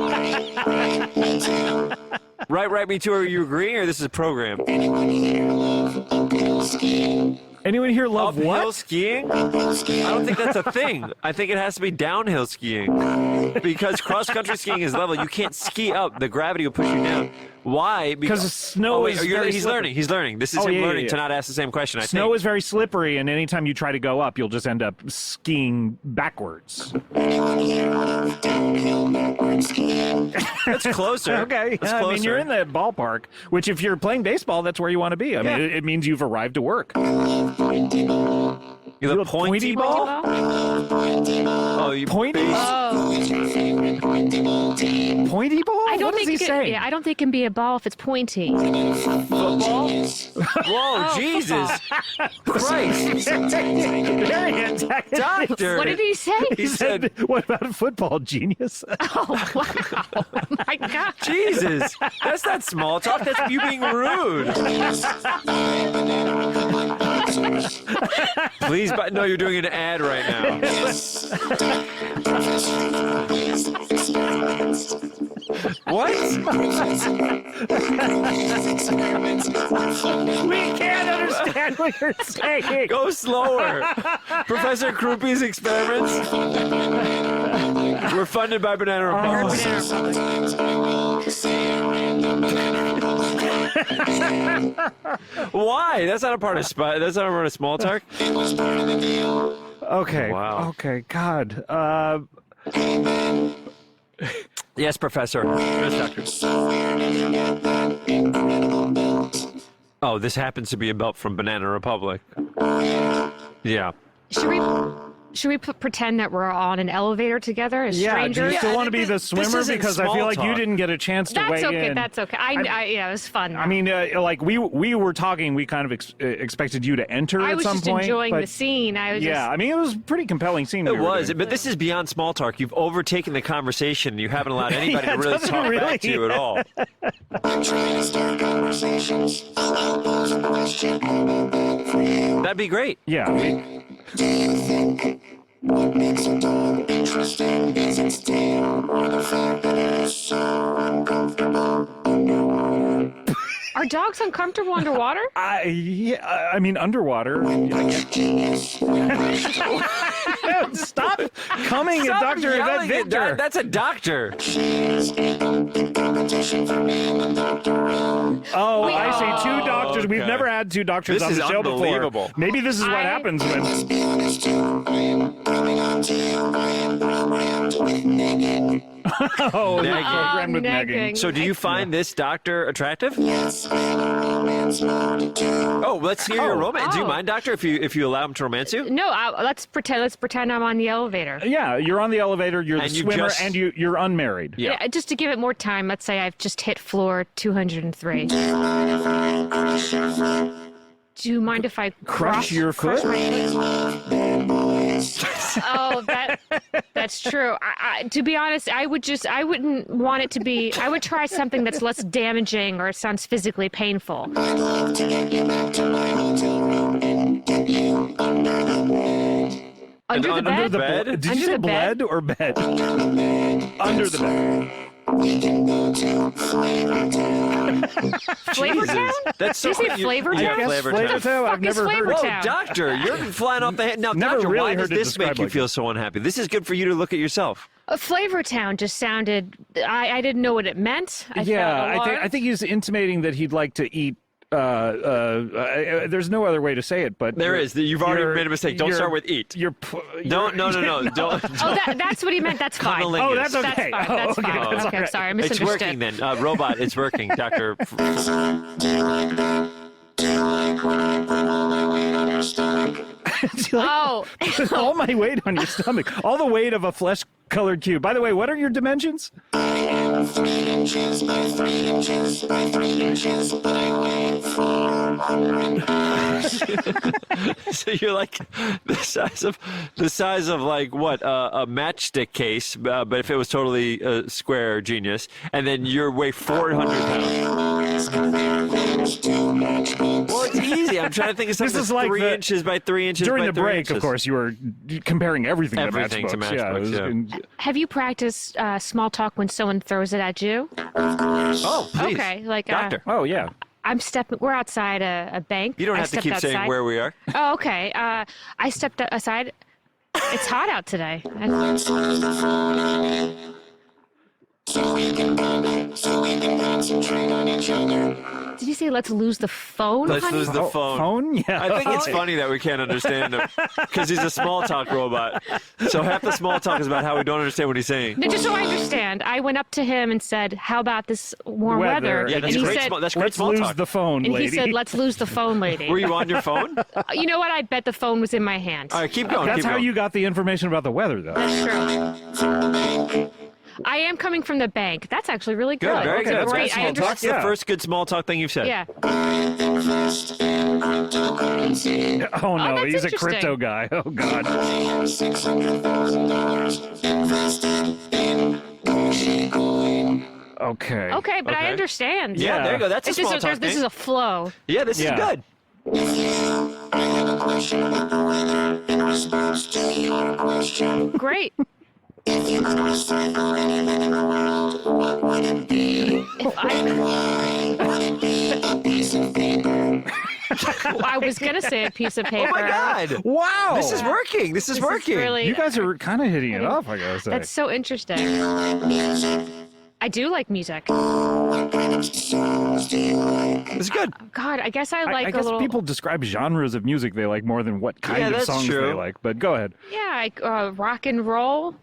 Right, me too. Are you agreeing, or this is a program? Anyone here love uphill skiing? Anyone here love Uphill what? skiing? I don't think that's a thing. I think it has to be downhill skiing. Because cross-country skiing is level. You can't ski up. The gravity will push you down. Why? Because the snow is very he's slippery. learning. He's learning. This is him learning to not ask the same question, I think. Snow is very slippery, and anytime you try to go up, you'll just end up skiing backwards. Anyone here love downhill backward skiing? That's closer. Okay, That's I closer. mean, you're in the ballpark, which if you're playing baseball, that's where you want to be. I mean, it means you've arrived to work. Pointy ball. You love pointy ball? Pointy ball. Oh, you Pointy ball? Who is your favorite pointy ball team? Pointy ball? I don't What think is he saying? I don't think it can be a ball if it's pointy. Football? Whoa, Jesus. Christ. Very antagonistic. Doctor. What did he say? He said, what about a football genius? Oh, wow. Oh, my God. Jesus. That's not small talk. That's you being rude. Please, but no, you're doing an ad right now. What? We can't understand what you're saying. Go slower. Professor Croupy's experiments were funded by Banana Republic. Why? That's not a part of that's not a part of small talk. Okay. Wow. Okay. God. Yes, Professor. Yes, Doctor. Oh, this happens to be a belt from Banana Republic. Yeah. Should we pretend that we're on an elevator together as Yeah, strangers? do you still want to be the swimmer? Because I feel like you didn't get a chance to That's weigh okay. in. That's okay. Yeah, it was fun. I mean, like we were talking, we kind of expected you to enter I at was some just point. enjoying but the scene. I was I mean, it was a pretty compelling scene. It was, but this is beyond small talk. You've overtaken the conversation. You haven't allowed anybody to really talk back to you at all. I'm trying to start conversations. I'll pose a question for you. That'd be great. Yeah. Do you think what makes a dog interesting is its tail, or the fact that it is so uncomfortable underwater? Are dogs uncomfortable underwater? I mean, underwater. Stop coming at Dr. Yvette Victor. That's a doctor. Oh, I see. Two doctors. We've never had two doctors This on the is show unbelievable. before. Maybe this is what happens when. Let's be honest too, I am coming on to you. I am programmed with negging. Oh, Negging. programmed with negging. So do you find this doctor attractive? Yes, I am a romance mode too. Oh, let's hear your romance. Do you mind, doctor, if you allow him to romance you? No, let's pretend I'm on the elevator. Yeah, you're on the elevator, you're And the you swimmer, just- and you're unmarried. Yeah. Just to give it more time, let's say I've just hit floor 203. Do you mind if I crush your foot? Do you mind if I Crush your foot? I love bad boys. Oh, That's true. To be honest, I wouldn't want it to be. I would try something that's less damaging or sounds physically painful. I'd love to get you back to my hotel room and get you under the bed. Under the bed? Did you say bled or bed? Under the bed. Under the bed. We can go to Flavor Town. Flavor Town? That's so Did you say Flavor Town? Yeah, Flavor Town. I've never heard Whoa, of Town? Doctor, you're flying off the head. Now, Never Doctor, really why does heard it this make described you like feel so unhappy? This is good for you to look at yourself. Flavor Town just sounded. I didn't know what it meant. I think he's intimating that he'd like to eat. There's no other way to say it, but There is. You've already made a mistake. Don't start with eat. No. Don't. Oh, that's what he meant. That's fine. Cunnilingus. Oh, that's okay. That's fine. That's okay. fine. That's Okay, all right. sorry, I It's misunderstood. working then. Robot, it's working, Doctor. Do you like that? Do you like when I put all my weight on your stomach? Oh. All my weight on your stomach. All the weight of a flesh-colored cube. By the way, what are your dimensions? I am 3 inches by 3 inches by 3 inches, but I weigh 400 pounds. So you're like the size of like what a matchstick case, but if it was totally square, genius. And then you weigh 400 pounds. Well, it's easy. I'm trying to think of something This is that's like 3 inches by 3 inches. During by the 3 break, inches. of course, you were comparing everything to Matchbooks. Yeah, it was Have you practiced small talk when someone throws it at you? Oh, please. Okay, like Doctor. Oh, yeah. We're outside a bank. You don't I have to stepped keep saying outside. where we are. Oh, okay. I stepped aside. It's hot out today. Let's lose the phone on it. So we can concentrate on each other. Did you say let's lose the phone? Let's honey? lose the phone. Yeah. I think it's funny that we can't understand him because he's a small talk robot. So half the small talk is about how we don't understand what he's saying. No, just so I understand, I went up to him and said, "How about this warm weather?" Yeah, that's and he great. said, That's great Let's small lose talk. the phone, and lady. he said, "Let's lose the phone, lady." Were you on your phone? You know what? I bet the phone was in my hand. All right, keep going. That's keep how going. you got the information about the weather, though. That's true. I am coming from the bank. That's actually really good. Good, very Okay, good. that's Great. small talk. That's the first good small talk thing you've said. Yeah. I invest in cryptocurrency. Oh, no, that's he's a interesting. crypto guy. Oh, God. I have $600,000 invested in Dogecoin. Okay. Okay, but I understand. Yeah, there you go. That's a This is small talk This thing. is a flow. Yeah, this is good. I have a question about the weather in response to your question. Great. If you could recycle anything in the world, what would it be? If I Why would it be a piece of paper? I was gonna say a piece of paper. Oh my God! Wow. This is working. This is working. really- You guys are kind of hitting it off, I gotta say. That's so interesting. Do you like music? I do like music. What kind of songs do you like? It's good. God, I guess I like I a guess little. people describe genres of music they like more than what kind Yeah, of that's songs true. they like. But go ahead. Yeah, like rock and roll. Do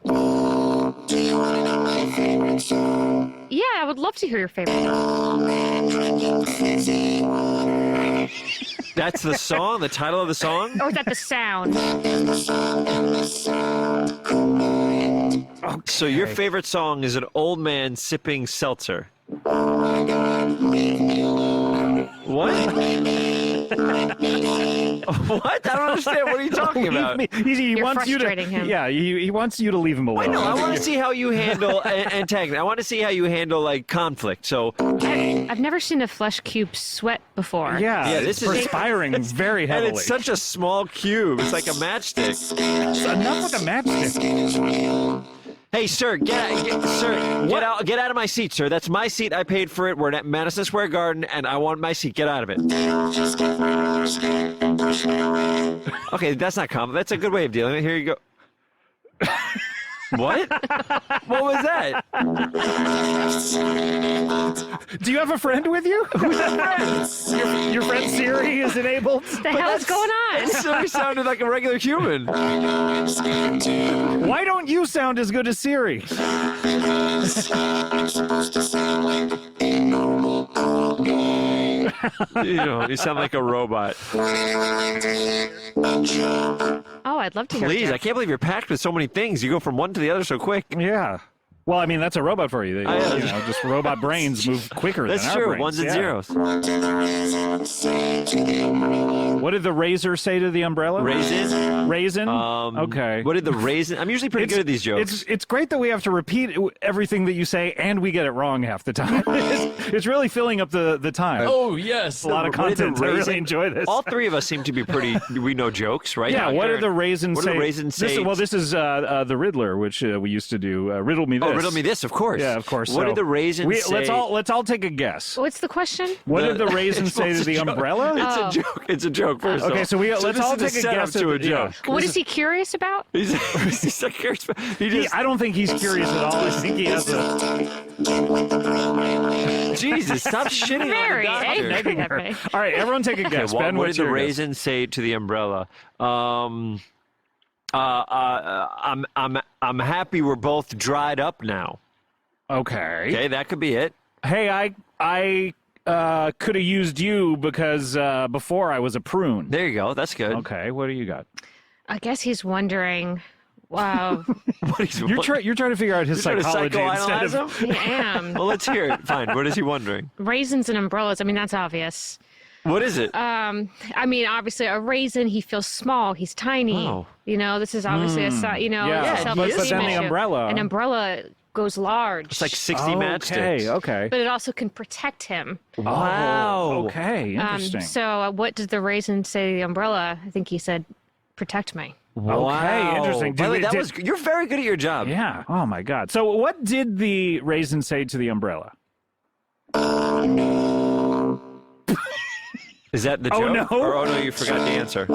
you want to know my favorite song? Yeah, I would love to hear your favorite. Old man drinking fizzy water. That's the song. The title of the song. Or is that the sound? That is the song and the sound combined. So your favorite song is an old man sipping seltzer. Oh my God, leave me alone. What? Let me What? I don't understand. What are you talking about? He You're wants you to. frustrating him. Yeah, he wants you to leave him alone. Wait, no, I want to see how you handle antagonism. I want to see how you handle like conflict. So I've never seen a flesh cube sweat before. Yeah, this it's is perspiring very and heavily. it's such a small cube. It's like a matchstick. It's enough like a matchstick. Hey, sir, get out of my seat, sir. That's my seat. I paid for it. We're at Madison Square Garden, and I want my seat. Get out of it. just get my roller skate and push me away. Okay, that's not common. That's a good way of dealing with it. Here you go. What? What was that? Do you have a friend with you? Who's that friend? Your friend Siri is enabled? What the hell is going on? Siri sounded like a regular human. Why don't you sound as good as Siri? I'm supposed to sound like a normal old guy. You sound like a robot. Oh, I'd love to hear. Please, Jeff. I can't believe you're packed with so many things. You go from one to the other so quick. Yeah. Well, I mean, that's a robot for you. Just robot brains move quicker than our true. brains. Ones and zeros. What did the razor say to the umbrella? Raisin? Okay. What did the raisin? I'm usually pretty good at these jokes. It's great that we have to repeat everything that you say, and we get it wrong half the time. It's really filling up the time. Oh, yes. A lot of content. I really enjoy this. All three of us seem to be pretty, we know jokes, right? Yeah, what did the raisins say? What did the raisins say? This is the Riddler, which we used to do. Riddle me this. Oh, riddle me this, of course. Yeah, of course. What did the raisins say? Let's all take a guess. What's the question? What did the raisins say to the umbrella? It's a joke. It's a joke. First Okay, off. so let's all take a guess to a joke. What is he curious about? He's so curious. I don't think he's curious at all. I think he has Jesus, stop shitting on the Very doctor. angry at me. All right, everyone take a guess. Okay, Ben, what what's did the your guess? raisin say to the umbrella? I'm happy we're both dried up now. Okay. Okay, that could be it. Hey, I could have used you because before I was a prune. There you go. That's good. Okay, what do you got? I guess he's wondering. Wow. You're trying to figure out his psychology instead of. I am. Well, let's hear it. Fine. What is he wondering? Raisins and umbrellas. I mean, that's obvious. What is it? I mean, obviously, a raisin. He feels small. He's tiny. Oh. This is obviously a Yeah, self-esteem but then the issue. umbrella. An umbrella goes large. It's like 60 matchsticks. Okay. But it also can protect him. Wow. Okay. Interesting. So what did the raisin say to the umbrella? I think he said, "Protect me." Okay, interesting. By the way, you're very good at your job. Yeah. Oh my God. So what did the raisin say to the umbrella? Is that the Oh, joke? no. Or, no, you forgot the answer.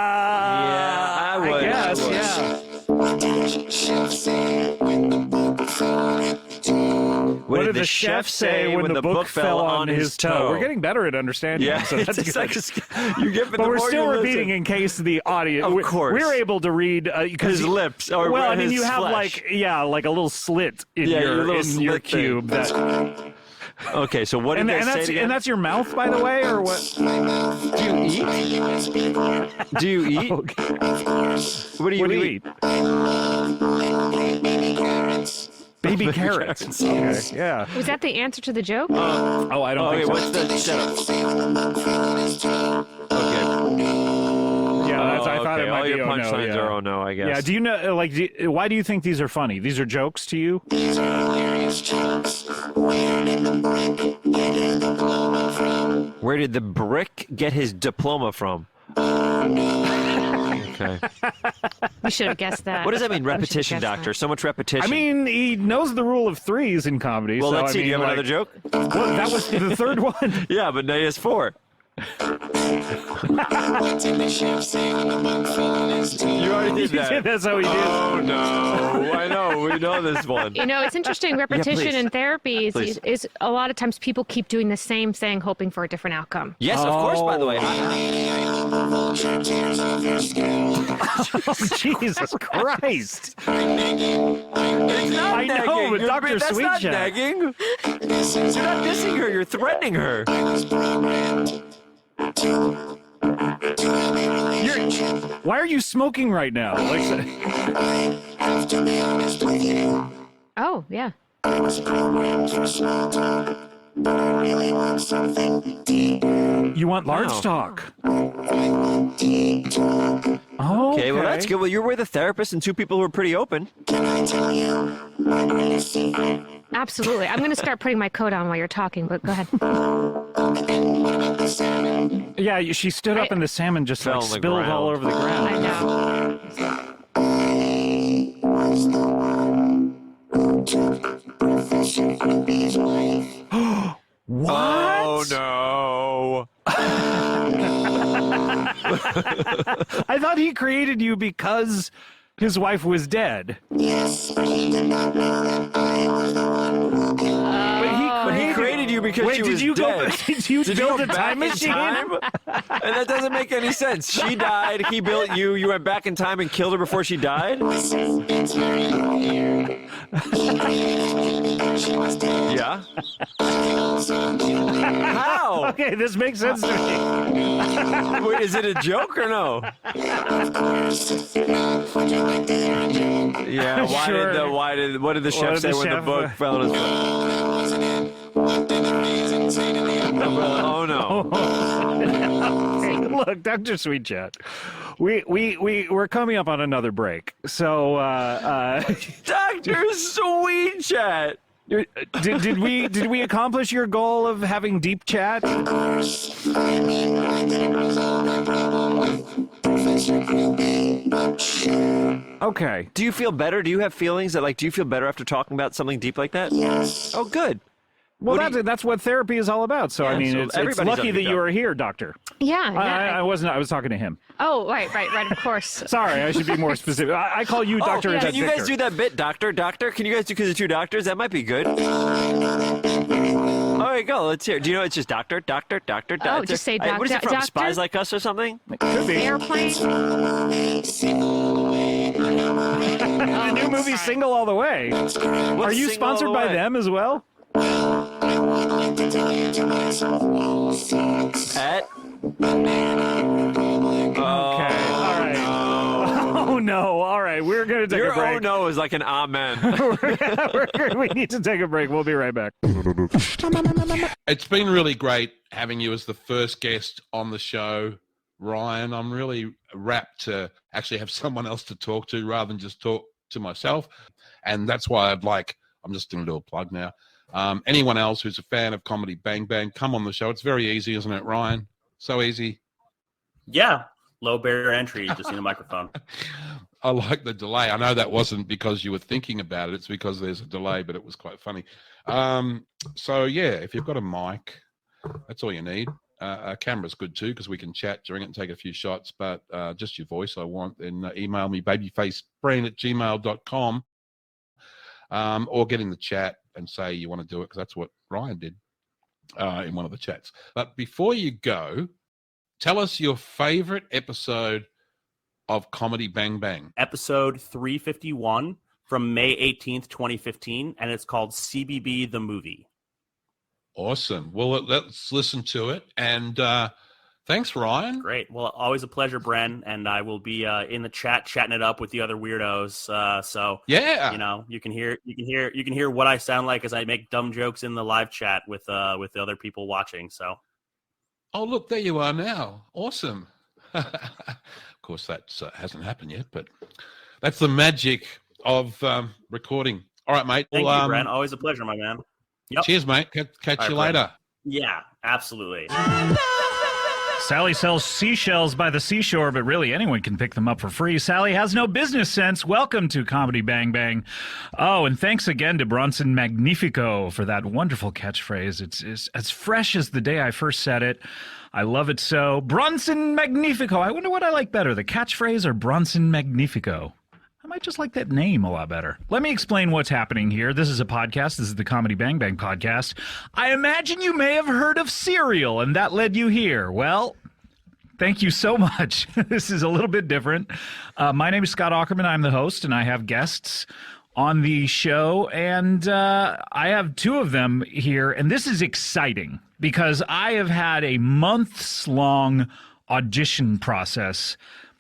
I would. I guess, yeah. What did the chef say when the book fell at toe? What did the chef say when the book fell on his toe? We're getting better at understanding. Yeah, so that's it's good. like you get, But we're still repeating in case the audience. Of course. We're able to read his lips. Or well, I mean, his you have flesh. like a little slit in your little in your slit thing. cube. That, Okay, so what did they say again? and that's your mouth, by the way, or what? Do you eat? Do you eat? Okay. What do you eat? Baby carrots. Okay, yeah. Was that the answer to the joke? Oh, I don't think so. What's the setup? Okay. Yeah, I thought it might all be your oh no. punchlines Yeah. are oh no, I guess. Yeah. Do you know? Why do you think these are funny? These are jokes to you? These are hilarious jokes. Where did the brick get his diploma from? Where did the brick get his diploma from? Okay. We should have guessed that. What does that mean, We should have repetition, guessed doctor? that. So much repetition. I mean, he knows the rule of threes in comedy. well, so, let's see. I mean, Do you have another joke? Well, that was the third one. Yeah, but now he has 4. What did the chef say when the book fell on his toe? You already did that. That's how he did. Oh no! I know. We know this one. It's interesting. Repetition please. in therapy Please. is a lot of times people keep doing the same thing, hoping for a different outcome. Yes, of course. By the way, Vulture tears off your skin. Oh, Jesus Christ! it's not I know, nagging. but Dr. That's Sweet not Chat. nagging. You're not dissing her. You're threatening her. I was programmed to have a relationship. Why are you smoking right now? I have to be honest with you. Oh, yeah. I was programmed for small talk, but I really want something deeper. You want large talk? I want deep talk. Oh, Okay, well that's good. Well, you're with a therapist and 2 people who are pretty open. Can I tell you my greatest secret? Absolutely. I'm going to start putting my coat on while you're talking, but go ahead. And what about the salmon? Yeah, she stood up and the salmon just Fell like on the spilled ground. all over the ground. I know. I was the one who took Professor Creepy's wife. What? Oh no! I thought he created you because his wife was dead. Yes, but he did not know that I was the one who killed her. But he created you you because Wait, she did was you dead. did you build go a time back in machine? time? And that doesn't make any sense. She died. He built you. You went back in time and killed her before she died. It's very weird. He created me because she was dead. Yeah. How? Okay, this makes sense to me. Wait, is it a joke or no? Of course. Not for you like that. Yeah. What did the chef say when the book fell in his foot? That wasn't it. What did the reason say to me? Oh no. Hey, look, Dr. Sweet Chat. We're coming up on another break. So Dr. Sweet Chat. Did we accomplish your goal of having deep chat? Of course. I mean, I didn't resolve my problem with Professor Creepy, but sure. Okay. Do you feel better? Do you have feelings that do you feel better after talking about something deep like that? Yes. Oh, good. Well, that's what therapy is all about. So, Yeah, I mean, so it's everybody's lucky up that to you go. are here, Doctor. Yeah. I wasn't. I was talking to him. Oh, right, of course. Sorry, I should be more specific. I call you Doctor. Can you guys do that bit, Doctor? Doctor? Can you guys do because of two doctors? That might be good. All right, go. Let's hear. Do you know it's just Doctor? Oh, just say What is it from? Doctor? Spies Like Us or something? Could be. Airplane. The new movie Single All the Way. Are you Single sponsored All the by Way? them as well? I would like to tell you to myself, no sex. At? Banana Republic. Okay. All right. Oh no. All right. We're gonna take Your a break. oh no is like an amen. We need to take a break. We'll be right back. It's been really great having you as the first guest on the show, Ryan. I'm really rapt to actually have someone else to talk to rather than just talk to myself. And that's why I'm just going to do a plug now. Anyone else who's a fan of Comedy Bang Bang, come on the show. It's very easy, isn't it, Ryan? So easy. Yeah. Low barrier entry. You just need a microphone. I like the delay. I know that wasn't because you were thinking about it. It's because there's a delay, but it was quite funny. So, yeah, if you've got a mic, that's all you need. A camera's good, too, because we can chat during it and take a few shots. But just your voice I want. Then email me, babyfacebrain@gmail.com, or get in the chat and say you want to do it, because that's what Ryan did in one of the chats. But before you go, tell us your favorite episode of Comedy Bang Bang. Episode 351 from May 18th, 2015, and it's called CBB the Movie. Awesome. Well, let's listen to it. And thanks, Ryan. Great. Well, always a pleasure, Bren. And I will be in the chat chatting it up with the other weirdos. So yeah, you can hear what I sound like as I make dumb jokes in the live chat with the other people watching. So. Oh, look, there you are now. Awesome. Of course, that hasn't happened yet, but that's the magic of recording. All right, mate. Thank you, Bren. Always a pleasure, my man. Yep. Cheers, mate. Catch you later. Yeah, absolutely. Sally sells seashells by the seashore, but really anyone can pick them up for free. Sally has no business sense. Welcome to Comedy Bang Bang. Oh, and thanks again to Bronson Magnifico for that wonderful catchphrase. It's as fresh as the day I first said it. I love it so. Bronson Magnifico. I wonder what I like better, the catchphrase or Bronson Magnifico? I might just like that name a lot better. Let me explain what's happening here. This is a podcast. This is the Comedy Bang Bang podcast. I imagine you may have heard of cereal, and that led you here. Well, thank you so much. This is a little bit different. My name is Scott Aukerman. I'm the host, and I have guests on the show, and I have two of them here, and this is exciting because I have had a months-long audition process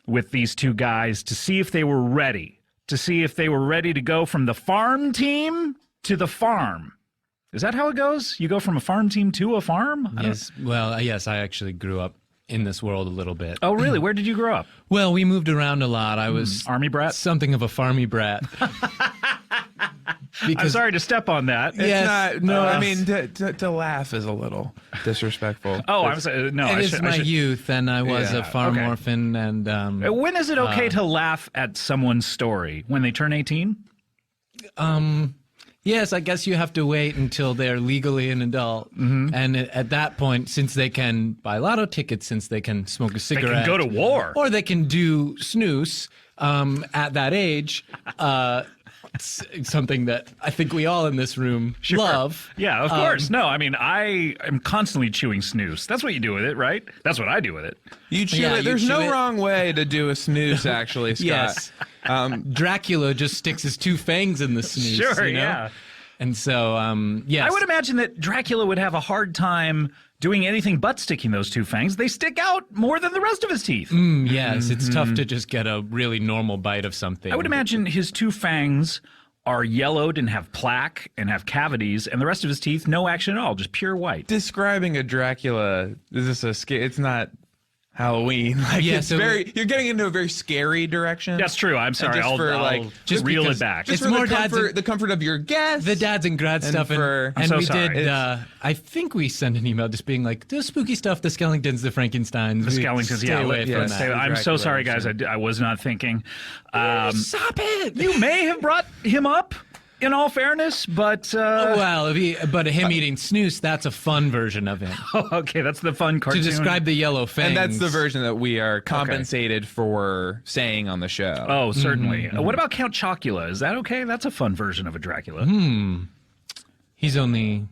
with these two guys to see if they were ready, to go from the farm team to the farm. Is that how it goes? You go from a farm team to a farm? Yes. Well, yes, I actually grew up in this world a little bit. Oh, really? Where did you grow up? Well, we moved around a lot. I was Army brat? Something of a farmy brat. I'm sorry to step on that. Yes. I mean, to laugh is a little disrespectful. Oh, I'm sorry. No, It is my youth, and I was a farm orphan. And when is it okay to laugh at someone's story? When they turn 18? Yes, I guess you have to wait until they're legally an adult. Mm-hmm. And at that point, since they can buy lotto tickets, since they can smoke a cigarette. They can go to war. Or they can do snooze. at that age. It's something that I think we all in this room love. Yeah, of course. No, I mean, I am constantly chewing snooze. That's what you do with it, right? That's what I do with it. You chew it. There's no wrong way to do a snooze, actually, Scott. Yes. Dracula just sticks his 2 fangs in the snooze. Sure, you know? yeah. And so, yes. I would imagine that Dracula would have a hard time doing anything but sticking those 2 fangs. They stick out more than the rest of his teeth. Yes, it's tough to just get a really normal bite of something. I would imagine his 2 fangs are yellowed and have plaque and have cavities, and the rest of his teeth, no action at all, just pure white. Describing a Dracula, is this it's not Halloween. Like, yeah, it's you're getting into a very scary direction. That's true. I'm sorry. I'll just reel it back. It's more the comfort of your guests. The dads and grad stuff. I'm so we sorry. did, I think we sent an email just being like, the spooky stuff, the Skellingtons, the Frankensteins. The Skellingtons, stay away from that. I'm so sorry, guys. I was not thinking. Stop it! You may have brought him up, in all fairness, but... well, but him eating snooze, that's a fun version of him. Okay, that's the fun cartoon. To describe the yellow fangs. And that's the version that we are compensated for saying on the show. Oh, certainly. What about Count Chocula? Is that okay? That's a fun version of a Dracula. He's only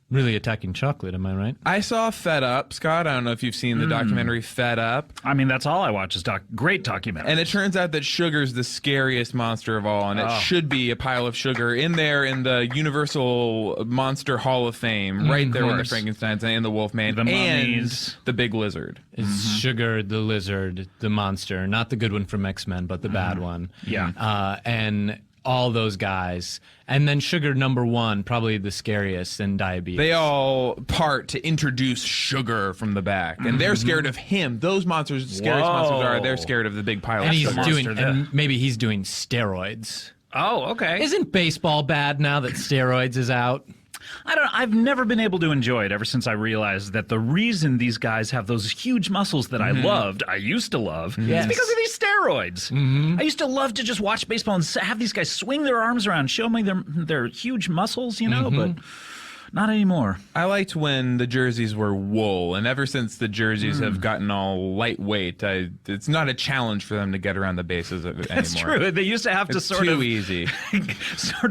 really attacking chocolate, am I right? I saw Fed Up, Scott. I don't know if you've seen the documentary Fed Up. I mean, that's all I watch is great documentary. And it turns out that sugar's the scariest monster of all, and it should be a pile of sugar in there in the Universal Monster Hall of Fame, right there with the Frankensteins and the Wolfman, the mummies, and the big lizard. It's Sugar the lizard, the monster, not the good one from X-Men, but the bad one. Yeah. And all those guys. And then Sugar #1, probably the scariest, and Diabetes. They all part to introduce Sugar from the back. And they're scared of him. Those monsters, scariest monsters are, they're scared of the big pile of sugar. And maybe he's doing steroids. Oh, okay. Isn't baseball bad now that steroids is out? I've never been able to enjoy it ever since I realized that the reason these guys have those huge muscles that I used to love, is because of these steroids. I used to love to just watch baseball and have these guys swing their arms around, show me their huge muscles, you know, but not anymore. I liked when the jerseys were wool, and ever since the jerseys have gotten all lightweight, it's not a challenge for them to get around the bases anymore. That's true. They used to have to sort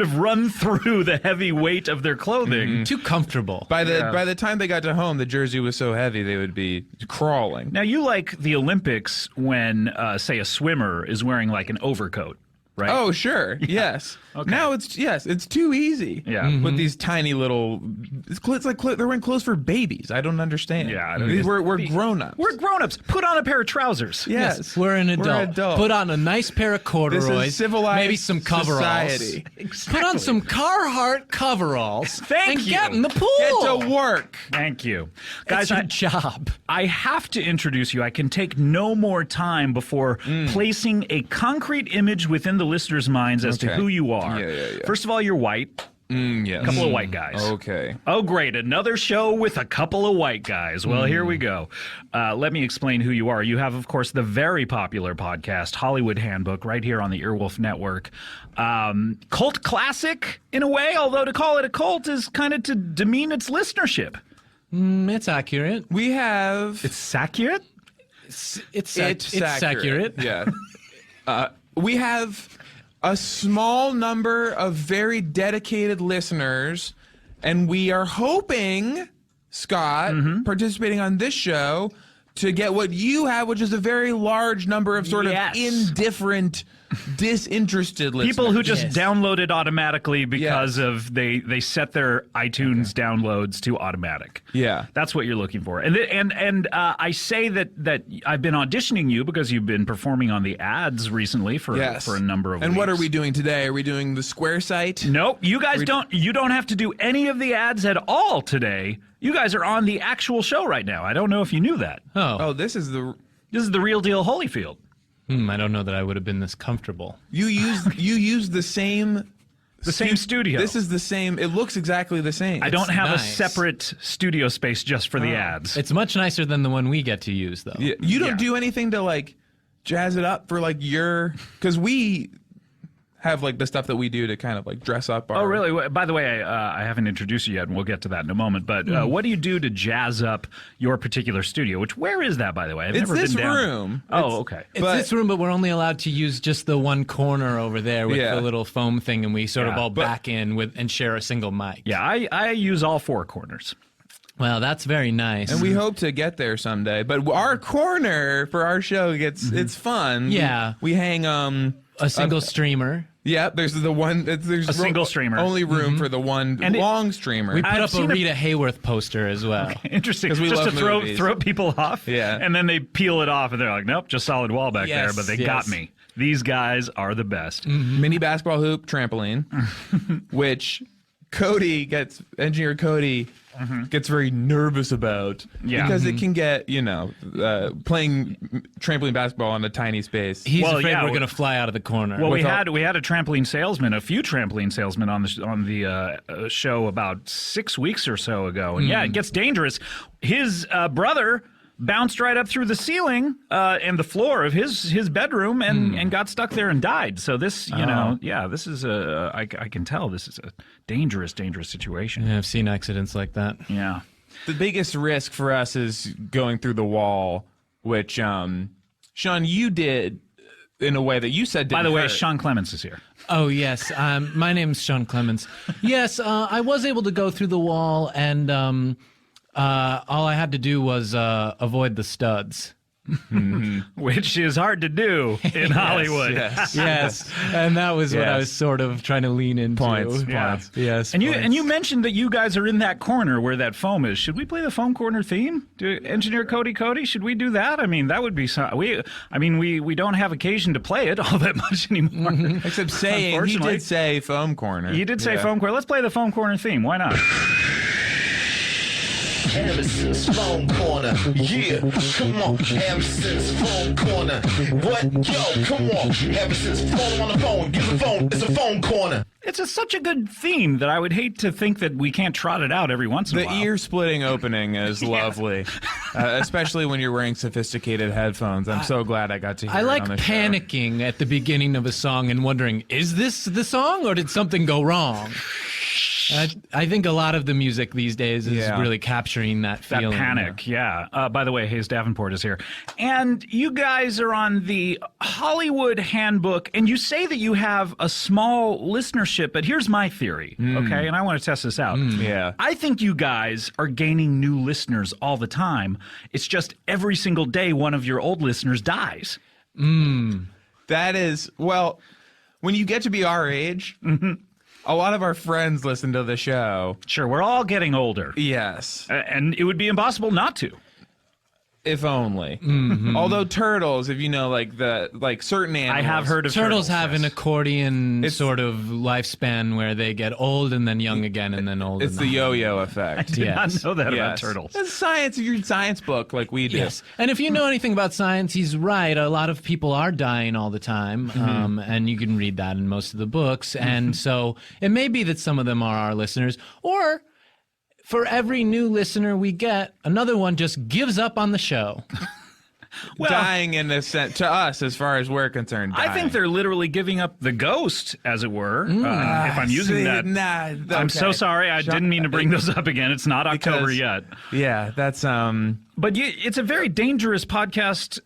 of run through the heavy weight of their clothing. Too comfortable. By the time they got to home, the jersey was so heavy they would be crawling. Now, you like the Olympics when, say, a swimmer is wearing like an overcoat. Right? Oh, sure. Yes. Okay. Now it's too easy. Yeah. With these tiny little, it's like they're wearing clothes for babies. I don't understand. Yeah. We're grown-ups. We're grown-ups. Put on a pair of trousers. Yes. We're an adult. Put on a nice pair of corduroys. This is civilized maybe some coveralls. Society. Exactly. Put on some Carhartt coveralls. Thank you. Get in the pool. Get to work. Thank you. Guys, it's your job. I have to introduce you. I can take no more time before placing a concrete image within the listeners' minds as to who you are. Yeah. First of all, you're white. Yes. A couple of white guys. Okay. Oh, great. Another show with a couple of white guys. Well, here we go. Let me explain who you are. You have, of course, the very popular podcast, Hollywood Handbook, right here on the Earwolf Network. Cult classic, in a way, although to call it a cult is kind of to demean its listenership. It's accurate. We have... It's accurate? It's accurate. Yeah. We have a small number of very dedicated listeners, and we are hoping, Scott, participating on this show, to get what you have, which is a very large number of sort of indifferent, disinterested listeners. People who just download it automatically because of they set their iTunes downloads to automatic. Yeah. That's what you're looking for. And I say that I've been auditioning you because you've been performing on the ads recently for a number of weeks. And what are we doing today? Are we doing the Square site? Nope. You guys don't have to do any of the ads at all today. You guys are on the actual show right now. I don't know if you knew that. Oh, this is the real deal Holyfield. I don't know that I would have been this comfortable. You use the same studio. This is the same. It looks exactly the same. I don't have a separate studio space just for the ads. It's much nicer than the one we get to use, though. Yeah, you don't do anything to like jazz it up for like because we have like the stuff that we do to kind of like dress up our... Oh, really? By the way, I haven't introduced you yet, and we'll get to that in a moment. But what do you do to jazz up your particular studio? Where is that, by the way? I've never been down. Room. Oh, okay. It's this room, but we're only allowed to use just the one corner over there with the little foam thing, and we sort of all back in with and share a single mic. Yeah, I use all four corners. Well, that's very nice. And we hope to get there someday. But our corner for our show it's fun. Yeah. We hang a single streamer. Yeah, there's the one. There's a single streamer. Only room for the one long streamer. We put up a Rita Hayworth poster as well. Okay, interesting. Because we just love to movies. throw people off. Yeah. And then they peel it off and they're like, nope, just solid wall back there. But they got me. These guys are the best. Mini basketball hoop, trampoline, which Engineer Cody gets very nervous about because it can get, playing trampoline basketball in a tiny space. He's afraid we're going to fly out of the corner. Well, we had a trampoline salesman, a few trampoline salesmen on the show about 6 weeks or so ago. And it gets dangerous. His brother bounced right up through the ceiling and the floor of his bedroom and got stuck there and died. So this, this is I can tell this is a dangerous situation. Yeah, I've seen accidents like that. Yeah. The biggest risk for us is going through the wall, which, Sean, you did in a way that you said didn't By the way, hurt. Sean Clements is here. Oh, yes. My name's Sean Clements. Yes, I was able to go through the wall, and all I had to do was avoid the studs. Which is hard to do in Hollywood. Yes. And that was what I was sort of trying to lean into. Points. Yes. And you mentioned that you guys are in that corner where that foam is. Should we play the foam corner theme? Engineer Cody, should we do that? I mean, that would be we don't have occasion to play it all that much anymore. Except saying he did say foam corner. He did say foam corner. Let's play the foam corner theme. Why not? Harrison's phone corner. Yeah, come on. Harrison's phone corner. What? Yo, come on. Harrison's phone on the phone. Give the phone. It's a phone corner. It's such a good theme that I would hate to think that we can't trot it out every once in a while. The ear-splitting opening is lovely, especially when you're wearing sophisticated headphones. I'm so glad I got to hear I like it on the panicking at the beginning of a song and wondering, is this the song or did something go wrong? I think a lot of the music these days is really capturing that feeling. That panic, yeah. By the way, Hayes Davenport is here. And you guys are on the Hollywood Handbook, and you say that you have a small listenership, but here's my theory, okay? And I want to test this out. I think you guys are gaining new listeners all the time. It's just every single day one of your old listeners dies. That is, well, when you get to be our age... A lot of our friends listen to the show. Sure, we're all getting older. Yes. And it would be impossible not to. If only. Although turtles, if you know, like certain animals. I have heard of turtles. Have an accordion sort of lifespan where they get old and then young again and then old. It's the yo-yo effect. I did not know that about turtles. It's science. If you're in science book like we do. Yes. And if you know anything about science, he's right. A lot of people are dying all the time. And you can read that in most of the books. And so it may be that some of them are our listeners, or for every new listener we get, another one just gives up on the show. Well, dying in a sense, to us, as far as we're concerned. Dying. I think they're literally giving up the ghost, as it were. If I'm using that. I'm so sorry. I didn't mean to bring those up again. It's not October yet. Yeah, that's... But it's a very dangerous podcast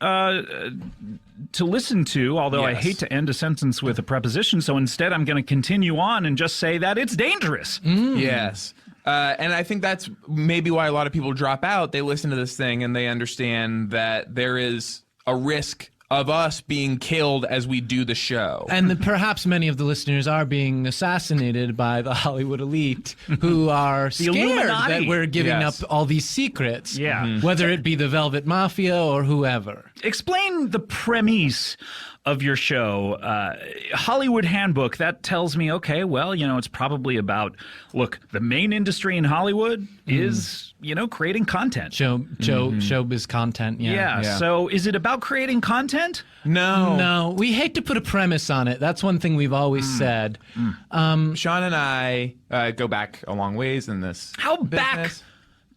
to listen to, although I hate to end a sentence with a preposition, so instead I'm going to continue on and just say that it's dangerous. Yes. And I think that's maybe why a lot of people drop out. They listen to this thing and they understand that there is a risk of us being killed as we do the show. And perhaps many of the listeners are being assassinated by the Hollywood elite who are scared Illuminati. that we're giving up all these secrets. Yeah. Whether it be the Velvet Mafia or whoever. Explain the premise of your show. Hollywood Handbook, that tells me, okay, well, it's probably about, look, the main industry in Hollywood is, creating content. Showbiz content, yeah. So is it about creating content? No. We hate to put a premise on it. That's one thing we've always said. Sean and I go back a long ways in this. How back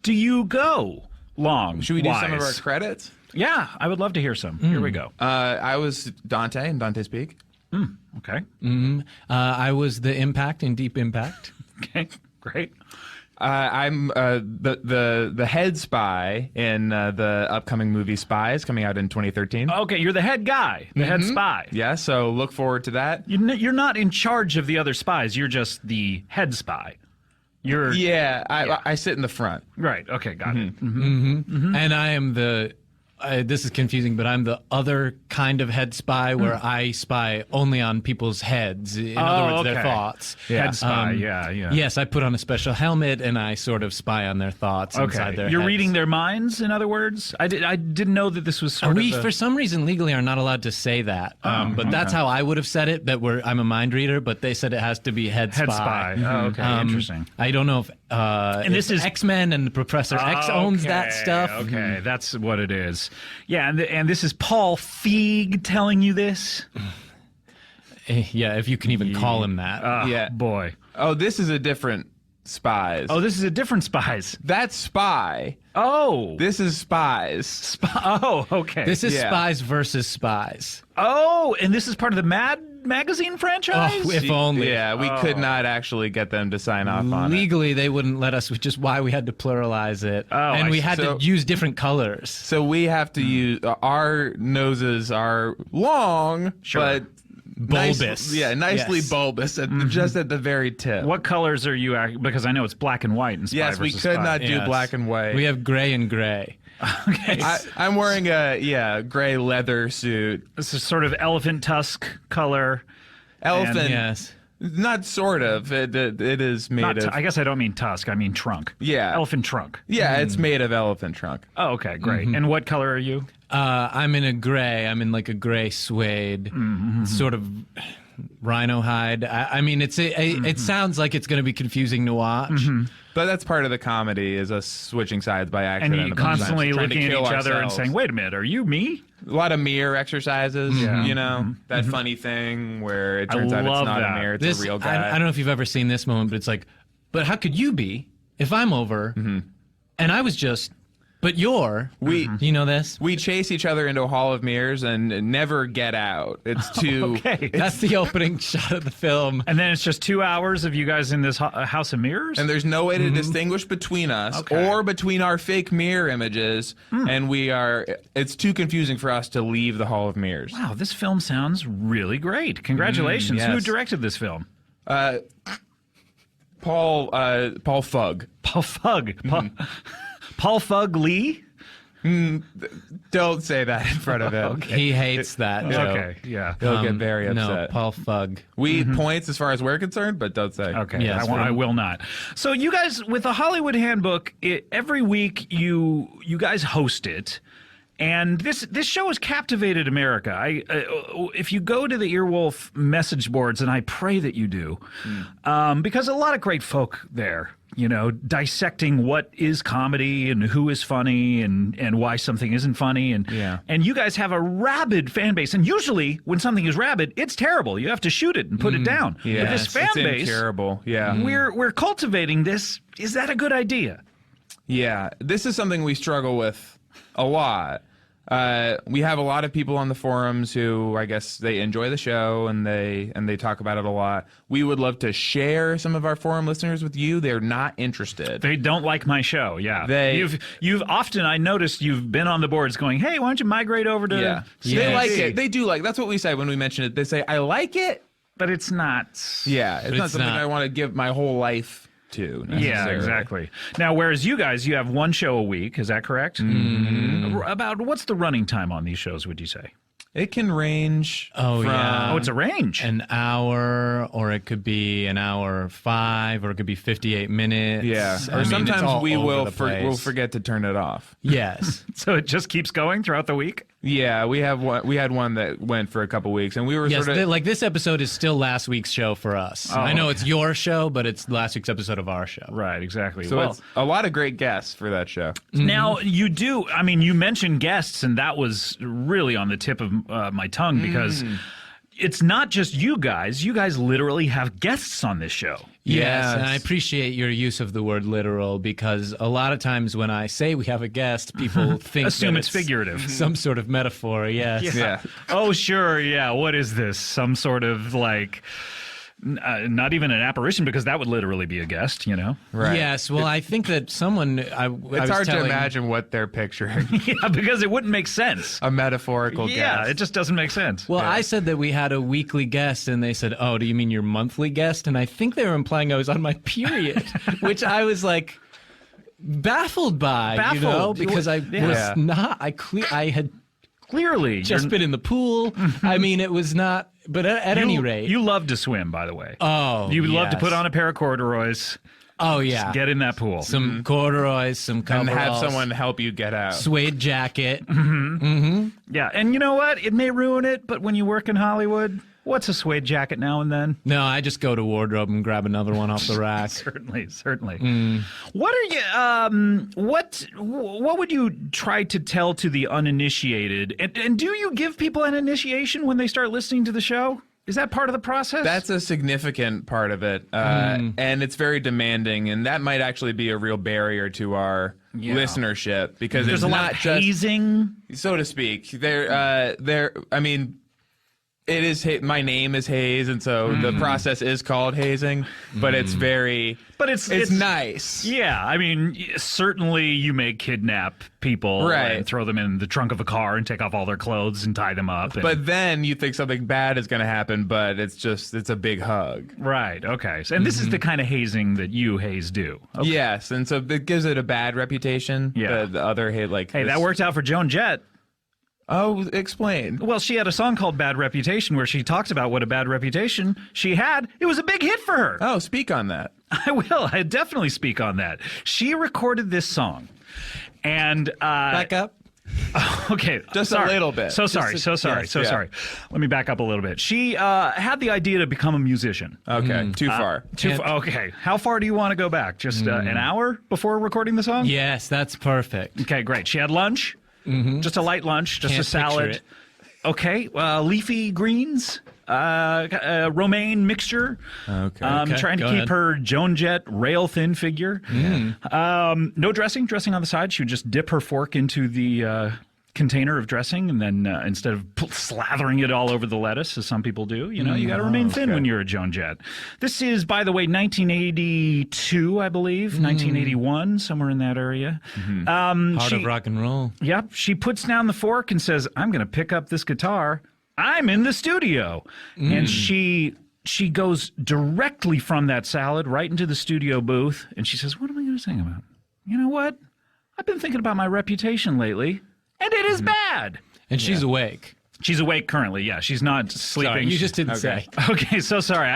do you go? Long. Should we do some of our credits? Yeah, I would love to hear some. Here we go. I was Dante in Dante Speak. Okay. I was the Impact in Deep Impact. Okay, great. I'm the head spy in the upcoming movie Spies coming out in 2013. Okay, you're the head guy, the head spy. Yeah, so look forward to that. You're not in charge of the other spies. You're just the head spy. I sit in the front. Right. Okay. Got it. And I am the. This is confusing, but I'm the other kind of head spy where I spy only on people's heads. In other words, their thoughts. Head spy. Yeah. Yes, I put on a special helmet and I sort of spy on their thoughts inside their You're heads. reading their minds, in other words? I didn't know that this was sort We, of. for some reason, legally are not allowed to say that. But that's how I would have said it, that I'm a mind reader, but they said it has to be head spy. Oh, okay. Interesting. I don't know if And this is X-Men and Professor X owns that stuff. Okay, that's what it is. Yeah, and this is Paul Feig telling you this? Yeah, if you can even call him that. Yeah. Boy. Oh, this is a different Spies. Oh, this is a different Spies. That's Spy. Oh. This is Spies. Oh, okay. This is Spies versus Spies. Oh, and this is part of the Mad Magazine franchise? Oh, if only. Yeah, we could not actually get them to sign off on it. Legally, they wouldn't let us, which is why we had to pluralize it. And we had to use different colors. So we have to use, our noses are long, but bulbous. Nicely Yes. bulbous, just at the very tip. What colors are you, because I know it's black and white in Spy Yes, we versus could Spy. not do black and white. We have gray and gray. Okay. I'm wearing a gray leather suit. This is sort of elephant tusk color. Elephant. And, yes. Not sort of. It is made of. I guess I don't mean tusk. I mean trunk. Yeah. Elephant trunk. Yeah, it's made of elephant trunk. Oh, okay, great. And what color are you? I'm in a gray. I'm in like a gray suede, sort of rhino hide. I mean, it sounds like it's going to be confusing to watch. But that's part of the comedy, is us switching sides by accident. And you constantly looking at each other and saying, wait a minute, are you me? A lot of mirror exercises, you know, that funny thing where it turns out it's not a mirror, it's a real guy. I don't know if you've ever seen this moment, but it's like, but how could you be if I'm over and I was just, but you're, you know this? We chase each other into a hall of mirrors and never get out. It's too... Okay. That's the opening shot of the film. And then it's just 2 hours of you guys in this house of mirrors? And there's no way to distinguish between us or between our fake mirror images. And it's too confusing for us to leave the hall of mirrors. Wow, this film sounds really great. Congratulations. Yes. Who directed this film? Paul Fugg. Paul Fugg. Paul Fugg Lee? Don't say that in front of him. He hates that joke. Okay, yeah. He'll get very upset. No, Paul Fugg. We eat points as far as we're concerned, but don't say. Okay, Yes, I will not. So you guys, with the Hollywood Handbook, every week you guys host it. And this show has captivated America. If you go to the Earwolf message boards, and I pray that you do, because a lot of great folk there, you know, dissecting what is comedy and who is funny and why something isn't funny. And you guys have a rabid fan base. And usually when something is rabid, it's terrible. You have to shoot it and put it down. Yeah, but this fan base, incurable. Yeah. we're cultivating this. Is that a good idea? Yeah, this is something we struggle with a lot. We have a lot of people on the forums who, I guess, they enjoy the show and they talk about it a lot. We would love to share some of our forum listeners with you. They're not interested. They don't like my show. Yeah, you've often, I noticed, you've been on the boards going, "Hey, why don't you migrate over to?" Yeah, they like it. They do like. That's what we say when we mention it. They say, "I like it, but it's not." Yeah, it's not something I want to give my whole life to. Yeah, exactly. Now, whereas you guys, you have one show a week. Is that correct? About what's the running time on these shows, would you say? It can range from... Oh, it's a range. An hour, or it could be an hour 5, or it could be 58 minutes. Yeah. Or sometimes we'll forget to turn it off. Yes. So it just keeps going throughout the week? Yeah, we had one that went for a couple weeks, and we were yes, sort of... like this episode is still last week's show for us. Oh, I know it's your show, but it's last week's episode of our show. Right, exactly. So it's a lot of great guests for that show. Now, you do, I mean, you mentioned guests, and that was really on the tip of my tongue, because it's not just you guys. You guys literally have guests on this show. Yes, and I appreciate your use of the word literal, because a lot of times when I say we have a guest, people think assume that it's figurative. some sort of metaphor. Yes. Yeah. Oh, sure. Yeah. What is this? Some sort of like. Not even an apparition, because that would literally be a guest, you know? Right. Yes, well, I think that someone... It's hard to imagine what they're picturing. Yeah, because it wouldn't make sense. A metaphorical guest. Yeah, it just doesn't make sense. Well, I said that we had a weekly guest, and they said, oh, do you mean your monthly guest? And I think they were implying I was on my period, which I was like baffled by, you know? Because I was not... I had... Clearly. Just been in the pool. I mean, it was not... But at any rate... You love to swim, by the way. Oh, you love to put on a pair of corduroys. Oh, yeah. Just get in that pool. Some corduroys, some coveralls. And have someone help you get out. Suede jacket. Yeah, and you know what? It may ruin it, but when you work in Hollywood... What's a suede jacket now and then? No, I just go to wardrobe and grab another one off the rack. Certainly. What are you? What would you try to tell to the uninitiated? And do you give people an initiation when they start listening to the show? Is that part of the process? That's a significant part of it, and it's very demanding, and that might actually be a real barrier to our listenership, because there's it's a lot not of just hazing, so to speak. I mean. It is. My name is Hayes, and so the process is called hazing. But it's very. But it's nice. Yeah, I mean, certainly you may kidnap people and throw them in the trunk of a car and take off all their clothes and tie them up. But then you think something bad is going to happen, but it's a big hug. Right. Okay. And this is the kind of hazing that you, Hayes, do. Okay. Yes, and so it gives it a bad reputation. Yeah. The other hey, that worked out for Joan Jett. Oh, explain. Well, she had a song called Bad Reputation where she talks about what a bad reputation she had. It was a big hit for her. Oh, speak on that. I will. I definitely speak on that. She recorded this song. And back up. Okay. Just a little bit. So sorry. Let me back up a little bit. She had the idea to become a musician. Okay. Too far. Okay. How far do you want to go back? Just an hour before recording the song? Yes, that's perfect. Okay, great. She had lunch. Just a light lunch, just a salad. Okay, leafy greens, romaine mixture. Okay. Trying to keep her Joan Jett rail-thin figure. No dressing on the side. She would just dip her fork into the container of dressing, and then instead of slathering it all over the lettuce, as some people do, you know, you got to remain thin when you're a Joan Jett. This is, by the way, 1982, I believe, 1981, somewhere in that area. Heart of rock and roll. Yep. She puts down the fork and says, I'm going to pick up this guitar. I'm in the studio. And she goes directly from that salad right into the studio booth, and she says, what am I going to sing about? You know what? I've been thinking about my reputation lately. And it is bad. And she's awake. She's awake currently, yeah. She's not sleeping. Sorry, you just didn't say. Okay, so sorry.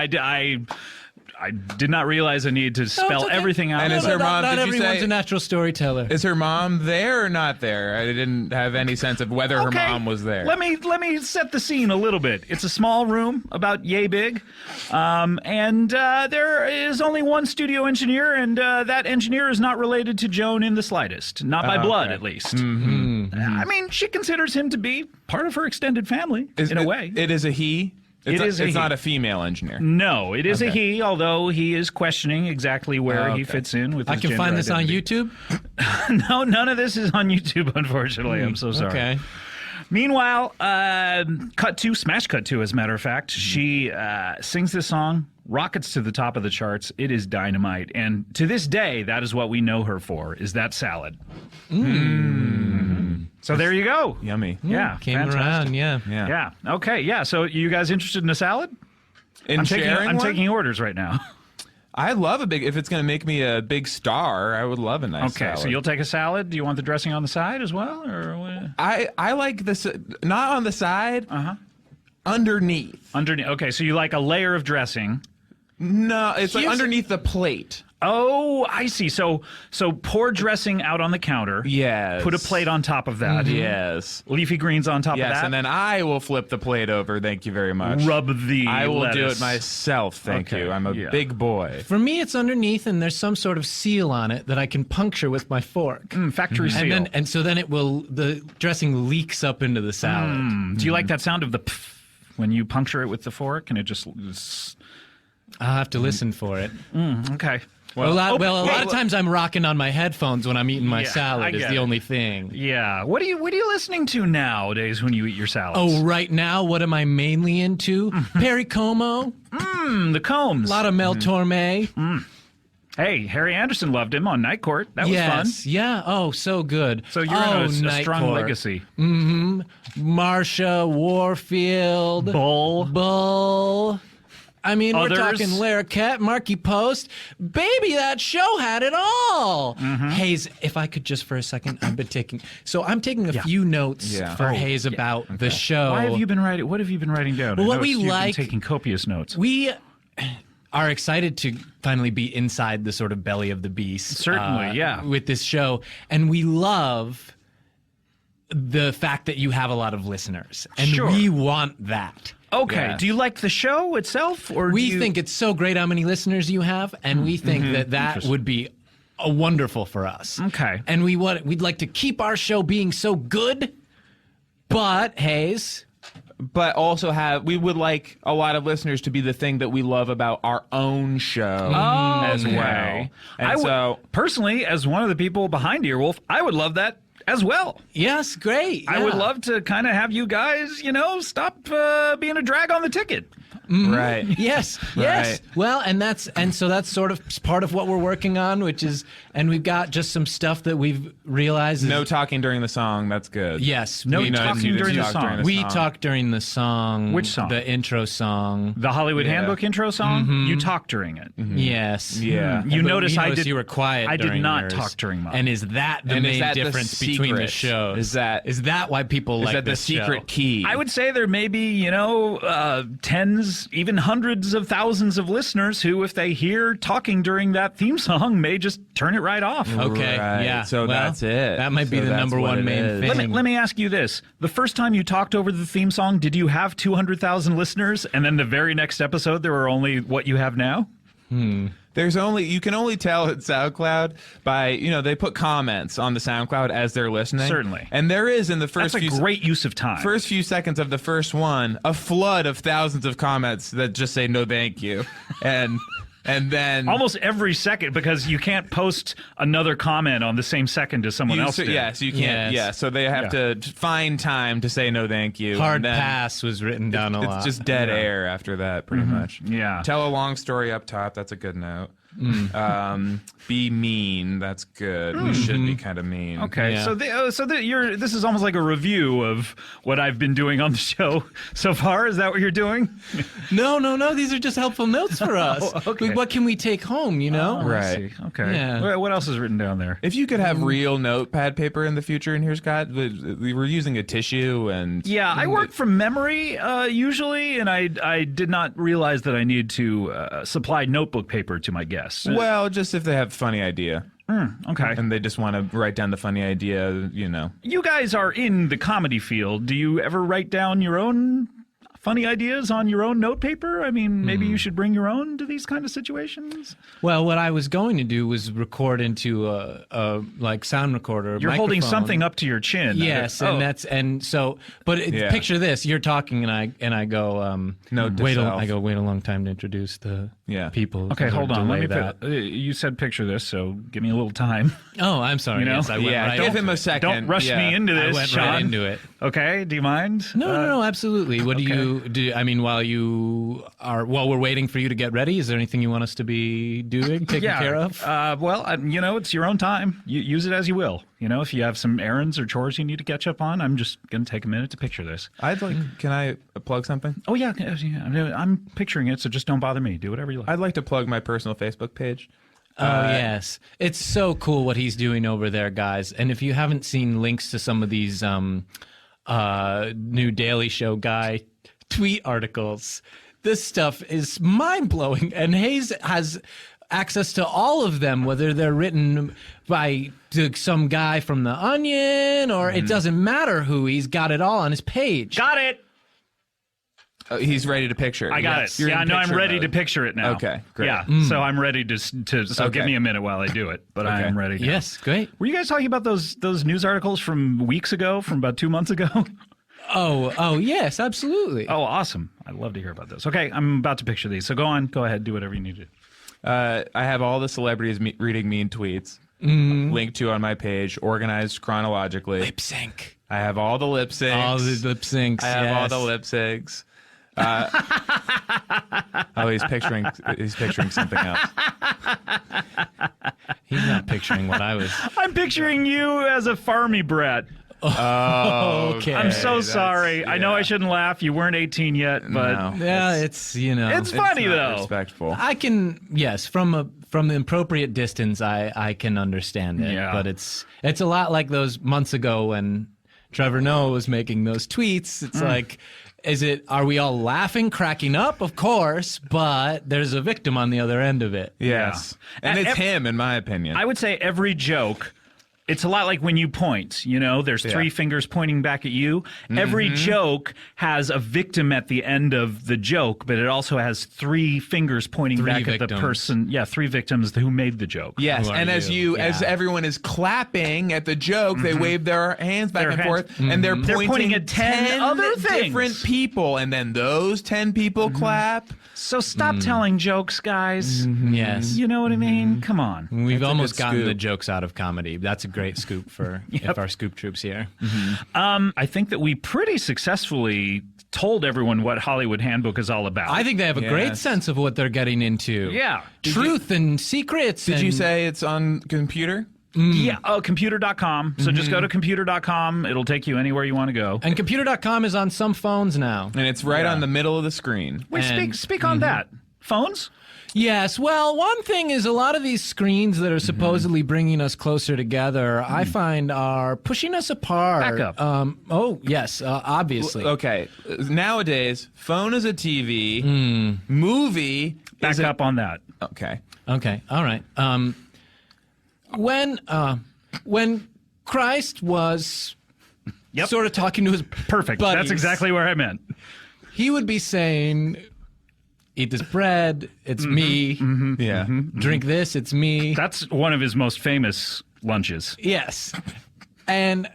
I did not realize I needed to spell everything out. And is her mom, not did you everyone's say, a natural storyteller. Is her mom there or not there? I didn't have any sense of whether her mom was there. Let me set the scene a little bit. It's a small room, about yay big, and there is only one studio engineer, and that engineer is not related to Joan in the slightest, not by blood at least. I mean, she considers him to be part of her extended family in a way. It is a he. It's not a female engineer. No, it is a he, although he is questioning exactly where he fits in with his I can find this identity. on YouTube? No, none of this is on YouTube, unfortunately. I'm so sorry. Okay. Meanwhile, smash cut to, as a matter of fact, she sings this song, rockets to the top of the charts. It is dynamite. And to this day, that is what we know her for, is that salad. So there you go. Yummy. Yeah. Came fantastic. around, yeah. Yeah. Okay, yeah. So you guys interested in a salad? I'm taking orders right now. I love if it's going to make me a big star, I would love a nice salad. Okay, so you'll take a salad. Do you want the dressing on the side as well? Or what? I like this, not on the side, underneath. Okay, so you like a layer of dressing. No, it's like underneath the plate. Oh, I see. So pour dressing out on the counter. Yes. Put a plate on top of that. Yes. Leafy greens on top of that. Yes, and then I will flip the plate over. Thank you very much. Rub the I will do lettuce. it myself. Thank you. I'm a big boy. For me, it's underneath, and there's some sort of seal on it that I can puncture with my fork. Factory seal. And so then the dressing leaks up into the salad. Do you like that sound of the pff? when you puncture it with the fork, and it just. I'll have to listen for it. Okay. A lot of times I'm rocking on my headphones when I'm eating my salad. Is the only thing. Yeah. What are you listening to nowadays when you eat your salads? Oh, right now, what am I mainly into? Perry Como. The Combs. A lot of Mel Torme. Hey, Harry Anderson loved him on Night Court. That was fun. Yeah. Oh, so good. So you're in a strong legacy. Mm-hmm. Marsha, Warfield. Bull. I mean, we're talking Larroquette, Marky Post. Baby, that show had it all. Hayes, if I could just for a second, I'm taking a few notes for Hayes about the show. Why have you been writing? What have you been writing down? Well, what we like, been taking copious notes. We are excited to finally be inside the sort of belly of the beast. Certainly, with this show, and we love the fact that you have a lot of listeners, and we want that. Okay. Yeah. Do you like the show itself, or we think it's so great how many listeners you have, and we think that would be wonderful for us. Okay. And we'd like to keep our show being so good, but Hayes. But also we would like a lot of listeners to be the thing that we love about our own show as well. And personally, as one of the people behind Earwolf, I would love that as well. Yes, great. I would love to kind of have you guys, stop being a drag on the ticket. Right. Yes. Right. Well, so that's sort of part of what we're working on, and we've got just some stuff that we've realized. No talking during the song. That's good. Yes. No talking during the song. We talk during the song. Which song? The intro song. The Hollywood Handbook intro song? You talk during it. Yes. Yeah. You notice you were quiet. I did not yours. talk during mine. And is that the main difference between the shows? Is that why people like the this secret show? key? I would say there may be, tens, even hundreds of thousands of listeners who, if they hear talking during that theme song, may just turn it right off. Okay, right. yeah. So that's it. That might be the number one main thing. Let me ask you this. The first time you talked over the theme song, did you have 200,000 listeners? And then the very next episode, there were only what you have now? You can only tell at SoundCloud by, they put comments on the SoundCloud as they're listening. Certainly. And there is in the first That's a great use of time. First few seconds of the first one, a flood of thousands of comments that just say no thank you. And then almost every second, because you can't post another comment on the same second as someone else did. Yes, you can't. Yes. Yeah, so they have to find time to say no thank you. Hard pass was written down a lot. It's just dead air after that, pretty much. Yeah. Tell a long story up top. That's a good note. Be mean. That's good. We should be kind of mean. Okay, Yeah. this is almost like a review of what I've been doing on the show so far. Is that what you're doing? No. These are just helpful notes for us. Okay. What can we take home? Right. I see. Okay. Yeah. What else is written down there? If you could have real notepad paper in the future in here, Scott, we were using a tissue and... Yeah, I work from memory usually, and I did not realize that I needed to supply notebook paper to my guests. Well, just if they have a funny idea. Okay. And they just want to write down the funny idea, You guys are in the comedy field. Do you ever write down your own funny ideas on your own note paper? I mean, maybe you should bring your own to these kind of situations. Well, what I was going to do was record into a sound recorder. You're holding microphone. something up to your chin. Yes, picture this: you're talking, and I go, wait a long time to introduce the people. Okay, hold on. Let me that. you said picture this, so give me a little time. Oh, I'm sorry. Yes, I went right. Give him a second. Don't rush me into this. I went Sean. right into it. Okay, do you mind? No, absolutely. What do you do? I mean, while we're waiting for you to get ready, is there anything you want us to be taking care of? It's your own time. You use it as you will. If you have some errands or chores you need to catch up on, I'm just going to take a minute to picture this. Can I plug something? Oh, yeah. I'm picturing it, so just don't bother me. Do whatever you like. I'd like to plug my personal Facebook page. Yes. It's so cool what he's doing over there, guys. And if you haven't seen links to some of these new Daily Show guy tweet articles, this stuff is mind-blowing. And Hayes has access to all of them, whether they're written by some guy from The Onion or it doesn't matter who. He's got it all on his page. Got it. He's ready to picture it. I got it. Yeah, I'm ready to picture it now. Okay, great. Yeah, so I'm ready to give me a minute while I do it, but I am ready now. Yes, great. Were you guys talking about those news articles from weeks ago, from about 2 months ago? Oh, yes, absolutely. Oh, awesome. I'd love to hear about this. Okay, I'm about to picture these. So go ahead, do whatever you need to do. I have all the celebrities reading mean tweets linked to on my page, organized chronologically. Lip sync. I have all the lip syncs. All the lip syncs. I have all the lip syncs. He's picturing something else. He's not picturing what I was. I'm picturing you as a farmy brat. Oh, okay. I'm so sorry. I know I shouldn't laugh. You weren't 18 yet, but yeah, it's it's funny though. Respectful. I can from the appropriate distance, I can understand it. Yeah. But it's a lot like those months ago when Trevor Noah was making those tweets. It's like, are we all laughing, cracking up? Of course, but there's a victim on the other end of it. Yes. Yeah. And it's him, in my opinion. I would say every joke, it's a lot like when you point, there's three fingers pointing back at you. Every joke has a victim at the end of the joke, but it also has three fingers pointing back at the person. Yeah, three victims who made the joke. Yes, and as everyone is clapping at the joke, they wave their hands back and forth, and they're pointing at 10 other things. Different people, and then those 10 people clap. So stop telling jokes, guys. Yes. You know what I mean? Come on. We've almost gotten the jokes out of comedy. That's a great scoop for if our scoop troops here. I think that we pretty successfully told everyone what Hollywood Handbook is all about. I think they have a great sense of what they're getting into. Yeah. Truth and secrets. Did you say it's on computer? Yeah, computer.com. So just go to computer.com. It'll take you anywhere you want to go. And computer.com is on some phones now. And it's right on the middle of the screen. Wait, speak on that. Phones? Yes. Well, one thing is a lot of these screens that are supposedly bringing us closer together, I find are pushing us apart. Back up. Yes, obviously. Okay. Nowadays, phone is a TV. Movie Back up on that. Okay. Okay. All right. When Christ was sort of talking to his perfect, buddies, that's exactly where I meant. He would be saying, "Eat this bread, it's me. Yeah. Drink this, it's me." That's one of his most famous lunches. Yes, and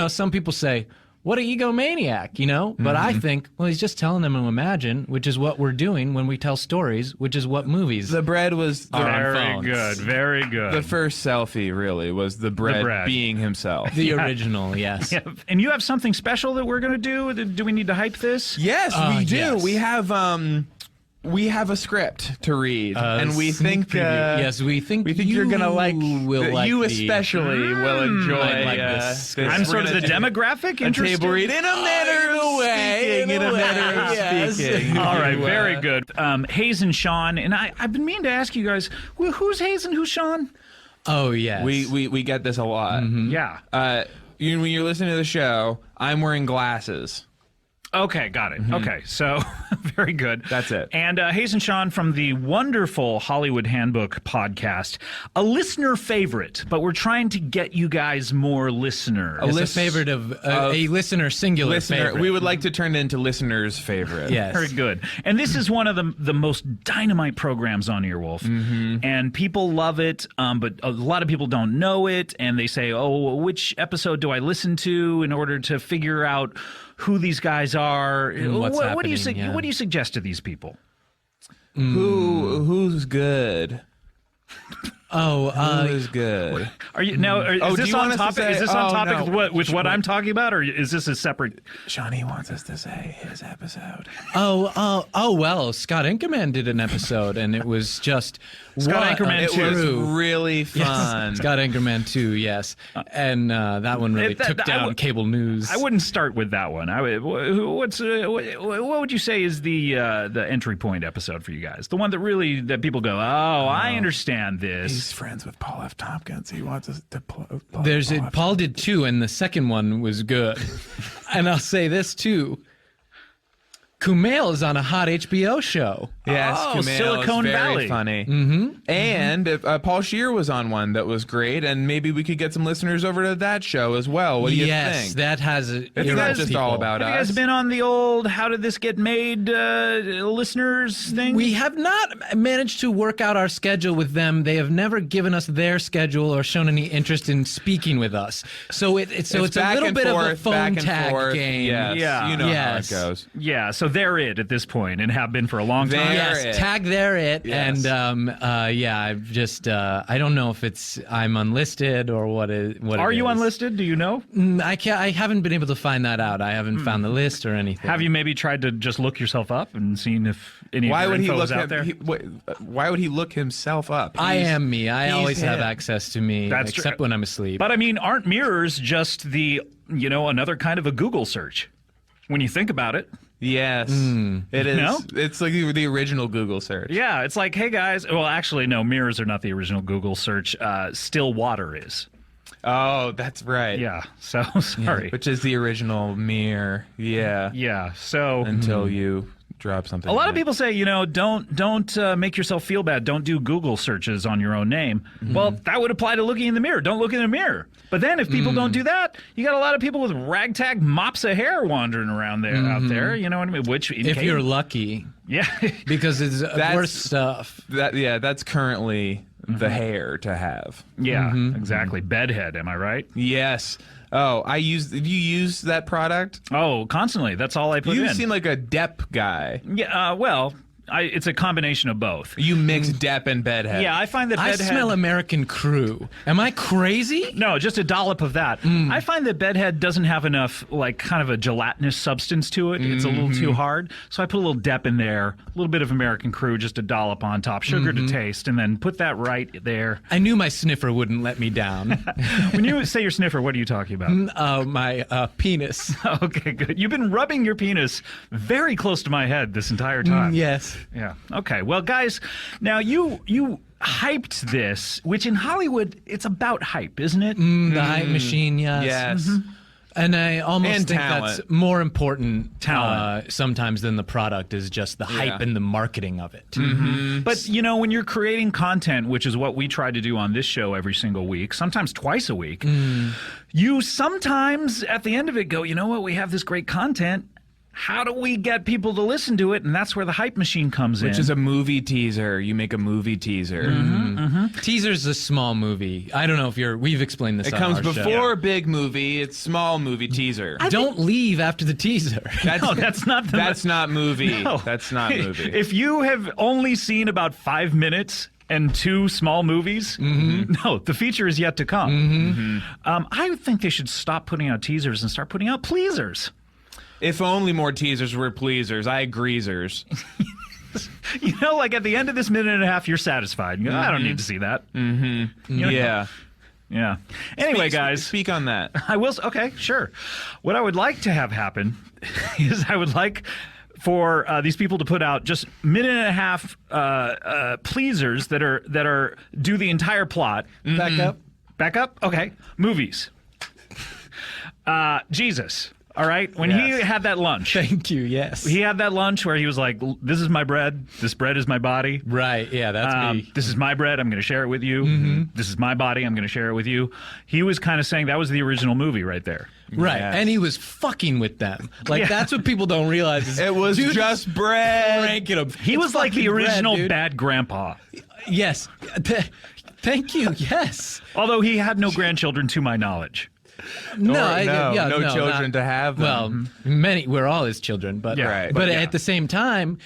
some people say, "What an egomaniac," But I think, well, he's just telling them to imagine, which is what we're doing when we tell stories, which is what movies. The bread was very good, very good. The first selfie really was the bread being himself. The original, yes. Yeah. And you have something special that we're going to do? Do we need to hype this? Yes, we do. Yes. We have a script to read, and we think we think you're gonna like. You especially will enjoy this. I'm sort of the demographic. A table read in a manner of speaking. All right, very good. Hayes and Sean, and I've been meaning to ask you guys, who's Hayes and who's Sean? Oh yes, we get this a lot. Yeah. When you're listening to the show, I'm wearing glasses. Okay, got it. Okay, so very good. That's it. And Hayes and Sean from the wonderful Hollywood Handbook podcast, a listener favorite, but we're trying to get you guys more listeners. A favorite of a listener singular favorite. We would like to turn it into listener's favorite. Yes. Very good. And this is one of the most dynamite programs on Earwolf. And people love it, but a lot of people don't know it, and they say, oh, which episode do I listen to in order to figure out who these guys are? What do you suggest to these people? Who's good? Who's good? Are you now? Is this on topic? Is this on topic with what I'm talking about, or is this a separate? Shawnee wants us to say his episode. Well, Scott Anchorman did an episode, and it was just Scott Anchorman 2. It was really fun. Yes. Scott Anchorman 2, yes, and that one really took down cable news. I wouldn't start with that one. What would you say is the entry point episode for you guys? The one that people go, I understand this. He's friends with Paul F. Tompkins. He wants us to Paul did too, and the second one was good. And I'll say this too. Kumail is on a hot HBO show. Yes, Oh, Kumail Silicon is very Valley. funny. And if, Paul Scheer was on one that was great, and maybe we could get some listeners over to that show as well. What do you Yes, think? that has. It's not just all about Have us. you guys been on the old "How did this get made" listeners thing? We have not managed to work out our schedule with them. They have never given us their schedule or shown any interest in speaking with us. So it's a back little and bit forth, of a phone back and tag forth. game. Yes, Yeah. you know Yes. how it goes. Yeah, so they're it at this point and have been for a long time. Yes, tag there it. Yes. And yeah, I've just I don't know if I'm unlisted or what it Are you is. unlisted? Do you know? I haven't been able to find that out. I haven't found the list or anything. Have you maybe tried to just look yourself up and seen if any Why of your would he info look is out there? why would he look himself up? I am me. I he's always have him. access to me, That's true. except when I'm asleep. But I mean, aren't mirrors just another kind of a Google search? When you think about it. Yes, it is. No? It's like the original Google search. Yeah, it's like, hey guys. Well, actually, no, mirrors are not the original Google search. Still water is. Oh, that's right. Yeah. So sorry. Yeah, which is the original mirror. Yeah. Yeah. So until you drop something. A lot of people say, don't make yourself feel bad. Don't do Google searches on your own name. Well, that would apply to looking in the mirror. Don't look in the mirror. But then if people don't do that, you got a lot of people with ragtag mops of hair wandering around there out there. You know what I mean? Which if you're lucky. Yeah. Because it's worse stuff. That's currently the hair to have. Yeah, exactly. Bedhead, am I right? Yes. Oh, have you used that product? Oh, constantly. That's all I put in. You seem like a Depp guy. Yeah, well, it's a combination of both. You mix Depp and Bedhead. Yeah, I find that I Bedhead... smell American Crew. Am I crazy? No, just a dollop of that. I find that Bedhead doesn't have enough, kind of a gelatinous substance to it. It's a little too hard. So I put a little Depp in there, a little bit of American Crew, just a dollop on top, sugar to taste, and then put that right there. I knew my sniffer wouldn't let me down. When you say your sniffer, what are you talking about? My penis. Okay, good. You've been rubbing your penis very close to my head this entire time. Yes. Yeah. Okay. Well, guys, now you hyped this, which in Hollywood, it's about hype, isn't it? The hype machine, yes. Yes. And I almost think talent. that's more important Talent. sometimes than the product is just the hype and the marketing of it. But, when you're creating content, which is what we try to do on this show every single week, sometimes twice a week, you sometimes at the end of it go, you know what, we have this great content. How do we get people to listen to it? And that's where the hype machine comes in. Which is a movie teaser. You make a movie teaser. Teaser's a small movie. I don't know if we've explained this It on comes our before show. a big movie. It's small movie teaser. Don't leave after the teaser. That's not That's not movie. No. That's not movie. If you have only seen about 5 minutes and 2 small movies, no, the feature is yet to come. I think they should stop putting out teasers and start putting out pleasers. If only more teasers were pleasers. I agreezers. At the end of this minute and a half, you're satisfied. You go, I don't need to see that. Yeah. Yeah. Anyway, guys. Speak on that. I will. Okay, sure. What I would like to have happen is I would like for these people to put out just minute and a half pleasers that are do the entire plot. Back up. Okay. Movies. Jesus. All right? When he had that lunch. Thank you, yes. He had that lunch where he was like, this is my bread. This bread is my body. Right, yeah, that's me. This is my bread. I'm going to share it with you. This is my body. I'm going to share it with you. He was kind of saying that was the original movie right there. Right, Yes. and he was fucking with them. That's what people don't realize. Is It was dude just bread. ranking them. He was like the fucking bread, original dude. bad grandpa. Yes. Thank you, yes. Although he had no grandchildren to my knowledge. No, no children to have them. Well, we're all his children, but Yeah, right. but at the same time,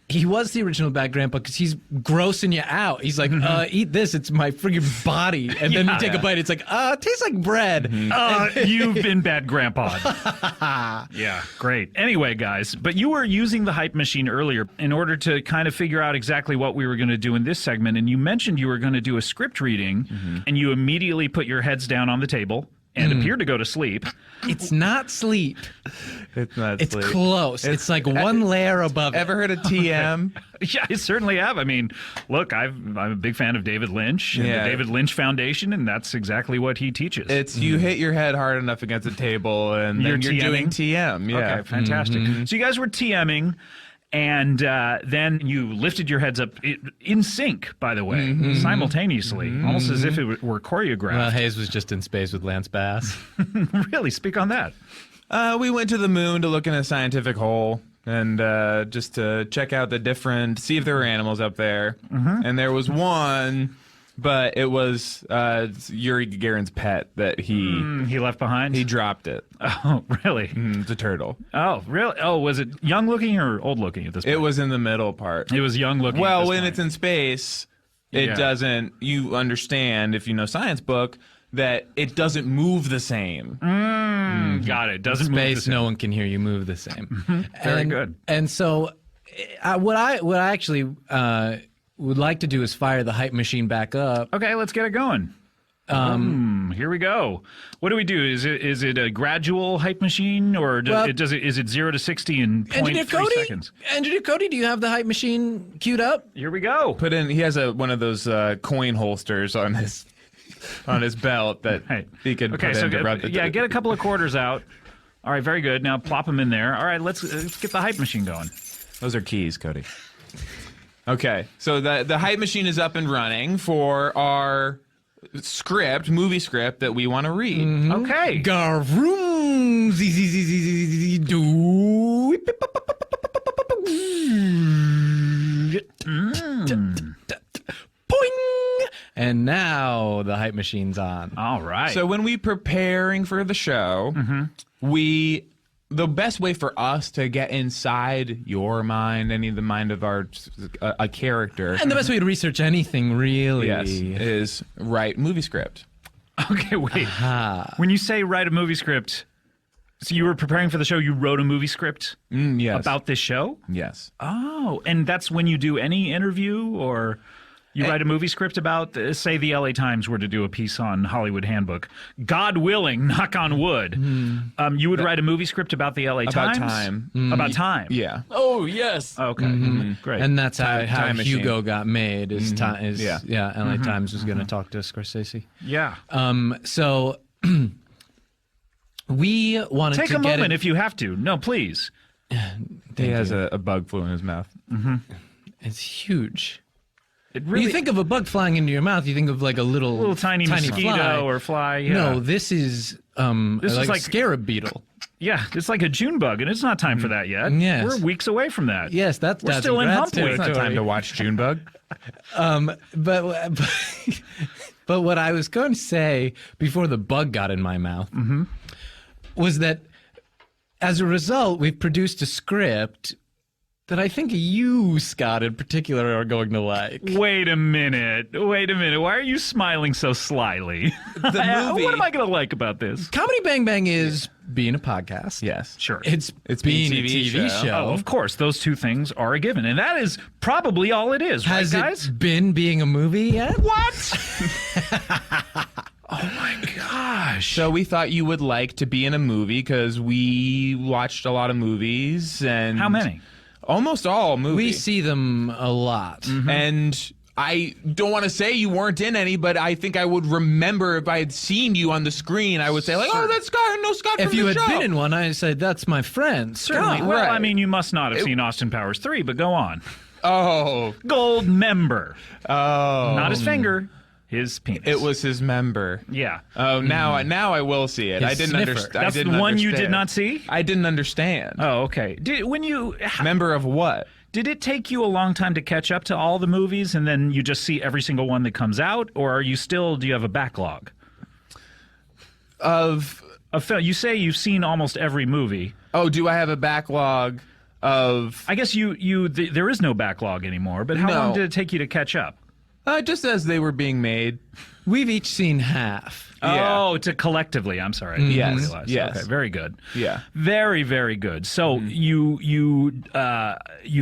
he was the original bad grandpa because he's grossing you out. He's like, eat this, it's my friggin' body. And then you take a bite, it's like, it tastes like bread. You've been bad grandpa. Yeah, great. Anyway, guys, but you were using the hype machine earlier in order to kind of figure out exactly what we were going to do in this segment. And you mentioned you were going to do a script reading, and you immediately put your heads down on the table and appeared to go to sleep. It's not sleep. It's not It's sleep. close. It's like one layer above. Ever heard of TM? Yeah, I certainly have. I mean, look, I'm a big fan of David Lynch and the David Lynch Foundation, and that's exactly what he teaches. It's you hit your head hard enough against the table, and then you're doing TM. Yeah. Okay, fantastic. So you guys were TMing, And then you lifted your heads up in sync, by the way, simultaneously, almost as if it were choreographed. Well, Hayes was just in space with Lance Bass. Really? Speak on that. We went to the moon to look in a scientific hole and just to check out see if there were animals up there. And there was one, but it was Yuri Gagarin's pet that he left behind. He dropped it. Oh, really? It's a turtle. Oh, really? Oh, was it young looking or old looking at this point? It was in the middle part. It was young looking. Well, when it's in space, it doesn't. You understand if you know science book that it doesn't move the same. Got it. Doesn't in move space. the same. No one can hear you move the same. Very good. And so, what I actually would like to do is fire the hype machine back up. Okay, let's get it going. Here we go. What do we do? Is it a gradual hype machine, or is it 0 to 60 in 0.3 seconds? Engineer Cody, do you have the hype machine queued up? Here we go. He has one of those coin holsters on his belt that he could put in to rub the get a couple of quarters out. All right, very good. Now plop them in there. All right, let's get the hype machine going. Those are keys, Cody. Okay, so the hype machine is up and running for our movie script that we want to read. Okay. Garoom, Boing! And now the hype machine's on. All right. So when we preparing for the show, the best way for us to get inside your mind, the mind of a character, and the best way to research anything really, is write movie script. Okay, wait. When you say write a movie script, so you were preparing for the show, you wrote a movie script about this show? Yes. Oh, and that's when you do any interview, or you write a movie script about, say the LA Times were to do a piece on Hollywood Handbook. God willing, knock on wood. You would write a movie script about the LA Times? About time. Yeah. Oh, yes. Okay. Great. And that's how machine. Hugo got made. LA Times was going to talk to Scorsese. Yeah. So we wanted Take to a get moment if you have to. No, please. He has a bug flew in his mouth. It's huge. It When you think of a bug flying into your mouth, you think of like a little tiny mosquito fly. or fly. Yeah. No, this is This is like a like- scarab beetle. Yeah, it's like a June bug, and it's not time for that yet. Yes. We're weeks away from that. Yes, We're still in hump week. It's not time to watch Junebug. But what I was going to say before the bug got in my mouth was that as a result, we've produced a script that I think you, Scott, in particular, are going to like. Wait a minute. Why are you smiling so slyly? What am I going to like about this? Comedy Bang Bang is being a podcast. Yes. Sure. It's being a TV show. Oh, of course. Those two things are a given. And that is probably all it is, Has right, guys? it been being a movie yet? What? Oh, my gosh. So we thought you would like to be in a movie because we watched a lot of movies. And How many? Almost all movies. We see them a lot. And I don't want to say you weren't in any, but I think I would remember if I had seen you on the screen, I would say, like, oh, that's Scott. I know Scott If from you the had show. been in one, I said, that's my friend. Certainly. Scott. Well, I mean, you must not have seen Austin Powers 3, but go on. Oh. Gold member. Oh. Not his finger. His penis. It was his member. Yeah. Oh, now I will see it. His I didn't sniffer. understand. That's the one you did not see? I didn't understand. Oh, okay. Member of what? Did it take you a long time to catch up to all the movies, and then you just see every single one that comes out, or do you have a backlog of film? You say you've seen almost every movie. Oh, do I have a backlog of? I guess there is no backlog anymore. But how long did it take you to catch up? Just as they were being made. We've each seen half. Oh, collectively. I'm sorry. Yes. Yes. Okay. Very good. Yeah. Very, very good. So you've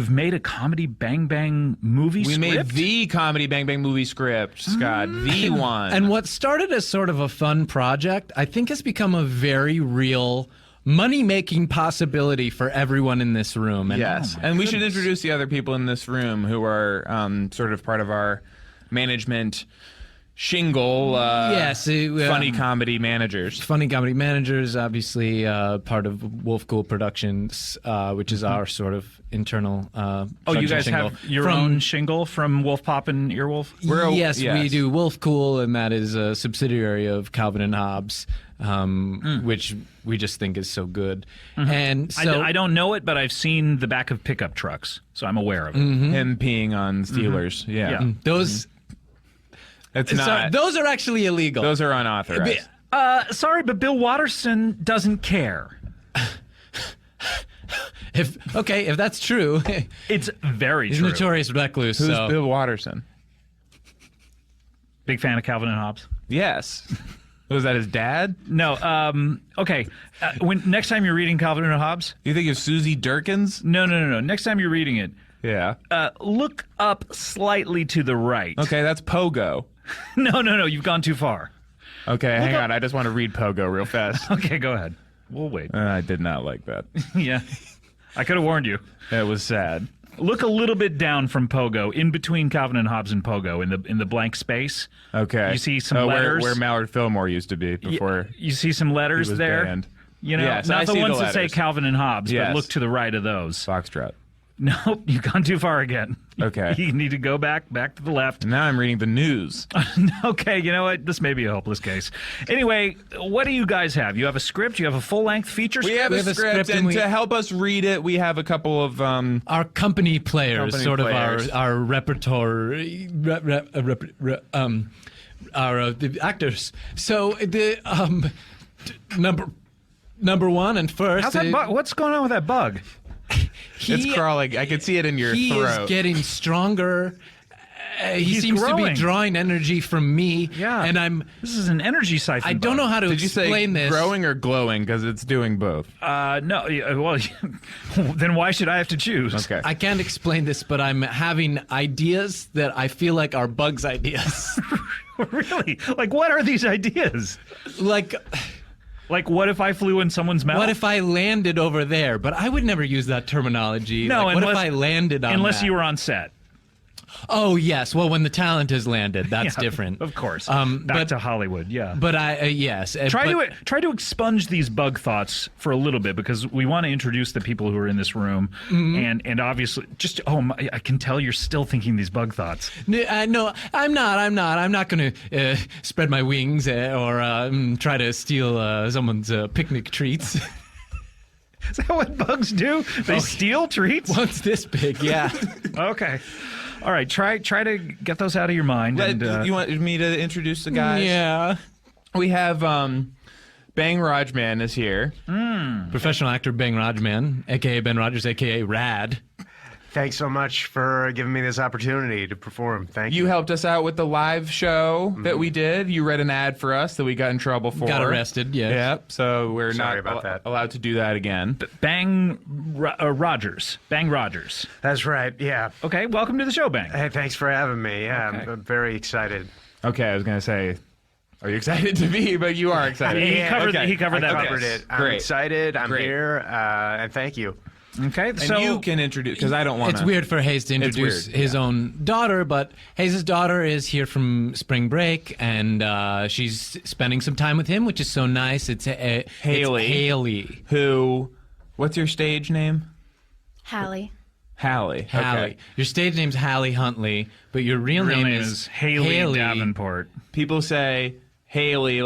made a comedy Bang Bang movie script? We made the comedy Bang Bang movie script, Scott. The one. And what started as sort of a fun project, I think has become a very real money-making possibility for everyone in this room. Yes. And we should introduce the other people in this room who are sort of part of our management Shingle, yes, funny comedy managers. Funny comedy managers, obviously part of Wolf Cool Productions, which is our sort of internal. You guys shingle. have your own shingle from Wolf Pop and Earwolf? Yes, we do Wolf Cool, and that is a subsidiary of Calvin and Hobbes, which we just think is so good. And so I don't know it, but I've seen the back of pickup trucks, so I'm aware of it. Him peeing on Steelers. Yeah. Those. It's not. Those are actually illegal. Those are unauthorized. Sorry, but Bill Watterson doesn't care. If that's true, it's very he's true. He's notorious recluse. Who's so. Bill Watterson? Big fan of Calvin and Hobbes. Yes. Was that his dad? No. Okay. When next time you're reading Calvin and Hobbes, you think of Susie Durkins? No. Next time you're reading it, yeah. Look up slightly to the right. Okay, that's Pogo. No. You've gone too far. Okay, hang on. I just want to read Pogo real fast. Okay, go ahead. We'll wait. I did not like that. Yeah. I could have warned you. It was sad. Look a little bit down from Pogo, in between Calvin and Hobbes and Pogo, in the blank space. Okay. You see some letters. Where Mallard Fillmore used to be before. You see some letters he was there. Banned. You know, yes, not I the see ones the that say Calvin and Hobbes, but look to the right of those. Foxtrot. Nope, you've gone too far again. Okay. You need to go back to the left. Now I'm reading the news. Okay, you know what? This may be a hopeless case. Anyway, what do you guys have? You have a script? You have a full-length feature script? We have a script, and to help us read it, we have a couple of... our company players, of our repertoire, the actors. So the number one and first... How's that bug? What's going on with that bug? It's crawling. I can see it in your throat. He is getting stronger. He seems to be drawing energy from me. Yeah. And this is an energy siphon. I don't know how to explain this. Did you say growing or glowing? Because it's doing both. No. Well, then why should I have to choose? Okay. I can't explain this, but I'm having ideas that I feel like are Bug's ideas. Really? Like, what are these ideas? Like, what if I flew in someone's mouth? What if I landed over there? But I would never use that terminology. No, what if I landed on unless that? you were on set. Oh, yes. Well, when the talent has landed, that's different. Of course. Back to Hollywood, yeah. But yes. Try to expunge these bug thoughts for a little bit, because we want to introduce the people who are in this room. And obviously, I can tell you're still thinking these bug thoughts. No, I'm not. I'm not going to spread my wings or try to steal someone's picnic treats. Is that what bugs do? They steal treats? One's this big, yeah. Okay. All right, try to get those out of your mind. You want me to introduce the guys? Yeah. We have Bang Rajman is here. Professional actor Bang Rajman, a.k.a. Ben Rogers, a.k.a. Rad. Thanks so much for giving me this opportunity to perform. Thank you. You helped us out with the live show that we did. You read an ad for us that we got in trouble for. Got arrested, yes. Yep, so we're Sorry not about that. allowed to do that again. Bang Rogers. Bang Rogers. That's right, yeah. Okay, welcome to the show, Bang. Hey, thanks for having me. Yeah, Okay. I'm very excited. Okay, I was going to say, are you excited to be? But you are excited. He covered that. I covered base. it. I'm excited. I'm here, and thank you. Okay, and so you can introduce, because I don't want to. It's weird for Hayes to introduce his own daughter, but Hayes' daughter is here from spring break, and she's spending some time with him, which is so nice. It's Haley. It's Haley. Who, what's your stage name? Hallie. Hallie. Hallie. Your stage name's Hallie Huntley, but your real name is Haley Davenport. People say Haley,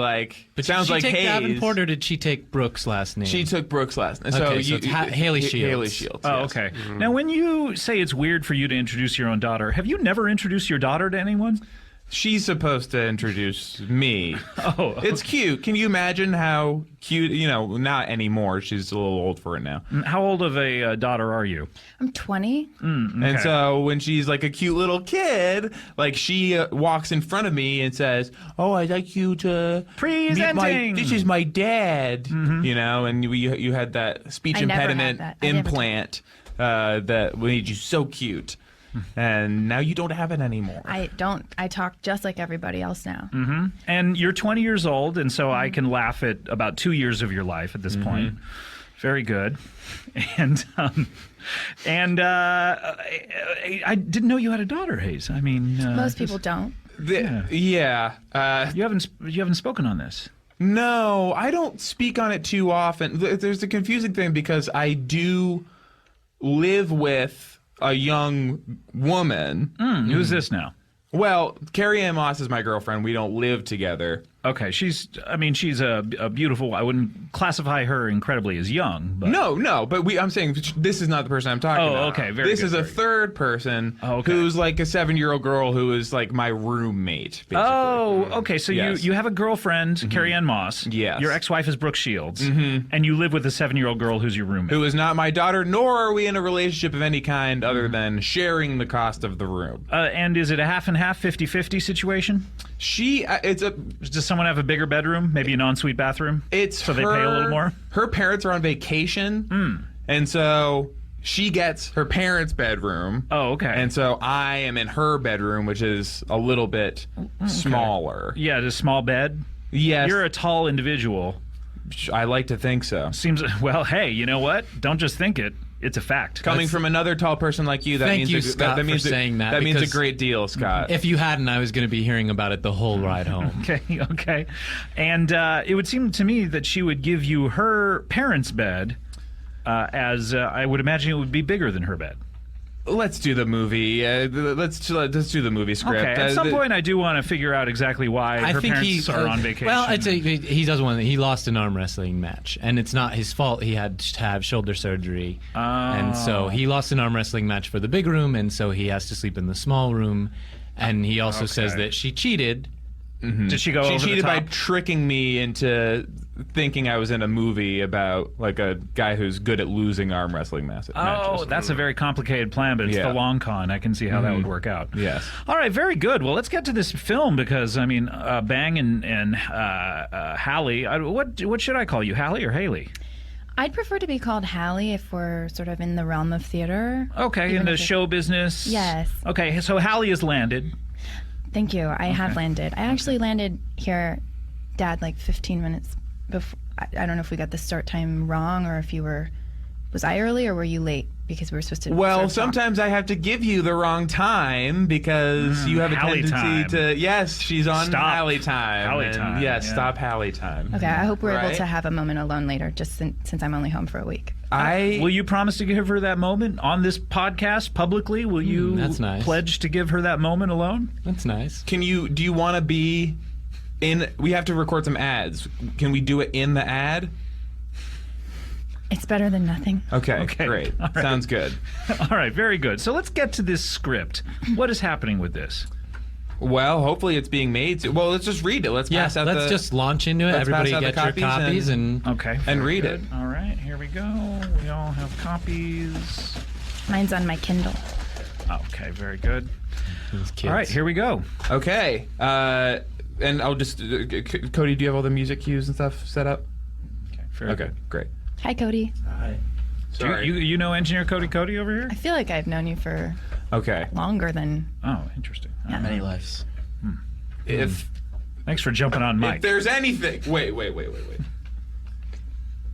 but sounds like Hayes. Did she take Davenport, or did she take Brooks' last name? She took Brooks' last name. Okay, so it's Haley Shields. Haley Shields. Oh, yes. okay. Now, when you say it's weird for you to introduce your own daughter, have you never introduced your daughter to anyone? She's supposed to introduce me. Oh, okay. It's cute. Can you imagine how cute? Not anymore. She's a little old for it now. How old of a daughter are you? I'm 20. Okay. And so when she's like a cute little kid, she walks in front of me and says, "Oh, I'd like you to presenting. This is my dad." And you had that speech impediment implant that made you so cute. And now you don't have it anymore. I don't. I talk just like everybody else now. Mm-hmm. And you're 20 years old, and so I can laugh at about 2 years of your life at this point. Very good. And I didn't know you had a daughter, Hayes. I mean, most people don't. Yeah. You haven't spoken on this. No, I don't speak on it too often. There's a confusing thing because I do live with a young woman. Who's this now? Well, Carrie Ann Moss is my girlfriend. We don't live together. Okay, she's a beautiful. I wouldn't classify her incredibly as young. But... No, but I'm saying this is not the person I'm talking about. Oh, okay, very This good, is a third person who's like a 7-year-old girl who is like my roommate, basically. Oh, okay, so Yes. you have a girlfriend, Carrie Ann Moss. Yes. Your ex-wife is Brooke Shields. And you live with a 7-year-old girl who's your roommate. Who is not my daughter, nor are we in a relationship of any kind other than sharing the cost of the room. And is it a half and half, 50-50 situation? Does someone have a bigger bedroom, maybe an ensuite bathroom? So they pay a little more? Her parents are on vacation, and so she gets her parents' bedroom. Oh, okay. And so I am in her bedroom, which is a little bit smaller. Yeah, a small bed? Yes. You're a tall individual. I like to think so. Well, hey, you know what? Don't just think it. It's a fact. Coming from another tall person like you, that Thank means you, Scott, that means for saying that. That means a because great deal, Scott. If you hadn't, I was going to be hearing about it the whole ride home. Okay. And it would seem to me that she would give you her parents' bed, as I would imagine it would be bigger than her bed. Let's do the movie. Let's do the movie script. Okay. At some point, I do want to figure out exactly why her parents are on vacation. Well, I'd say he doesn't want. He lost an arm wrestling match, and it's not his fault. He had to have shoulder surgery, and so he lost an arm wrestling match for the big room, and so he has to sleep in the small room. And he also says that she cheated. Did she go over the She cheated by top? tricking me into thinking I was in a movie about like a guy who's good at losing arm wrestling matches. Oh, that's a very complicated plan, but it's the long con. I can see how that would work out. Yes. All right, very good. Well, let's get to this film because, I mean, Bang and Hallie. What should I call you, Hallie or Haley? I'd prefer to be called Hallie if we're sort of in the realm of theater. Okay, Even in the if show business. Yes. Okay, so Hallie has landed. Thank you. I have landed. I actually landed here, Dad, like 15 minutes before. I don't know if we got the start time wrong or if you were. Was I early or were you late? Because we were supposed to. Well, sometimes I have to give you the wrong time because you have a Hallie tendency time. to. Yes, she's on Stop. Hallie time. Hallie and time, Yes, yeah. stop Hallie time. Okay, I hope we're able Right? to have a moment alone later, just since I'm only home for a week. Will you promise to give her that moment on this podcast publicly? Will you that's nice. pledge to give her that moment alone? That's nice. Do you want to be in? We have to record some ads. Can we do it in the ad? It's better than nothing. Okay, great. All right. Sounds good. All right, very good. So let's get to this script. What is happening with this? Well, hopefully it's being made. Well, let's just read it. Let's pass out. Let's just launch into it. let's pass Everybody out the get your copies and Okay. and very read good. it. All right, here we go. We all have copies. Mine's on my Kindle. Okay, very good. kids. All right, here we go. Okay. And I'll just Cody, do you have all the music cues and stuff set up? Very good. Great. Hi, Cody. Hi. Do you know Engineer Cody over here? I feel like I've known you for Okay. longer than. Oh, interesting. Yeah. Many lives. If Thanks for jumping on Mike. If there's anything, wait.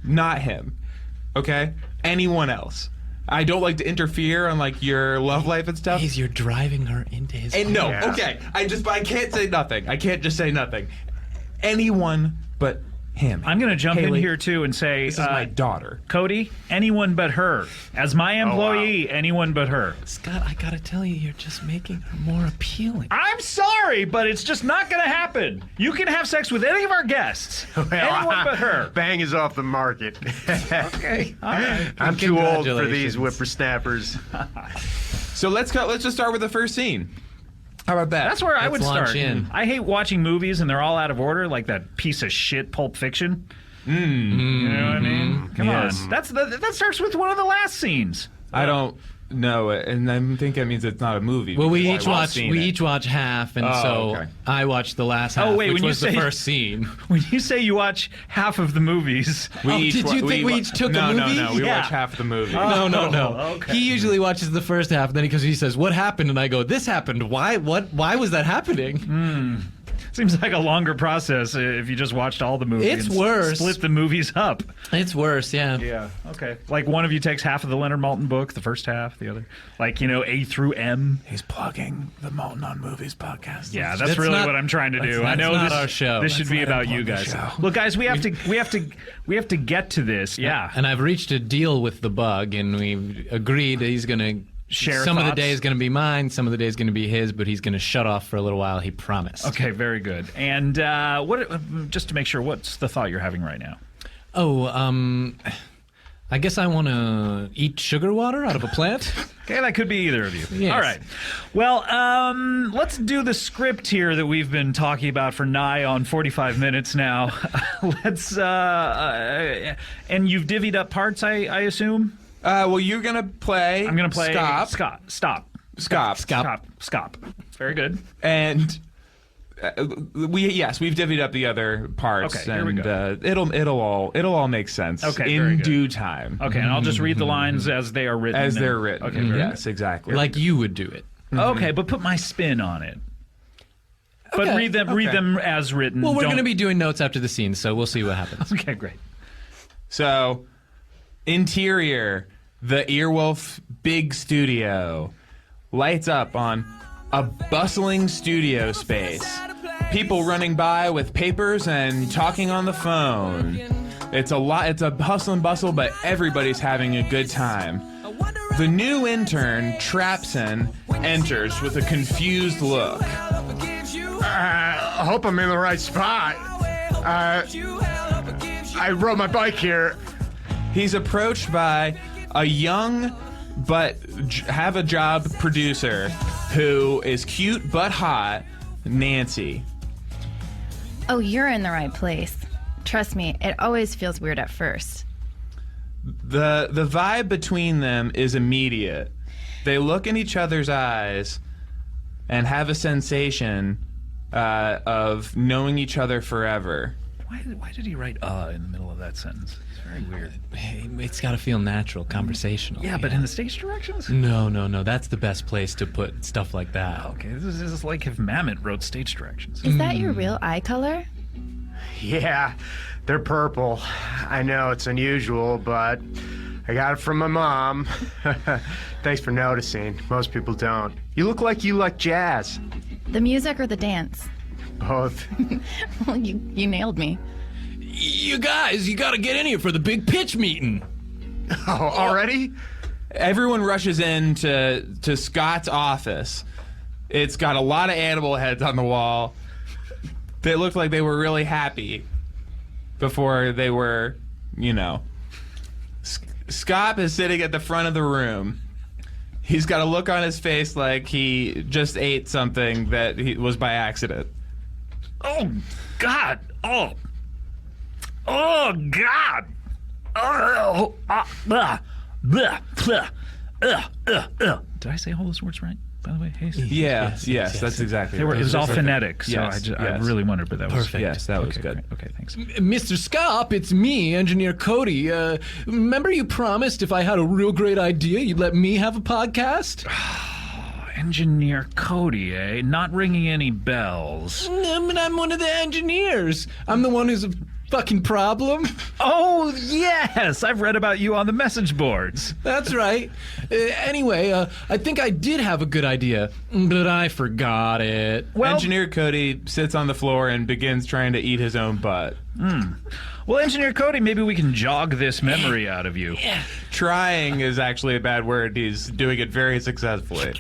Not him. Okay? Anyone else. I don't like to interfere on like your love life and stuff. You're driving her into his. And no, home. okay. I can't say nothing. I can't just say nothing. Anyone but him. I'm going to jump in Haley, here too and say, this is my daughter. Cody, anyone but her. As my employee, anyone but her. Scott, I gotta tell you, you're just making her more appealing. I'm sorry, but it's just not going to happen. You can have sex with any of our guests. Anyone but her. Bang is off the market. Okay. All right. I'm too old for Congratulations. these whippersnappers. So let's just start with the first scene. How about that? That's where I would launch start. in. I hate watching movies and they're all out of order, like that piece of shit Pulp Fiction. You know what I mean? Come Yes. on. That starts with one of the last scenes. I don't know it, and I think that means it's not a movie. Well, we because I've seen it. each watch half, and Oh, so okay. I watched the last half, Oh, wait, which when you was the say- first scene. When you say you watch half of the movies, Did you think we each took a movie? No, we Yeah. watch half the movie. No. okay. He usually watches the first half, and then he says, "What happened?" And I go, "This happened. Why? Why was that happening?" Seems like a longer process if you just watched all the movies. It's worse. Split the movies up. It's worse, yeah. Yeah, okay. Like one of you takes half of the Leonard Maltin book, the first half, the other. Like, A through M. He's plugging the Maltin on Movies podcast. Yeah, that's really what I'm trying to do. I know not our show. This should be about you guys. Look, guys, we have to get to this. Yeah. And I've reached a deal with the bug, and we've agreed that he's going to share some of the thoughts? day is going to be mine, some of the day is going to be his, but he's going to shut off for a little while. He promised. Okay, very good. And just to make sure, what's the thought you're having right now? Oh, I guess I want to eat sugar water out of a plant. Okay, that could be either of you. Yes. All right. Well, let's do the script here that we've been talking about for nigh on 45 minutes now. Let's and you've divvied up parts, I assume? Well, you're gonna play. I'm gonna play Stop. Scop. Very good. And we've divvied up the other parts. Okay, here we go. It'll all make sense. Okay, very in good. due time. Okay, and I'll just read the lines as they are written. As they're written. Okay, very Yes, good. exactly. Like you would do it. Okay, but put my spin on it. But Okay, read them as written. Well, we're going to be doing notes after the scene, so we'll see what happens. Okay, great. So, interior, the Earwolf Big Studio. Lights up on a bustling studio space. People running by with papers and talking on the phone. It's a hustle and bustle, but everybody's having a good time. The new intern, Trapson, enters with a confused look. I hope I'm in the right spot. I rode my bike here. He's approached by a young but have a job producer who is cute but hot, Nancy. Oh, you're in the right place. Trust me, it always feels weird at first. The vibe between them is immediate. They look in each other's eyes and have a sensation of knowing each other forever. Why did he write in the middle of that sentence? It's very weird. It's got to feel natural, conversational. Yeah, but in the stage directions? No. That's the best place to put stuff like that. Okay, this is like if Mamet wrote stage directions. Is that your real eye color? Yeah, they're purple. I know it's unusual, but I got it from my mom. Thanks for noticing. Most people don't. You look like you like jazz. The music or the dance? Both. Well, you nailed me. You guys, you got to get in here for the big pitch meeting. Oh, already? Everyone rushes into Scott's office. It's got a lot of animal heads on the wall. They looked like they were really happy before they were, Scott is sitting at the front of the room. He's got a look on his face like he just ate something that was by accident. Oh, God. Oh, God. Oh, Did I say all those words right, by the way, Hayes? Yes, that's exactly right. It was all phonetic, so Yes, I really wondered, but that was perfect. Yes, that was good. Great. Okay, thanks. Mr. Scop, it's me, Engineer Cody. Remember you promised if I had a real great idea, you'd let me have a podcast? Engineer Cody, eh? Not ringing any bells. I'm one of the engineers. I'm the one who's a fucking problem. Oh, yes! I've read about you on the message boards. That's right. Anyway, I think I did have a good idea, but I forgot it. Well, Engineer Cody sits on the floor and begins trying to eat his own butt. Well, Engineer Cody, maybe we can jog this memory out of you. Trying is actually a bad word. He's doing it very successfully.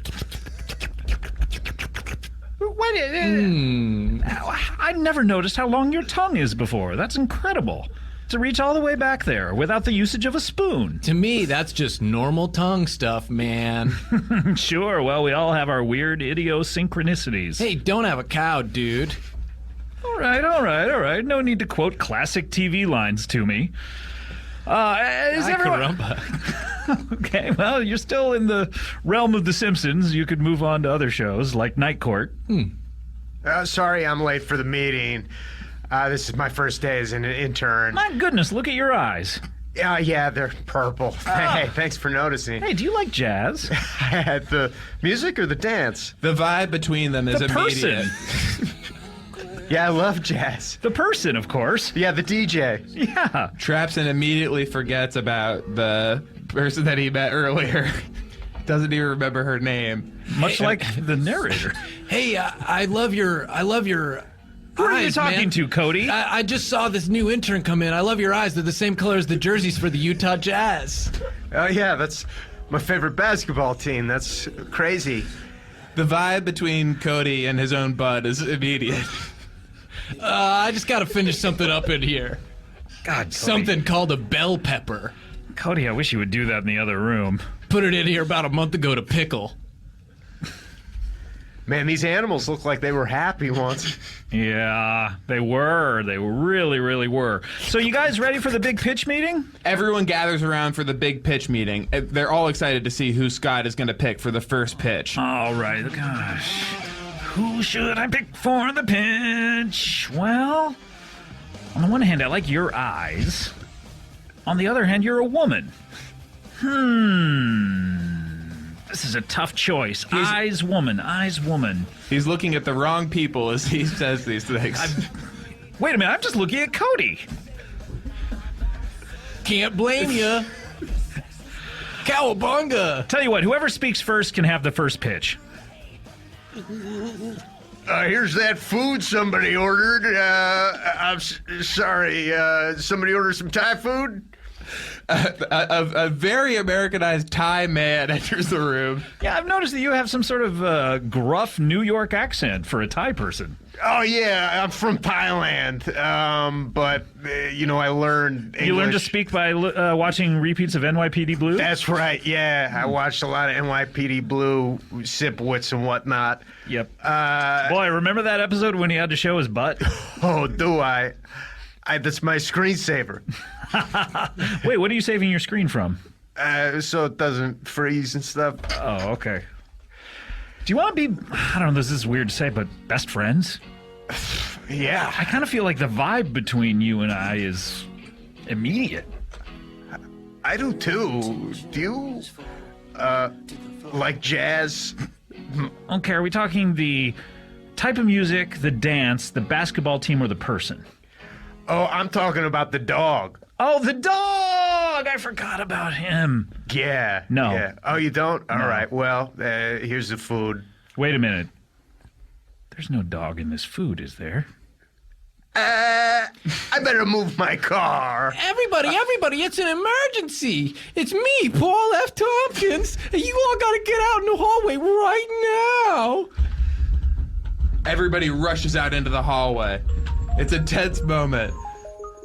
I never noticed how long your tongue is before. That's incredible. To reach all the way back there without the usage of a spoon. To me, that's just normal tongue stuff, man. Sure, well, we all have our weird idiosyncronicities. Hey, don't have a cow, dude. All right. No need to quote classic TV lines to me. Is everyone... Okay, well, you're still in the realm of The Simpsons. You could move on to other shows like Night Court. Sorry I'm late for the meeting. This is my first day as an intern. My goodness, look at your eyes. Yeah, they're purple. Hey, thanks for noticing. Hey, do you like jazz? The music or the dance? The vibe between them is the immediate. Person. Yeah, I love jazz. The person, of course. Yeah, the DJ. Yeah. Trapson immediately forgets about the person that he met earlier. Doesn't even remember her name. Much like the narrator. Hey, I love your Who are you eyes, talking man. to, Cody? I just saw this new intern come in. I love your eyes. They're the same color as the jerseys for the Utah Jazz. Oh, yeah, that's my favorite basketball team. That's crazy. The vibe between Cody and his own bud is immediate. I just got to finish something up in here. God, Cody. Something called a bell pepper. Cody, I wish you would do that in the other room. Put it in here about a month ago to pickle. Man, these animals look like they were happy once. Yeah, they were. They really, really were. So you guys ready for the big pitch meeting? Everyone gathers around for the big pitch meeting. They're all excited to see who Scott is going to pick for the first pitch. All right, gosh. Who should I pick for the pitch? Well, on the one hand, I like your eyes. On the other hand, you're a woman. This is a tough choice. Eyes, woman. He's looking at the wrong people as he says these things. Wait a minute, I'm just looking at Cody. Can't blame you. Cowabunga. Tell you what, whoever speaks first can have the first pitch. Here's that food somebody ordered. I'm sorry. Somebody ordered some Thai food? A very Americanized Thai man enters the room. Yeah, I've noticed that you have some sort of gruff New York accent for a Thai person. Oh, yeah, I'm from Thailand, but, I learned English. You learned to speak by watching repeats of NYPD Blue? That's right, yeah. I watched a lot of NYPD Blue, Sipowicz and whatnot. Yep. Boy, remember that episode when he had to show his butt? Oh, do I? That's my screensaver. Wait, what are you saving your screen from? So it doesn't freeze and stuff. Oh, okay. Do you want to be, I don't know, this is weird to say, but best friends? Yeah. I kind of feel like the vibe between you and I is immediate. I do too. Do you, like jazz? Okay, are we talking the type of music, the dance, the basketball team, or the person? Oh, I'm talking about the dog. Oh, the dog! I forgot about him. Yeah. No. Yeah. Oh, you don't? All No. right. Well, here's the food. Wait a minute. There's no dog in this food, is there? I better move my car. Everybody, it's an emergency. It's me, Paul F. Tompkins, and you all gotta get out in the hallway right now. Everybody rushes out into the hallway. It's a tense moment.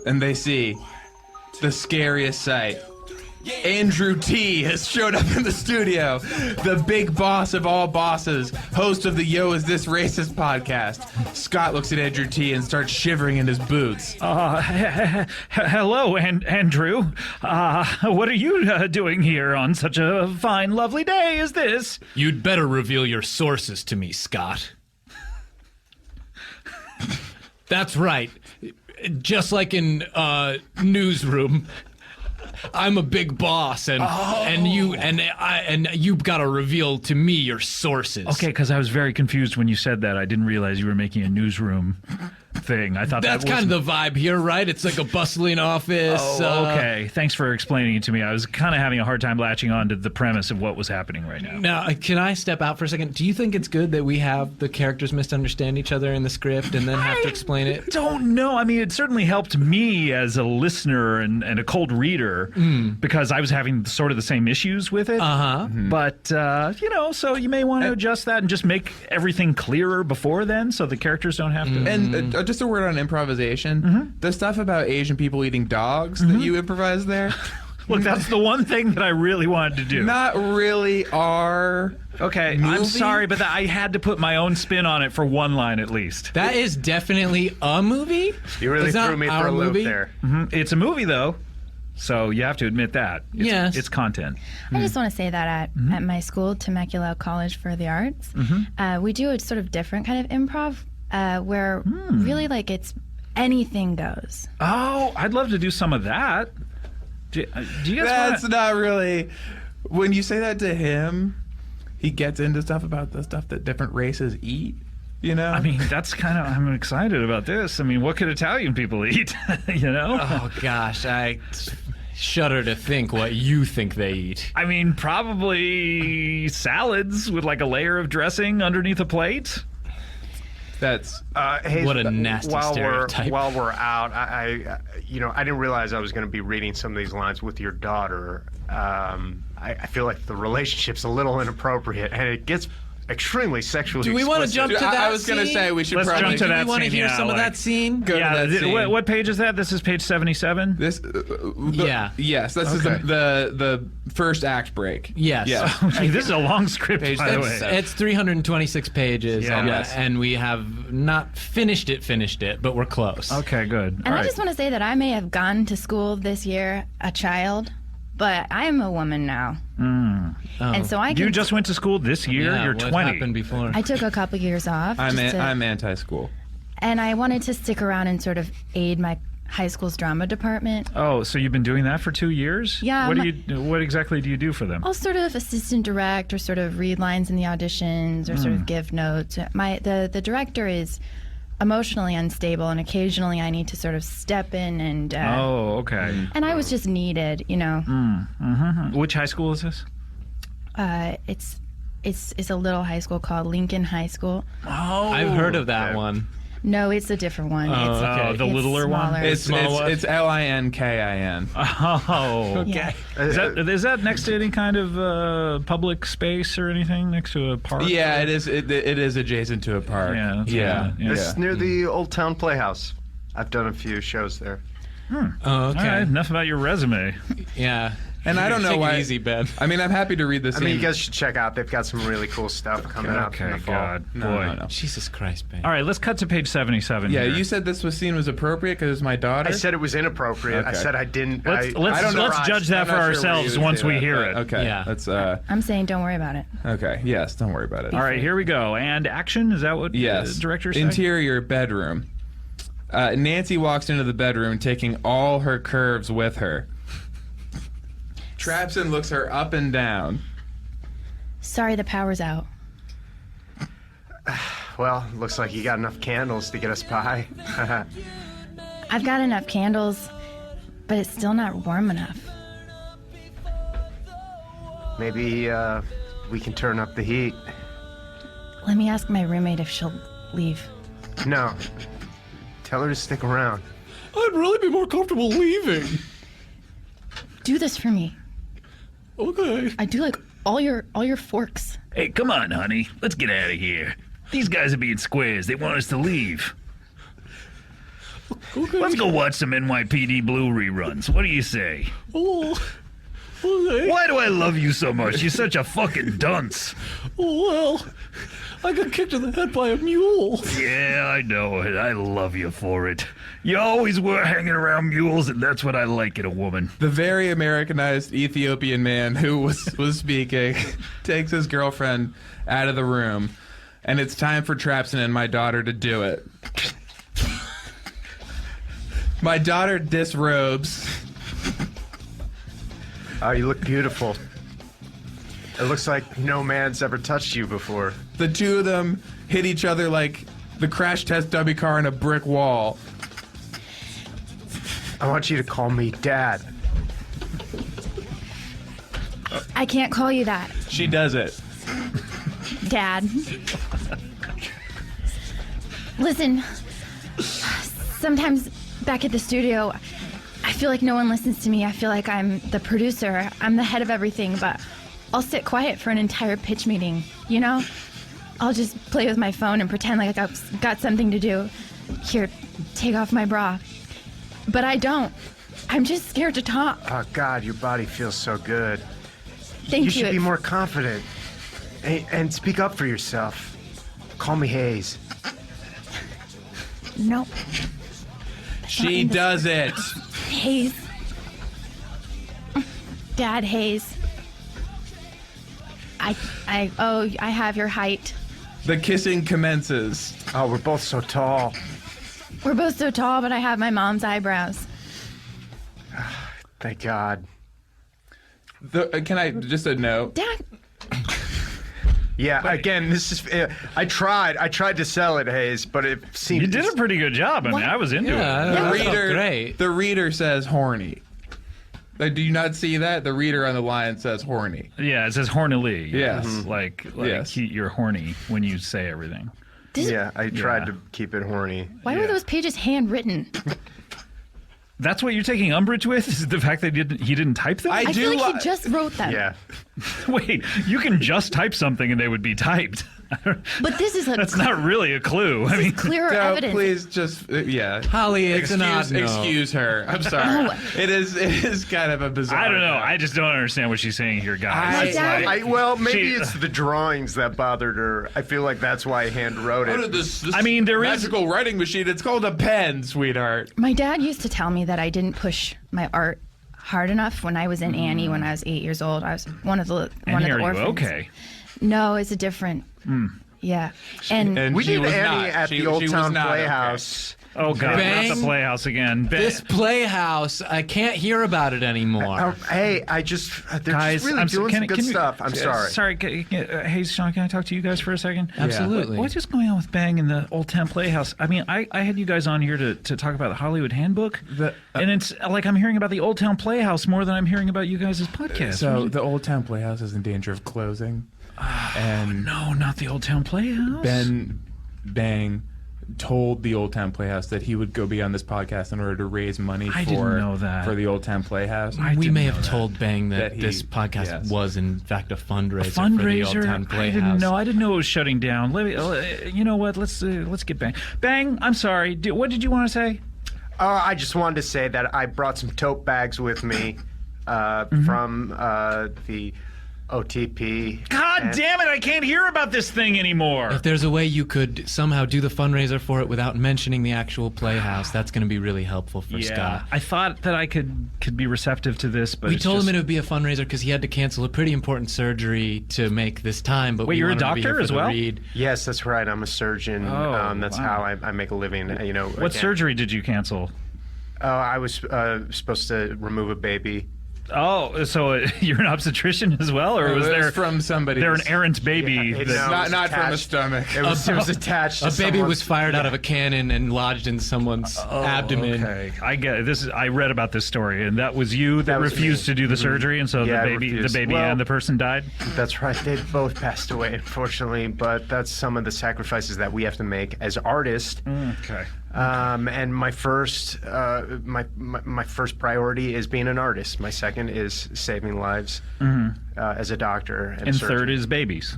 And they see the scariest sight. Andrew T has showed up in the studio, the big boss of all bosses, host of the Yo Is This Racist podcast. Scott looks at Andrew T and starts shivering in his boots. Hello, Andrew. What are you doing here on such a fine, lovely day as this? You'd better reveal your sources to me, Scott. That's right. Just like in Newsroom, I'm a big boss, and you've got to reveal to me your sources. Okay, because I was very confused when you said that. I didn't realize you were making a Newsroom thing. I thought that's that kind of the vibe here, right? It's like a bustling office. Oh, okay. Thanks for explaining it to me. I was kind of having a hard time latching on to the premise of what was happening right now. Now, can I step out for a second? Do you think it's good that we have the characters misunderstand each other in the script and then have to explain it? Don't know. I mean, it certainly helped me as a listener and a cold reader because I was having sort of the same issues with it. Uh-huh. But, so you may want to adjust that and just make everything clearer before then so the characters don't have to. And just a word on improvisation. The stuff about Asian people eating dogs that you improvised there. Look, that's the one thing that I really wanted to do. Not really our Okay, movie? I'm sorry, but I had to put my own spin on it for one line at least. That is definitely a movie? You really It's threw me not for a our loop movie? there. It's a movie, though, so you have to admit that. Yes. It's content. I just want to say that at my school, Temecula College for the Arts, we do a sort of different kind of improv where really like it's anything goes. Oh, I'd love to do some of that. Do you guys That's not really... When you say that to him, he gets into stuff about the stuff that different races eat. You know? I mean, that's kind of, I'm excited about this. I mean, what could Italian people eat? You know? Oh, gosh. I shudder to think what you think they eat. I mean, probably salads with like a layer of dressing underneath a plate. That's Hey, what a nasty stereotype. While we're out, I didn't realize I was going to be reading some of these lines with your daughter. I feel like the relationship's a little inappropriate, and it gets extremely sexually Do we want to explicit. jump to that I was going to say we should Let's probably... jump to that Do we want to scene, hear yeah, some of like- that scene? Go to that scene. What page is that? This is page 77? This, Yeah. Yes, this is Okay. the first act break. Yes. Yes. Okay, this is a long script, Page by the way. It's 326 pages, Yeah. Yes. and we have not finished it, but we're close. Okay, good. And I just want to say that I may have gone to school this year a child, but I am a woman now. And so I can You just went to school this year? Yeah, You're what 20. happened before? I took a couple years off. I'm just to- anti-school. and I wanted to stick around and sort of aid my high school's drama department. Oh, so you've been doing that for 2 years? Yeah, What exactly do you do for them? I'll sort of assistant direct or sort of read lines in the auditions or sort of give notes. The director is emotionally unstable, and occasionally I need to sort of step in and Oh, okay. and I was just needed, you know. Which high school is this? It's a little high school called Lincoln High School. Oh, I've heard of that one. No, it's a different one. It's the littler one? smaller. It's Linkin. Oh, okay. Is that next to any kind of public space or anything? Next to a park? Yeah, it is. It is adjacent to a park. Yeah, that's yeah. right. It's near the Old Town Playhouse. I've done a few shows there. Oh, okay. All right, enough about your resume. Yeah. And I don't know Take it why. easy, Ben. I mean, I'm happy to read this. I mean, you guys should check out. They've got some really cool stuff coming up in the fall. God, boy. No. Jesus Christ, Ben. All right, let's cut to page 77. Yeah, here. you said this scene was appropriate because it's my daughter. I said it was inappropriate. I Okay. said I didn't. Let's judge that for ourselves once we hear it. Okay. Yeah. Let's. I'm saying don't worry about it. Okay. Yes. Don't worry about it. All right, here we go. And action? Is that what Yes. the director said? Interior bedroom. Nancy walks into the bedroom, taking all her curves with her. Trapson looks her up and down. Sorry, the power's out. Well, looks like you got enough candles to get us by. I've got enough candles, but it's still not warm enough. Maybe we can turn up the heat. Let me ask my roommate if she'll leave. No. Tell her to stick around. I'd really be more comfortable leaving. Do this for me. Okay. I do like all your forks. Hey, come on, honey. Let's get out of here. These guys are being squares. They want us to leave. Okay. Let's go watch some NYPD Blue reruns. What do you say? Oh, okay. Why do I love you so much? You're such a fucking dunce. Well, I got kicked in the head by a mule. Yeah, I know it. I love you for it. You always were hanging around mules, and that's what I like in a woman. The very Americanized Ethiopian man who was speaking takes his girlfriend out of the room, and it's time for Trapson and my daughter to do it. My daughter disrobes. Oh, you look beautiful. It looks like no man's ever touched you before. The two of them hit each other like the crash test dummy car in a brick wall. I want you to call me Dad. I can't call you that, She does it. Dad. Listen, sometimes back at the studio, I feel like no one listens to me. I feel like I'm the producer. I'm the head of everything, but I'll sit quiet for an entire pitch meeting, you know? I'll just play with my phone and pretend like I've got something to do. Here, take off my bra. But I don't. I'm just scared to talk. Oh, God, your body feels so good. Thank you. You should be more confident. And speak up for yourself. Call me Hayes. Nope. She does it. Hayes. Dad Hayes. I have your height. The kissing commences. Oh, we're both so tall. We're both so tall, but I have my mom's eyebrows. Thank God. Can I just a note? Dad. Yeah, again, this is. I tried to sell it, Hayes, but it seemed you did a pretty good job. I mean, I was into it. The reader says horny. Like, do you not see that? The reader on the line says horny. Yeah, it says hornily. Yes. Like Yes. you're horny when you say everything. Yeah, I tried to keep it horny. Why were those pages handwritten? That's what you're taking umbrage with? Is the fact that he didn't type them? I feel like he just wrote them. Yeah. Wait, you can just type something and they would be typed. But this is That's not really a clue. I mean, clearer evidence. Please just Holly, it's an odd no. Excuse her. I'm sorry. No. It is kind of a bizarre. I don't know. I just don't understand what she's saying here, guys. Well, maybe it's the drawings that bothered her. I feel like that's why I hand wrote it. This I mean, there is magical writing machine. It's called a pen, sweetheart. My dad used to tell me that I didn't push my art hard enough when I was in Annie when I was 8 years old. I was one of the orphans. Okay. No, it's a different. Yeah, we she did was Annie not. at She- the Old she was Town not Playhouse. Oh God, Bang. not the Playhouse again. This Playhouse, I can't hear about it anymore. Hey, they're Guys, just really doing some good stuff. I'm sorry. Sorry, hey, Sean, can I talk to you guys for a second? Absolutely. What's just going on with Bang in the Old Town Playhouse? I mean, I had you guys on here to talk about the Hollywood Handbook, and it's like I'm hearing about the Old Town Playhouse more than I'm hearing about you guys' podcast. So the Old Town Playhouse is in danger of closing. And no, not the Old Town Playhouse. Ben Bang told the Old Town Playhouse that he would go be on this podcast in order to raise money I didn't know that. for the Old Town Playhouse. We may have told Bang that this podcast was in fact a fundraiser for the Old Town Playhouse. I didn't know it was shutting down. Let me, you know what? Let's get Bang. Bang, I'm sorry. What did you want to say? I just wanted to say that I brought some tote bags with me from the OTP. God damn it, I can't hear about this thing anymore. If there's a way you could somehow do the fundraiser for it without mentioning the actual Playhouse, that's going to be really helpful for Scott. I thought that I could be receptive to this, but we told him it would be a fundraiser because he had to cancel a pretty important surgery to make this time. But wait, you're a doctor as well? Yes, that's right. I'm a surgeon. That's how I make a living. You know. What surgery did you cancel? I was supposed to remove a baby. Oh, so you're an obstetrician as well, or was there from somebody? They're an errant baby. Not from a stomach. It was attached. A baby was fired out of a cannon and lodged in someone's abdomen. Okay, I get it. This. I read about this story, and that was you that refused to do the surgery, and so the baby and the person died. That's right. They both passed away, unfortunately. But that's some of the sacrifices that we have to make as artists. Okay. And my first priority is being an artist. My second is saving lives as a doctor. And third is babies.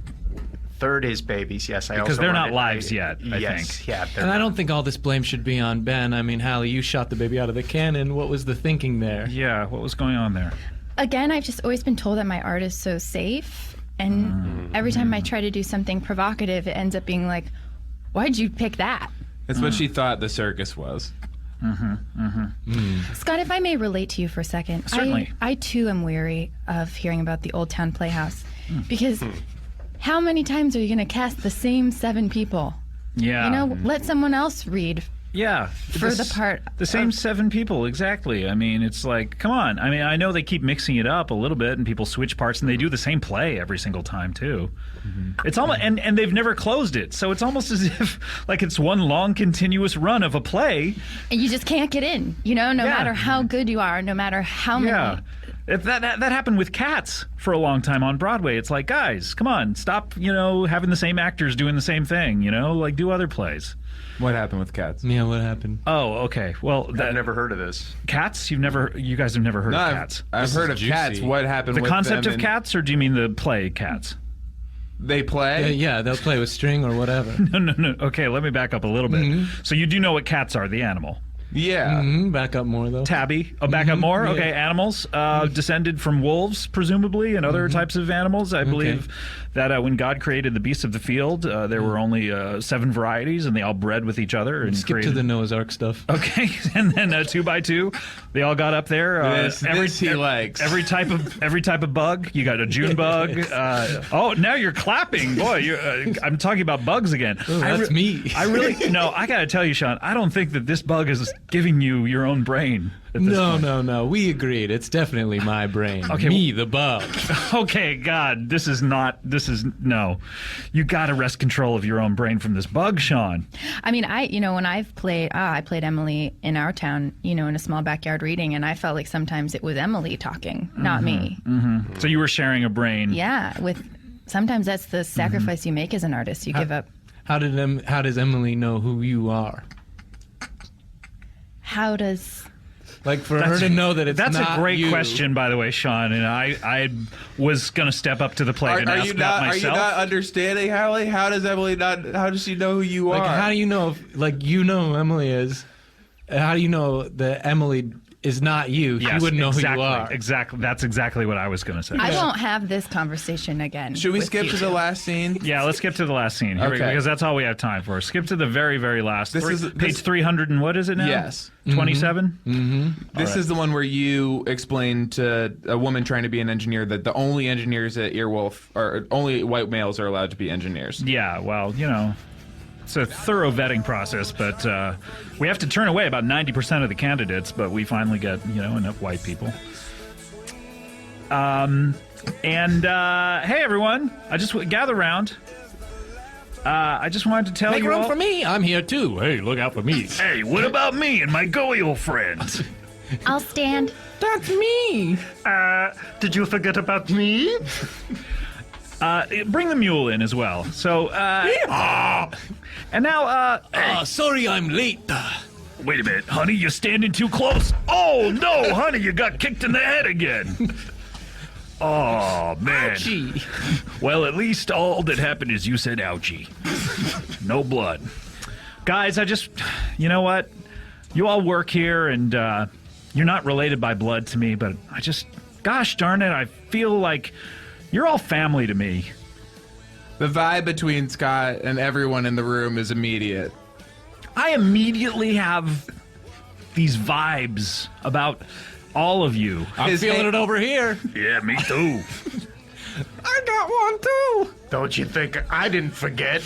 Third is babies, yes. Because they're not lives yet, I think. Yeah, and I don't think all this blame should be on Ben. I mean, Hallie, you shot the baby out of the cannon. What was the thinking there? Yeah, what was going on there? Again, I've just always been told that my art is so safe. And every time I try to do something provocative, it ends up being like, why'd you pick that? That's what she thought the circus was. Scott, if I may relate to you for a second. Certainly. I too am weary of hearing about the Old Town Playhouse. Because how many times are you going to cast the same 7 people? Yeah. You know, let someone else read. Yeah. For the part. The same 7 people, exactly. I mean, it's like, come on. I mean, I know they keep mixing it up a little bit and people switch parts and they do the same play every single time, too. It's almost, and they've never closed it. So it's almost as if, like, it's one long, continuous run of a play. And you just can't get in, you know, no matter how good you are, no matter how many. Yeah. That happened with Cats for a long time on Broadway. It's like, guys, come on, stop, having the same actors doing the same thing, like do other plays. What happened with Cats? Yeah, what happened? Oh, okay. Well, I've never heard of this. Cats? You guys have never heard of Cats? I've heard of Cats. What happened the with concept them of Cats, or do you mean the play Cats? They play? Yeah, they'll play with string or whatever. No. Okay, let me back up a little bit. So you do know what cats are, the animal. Yeah. Back up more, though. Tabby. Oh, back up more? Yeah. Okay, animals descended from wolves, presumably, and other types of animals. I believe that when God created the beasts of the field, there were only 7 varieties, and they all bred with each other. And skip to the Noah's Ark stuff. Okay, and then 2 by 2, they all got up there. This he likes. Every type of bug. You got a June bug. Now you're clapping, boy. I'm talking about bugs again. Ooh, me. I got to tell you, Sean. I don't think that this bug is giving you your own brain. at this point? No. We agreed. It's definitely my brain. Okay, Me, the bug. Okay, God, this is no. You got to wrest control of your own brain from this bug, Sean. I mean, when I've played, I played Emily in our town, in a small backyard reading, and I felt like sometimes it was Emily talking, not me. Mm-hmm. So you were sharing a brain. Yeah, sometimes that's the sacrifice you make as an artist. You give up. How does Emily know who you are? How does... Like for her to know that it's not That's a great you. question, by the way, Sean. And I was going to step up to the plate and ask that myself. Are you not understanding, Hallie? How does Emily not? How does she know who you are? How do you know? Who Emily is. How do you know that Emily is not you? Yes, she wouldn't know who you are. Exactly. That's exactly what I was going to say. I won't have this conversation again. Should we skip you. to the last scene? Yeah, let's skip to the last scene. Here we go, Okay. because that's all we have time for. Skip to the very, very last. This is page 300 and what is it now? Yes. 27? Mm-hmm. This is the one where you explain to a woman trying to be an engineer that the only engineers at Earwolf, or only white males are allowed to be engineers. Yeah, well, it's a thorough vetting process, but we have to turn away about 90% of the candidates, but we finally get, enough white people. Hey, everyone, gather around. I just wanted to tell Make you room all... for me. I'm here too. Hey, look out for me. Hey, what about me and my Goyle friends? I'll stand. That's me. Did you forget about me? Bring the mule in as well. So, and now, sorry I'm late. Wait a minute, honey, you're standing too close. Oh, no, honey, you got kicked in the head again. Oh, man. Ouchie. Well, at least all that happened is you said ouchie. No blood. Guys, you know what? You all work here, and you're not related by blood to me, but gosh darn it, I feel like you're all family to me. The vibe between Scott and everyone in the room is immediate. I immediately have these vibes about all of you. I'm feeling it over here. Yeah, me too. I got one too. Don't you think I didn't forget?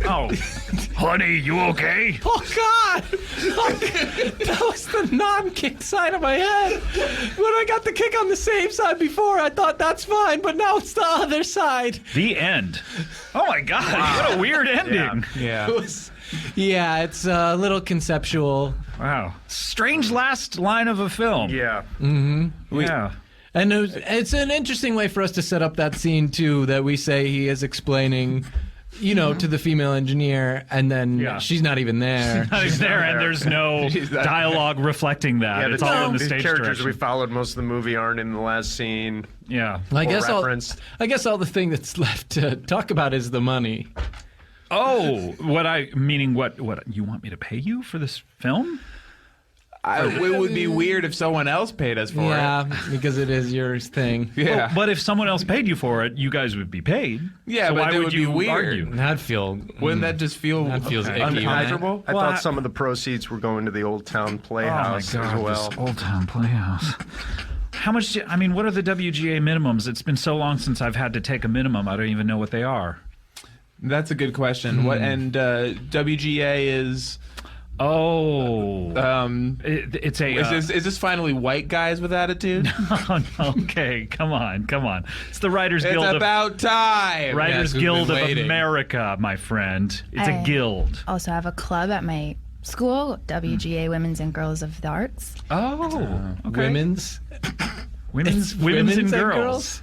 Oh, honey, you okay? Oh, God! That was the non-kick side of my head. When I got the kick on the same side before, I thought that's fine, but now it's the other side. The end. Oh, my God. Wow. What a weird ending. Yeah. It's a little conceptual. Wow. Strange last line of a film. Yeah. Mm-hmm. Yeah. And it's an interesting way for us to set up that scene, too, that we say he is explaining... to the female engineer, and then she's not even there. She's not even there, and there's no dialogue reflecting that. Yeah, it's all in the these stage characters direction. we followed most of the movie aren't in the last scene. Yeah. I guess all the thing that's left to talk about is the money. Oh, what you want me to pay you for this film? It would be weird if someone else paid us for it. Yeah, because it is your thing. Yeah. Well, but if someone else paid you for it, you guys would be paid. Yeah, so but why it would would you be weird. argue? Wouldn't that just feel That feels icky, uncomfortable? I thought some of the proceeds were going to the Old Town Playhouse oh my God, as well. this Old Town Playhouse. How much? What are the WGA minimums? It's been so long since I've had to take a minimum. I don't even know what they are. That's a good question. What and WGA is? Oh, it's a. Is this finally white guys with attitude? Okay, come on. It's the Writers Guild. It's about time. Writers Guild of America, my friend. It's a guild. Also have a club at my school, WGA Women's and Girls of the Arts. Oh, okay. Women's and girls.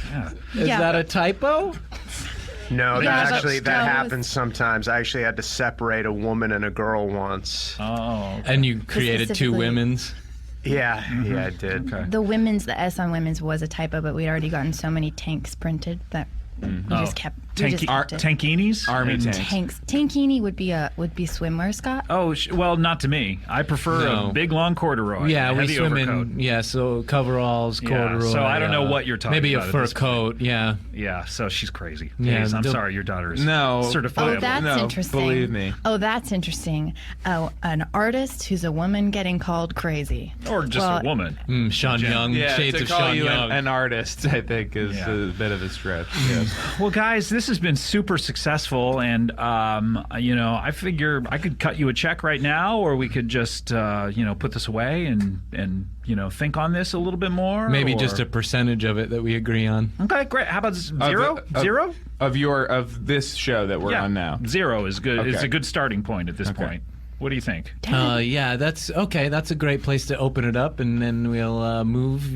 Yeah. Is that a typo? No, Yeah, that happens sometimes. I actually had to separate a woman and a girl once. Oh. Okay. And you created two Specifically- women's? Yeah, I did. Okay. The S on women's was a typo, but we'd already gotten so many tanks printed that we just kept it. Tankinis? Army tanks. Tankini would be swimwear, Scott. Oh, well, not to me. I prefer a big, long corduroy. Yeah, we heavy swim overcoat. in, so coveralls, corduroy. So I don't know what you're talking maybe about. Maybe a fur coat, yeah. Yeah, so she's crazy. Yeah, Hayes, I'm sorry, your daughter is No. certifiable. Oh, that's interesting. Believe me. Oh, that's interesting. Oh, an artist who's a woman getting called crazy. Or just a woman. Sean Young, Yeah, shades to of call Sean you Young. an artist, I think, is a bit of a stretch. Yes. Well, guys, this has been super successful, and I figure I could cut you a check right now, or we could just put this away and think on this a little bit more. Maybe just a percentage of it that we agree on. Okay, great. How about zero? Zero of this show that we're on now. Zero is good. Okay. It's a good starting point at this point. What do you think? Yeah, that's okay. That's a great place to open it up, and then we'll move.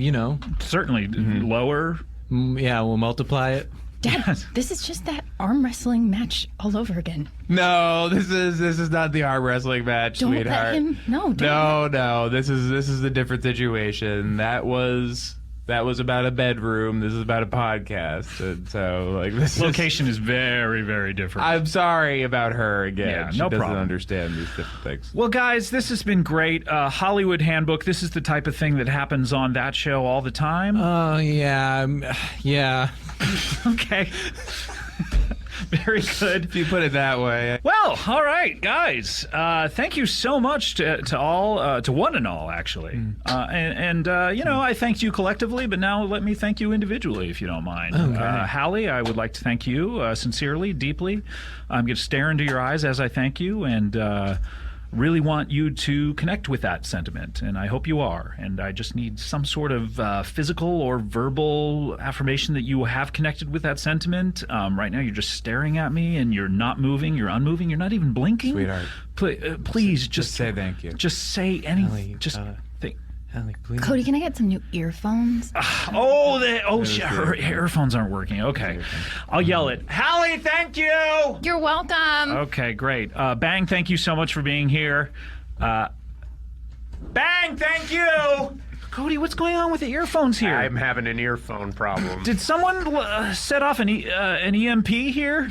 Certainly lower. Yeah, we'll multiply it. Dad, this is just that arm wrestling match all over again. No, this is not the arm wrestling match, Don't sweetheart. let him. No. No. This is a different situation. That was about a bedroom. This is about a podcast. And so this location is very, very different. I'm sorry about her again. Yeah, she no doesn't problem. understand these different things. Well, guys, this has been great. Hollywood Handbook. This is the type of thing that happens on that show all the time. Oh yeah. Okay. Very good. If you put it that way. Well, all right, guys. Thank you so much to one and all, actually. I thanked you collectively, but now let me thank you individually, if you don't mind. Okay. Hallie, I would like to thank you sincerely, deeply. I'm going to stare into your eyes as I thank you, and really want you to connect with that sentiment, and I hope you are. And I just need some sort of physical or verbal affirmation that you have connected with that sentiment. Right now, you're just staring at me, and you're not moving, you're unmoving, you're not even blinking. Sweetheart. Please, just say thank you. Just say anything. Just think. Hallie, please. Cody, can I get some new earphones? Her earphones aren't working. Okay. I'll yell it. Hallie, thank you! You're welcome. Okay, great. Bang, thank you so much for being here. Bang, thank you! Cody, what's going on with the earphones here? I'm having an earphone problem. Did someone set off an EMP here?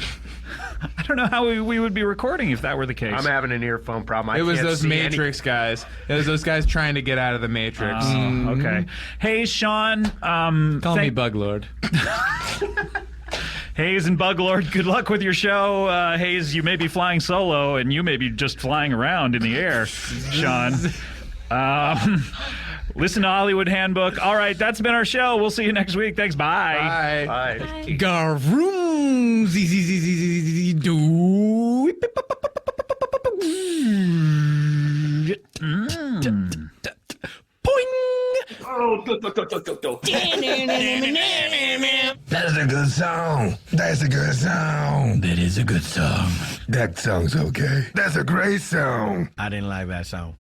I don't know how we would be recording if that were the case. I'm having an earphone problem. It was those Matrix guys. It was those guys trying to get out of the Matrix. Okay. Hey, Sean. Call me Bug Lord. Hayes and Buglord, good luck with your show. Hayes, you may be flying solo, and you may be just flying around in the air, Sean. Listen to Hollywood Handbook. All right, that's been our show. We'll see you next week. Thanks. Bye. Bye. Garoom. That's a good song. That's a good song. That is a good song. That song's okay. That's a great song. I didn't like that song.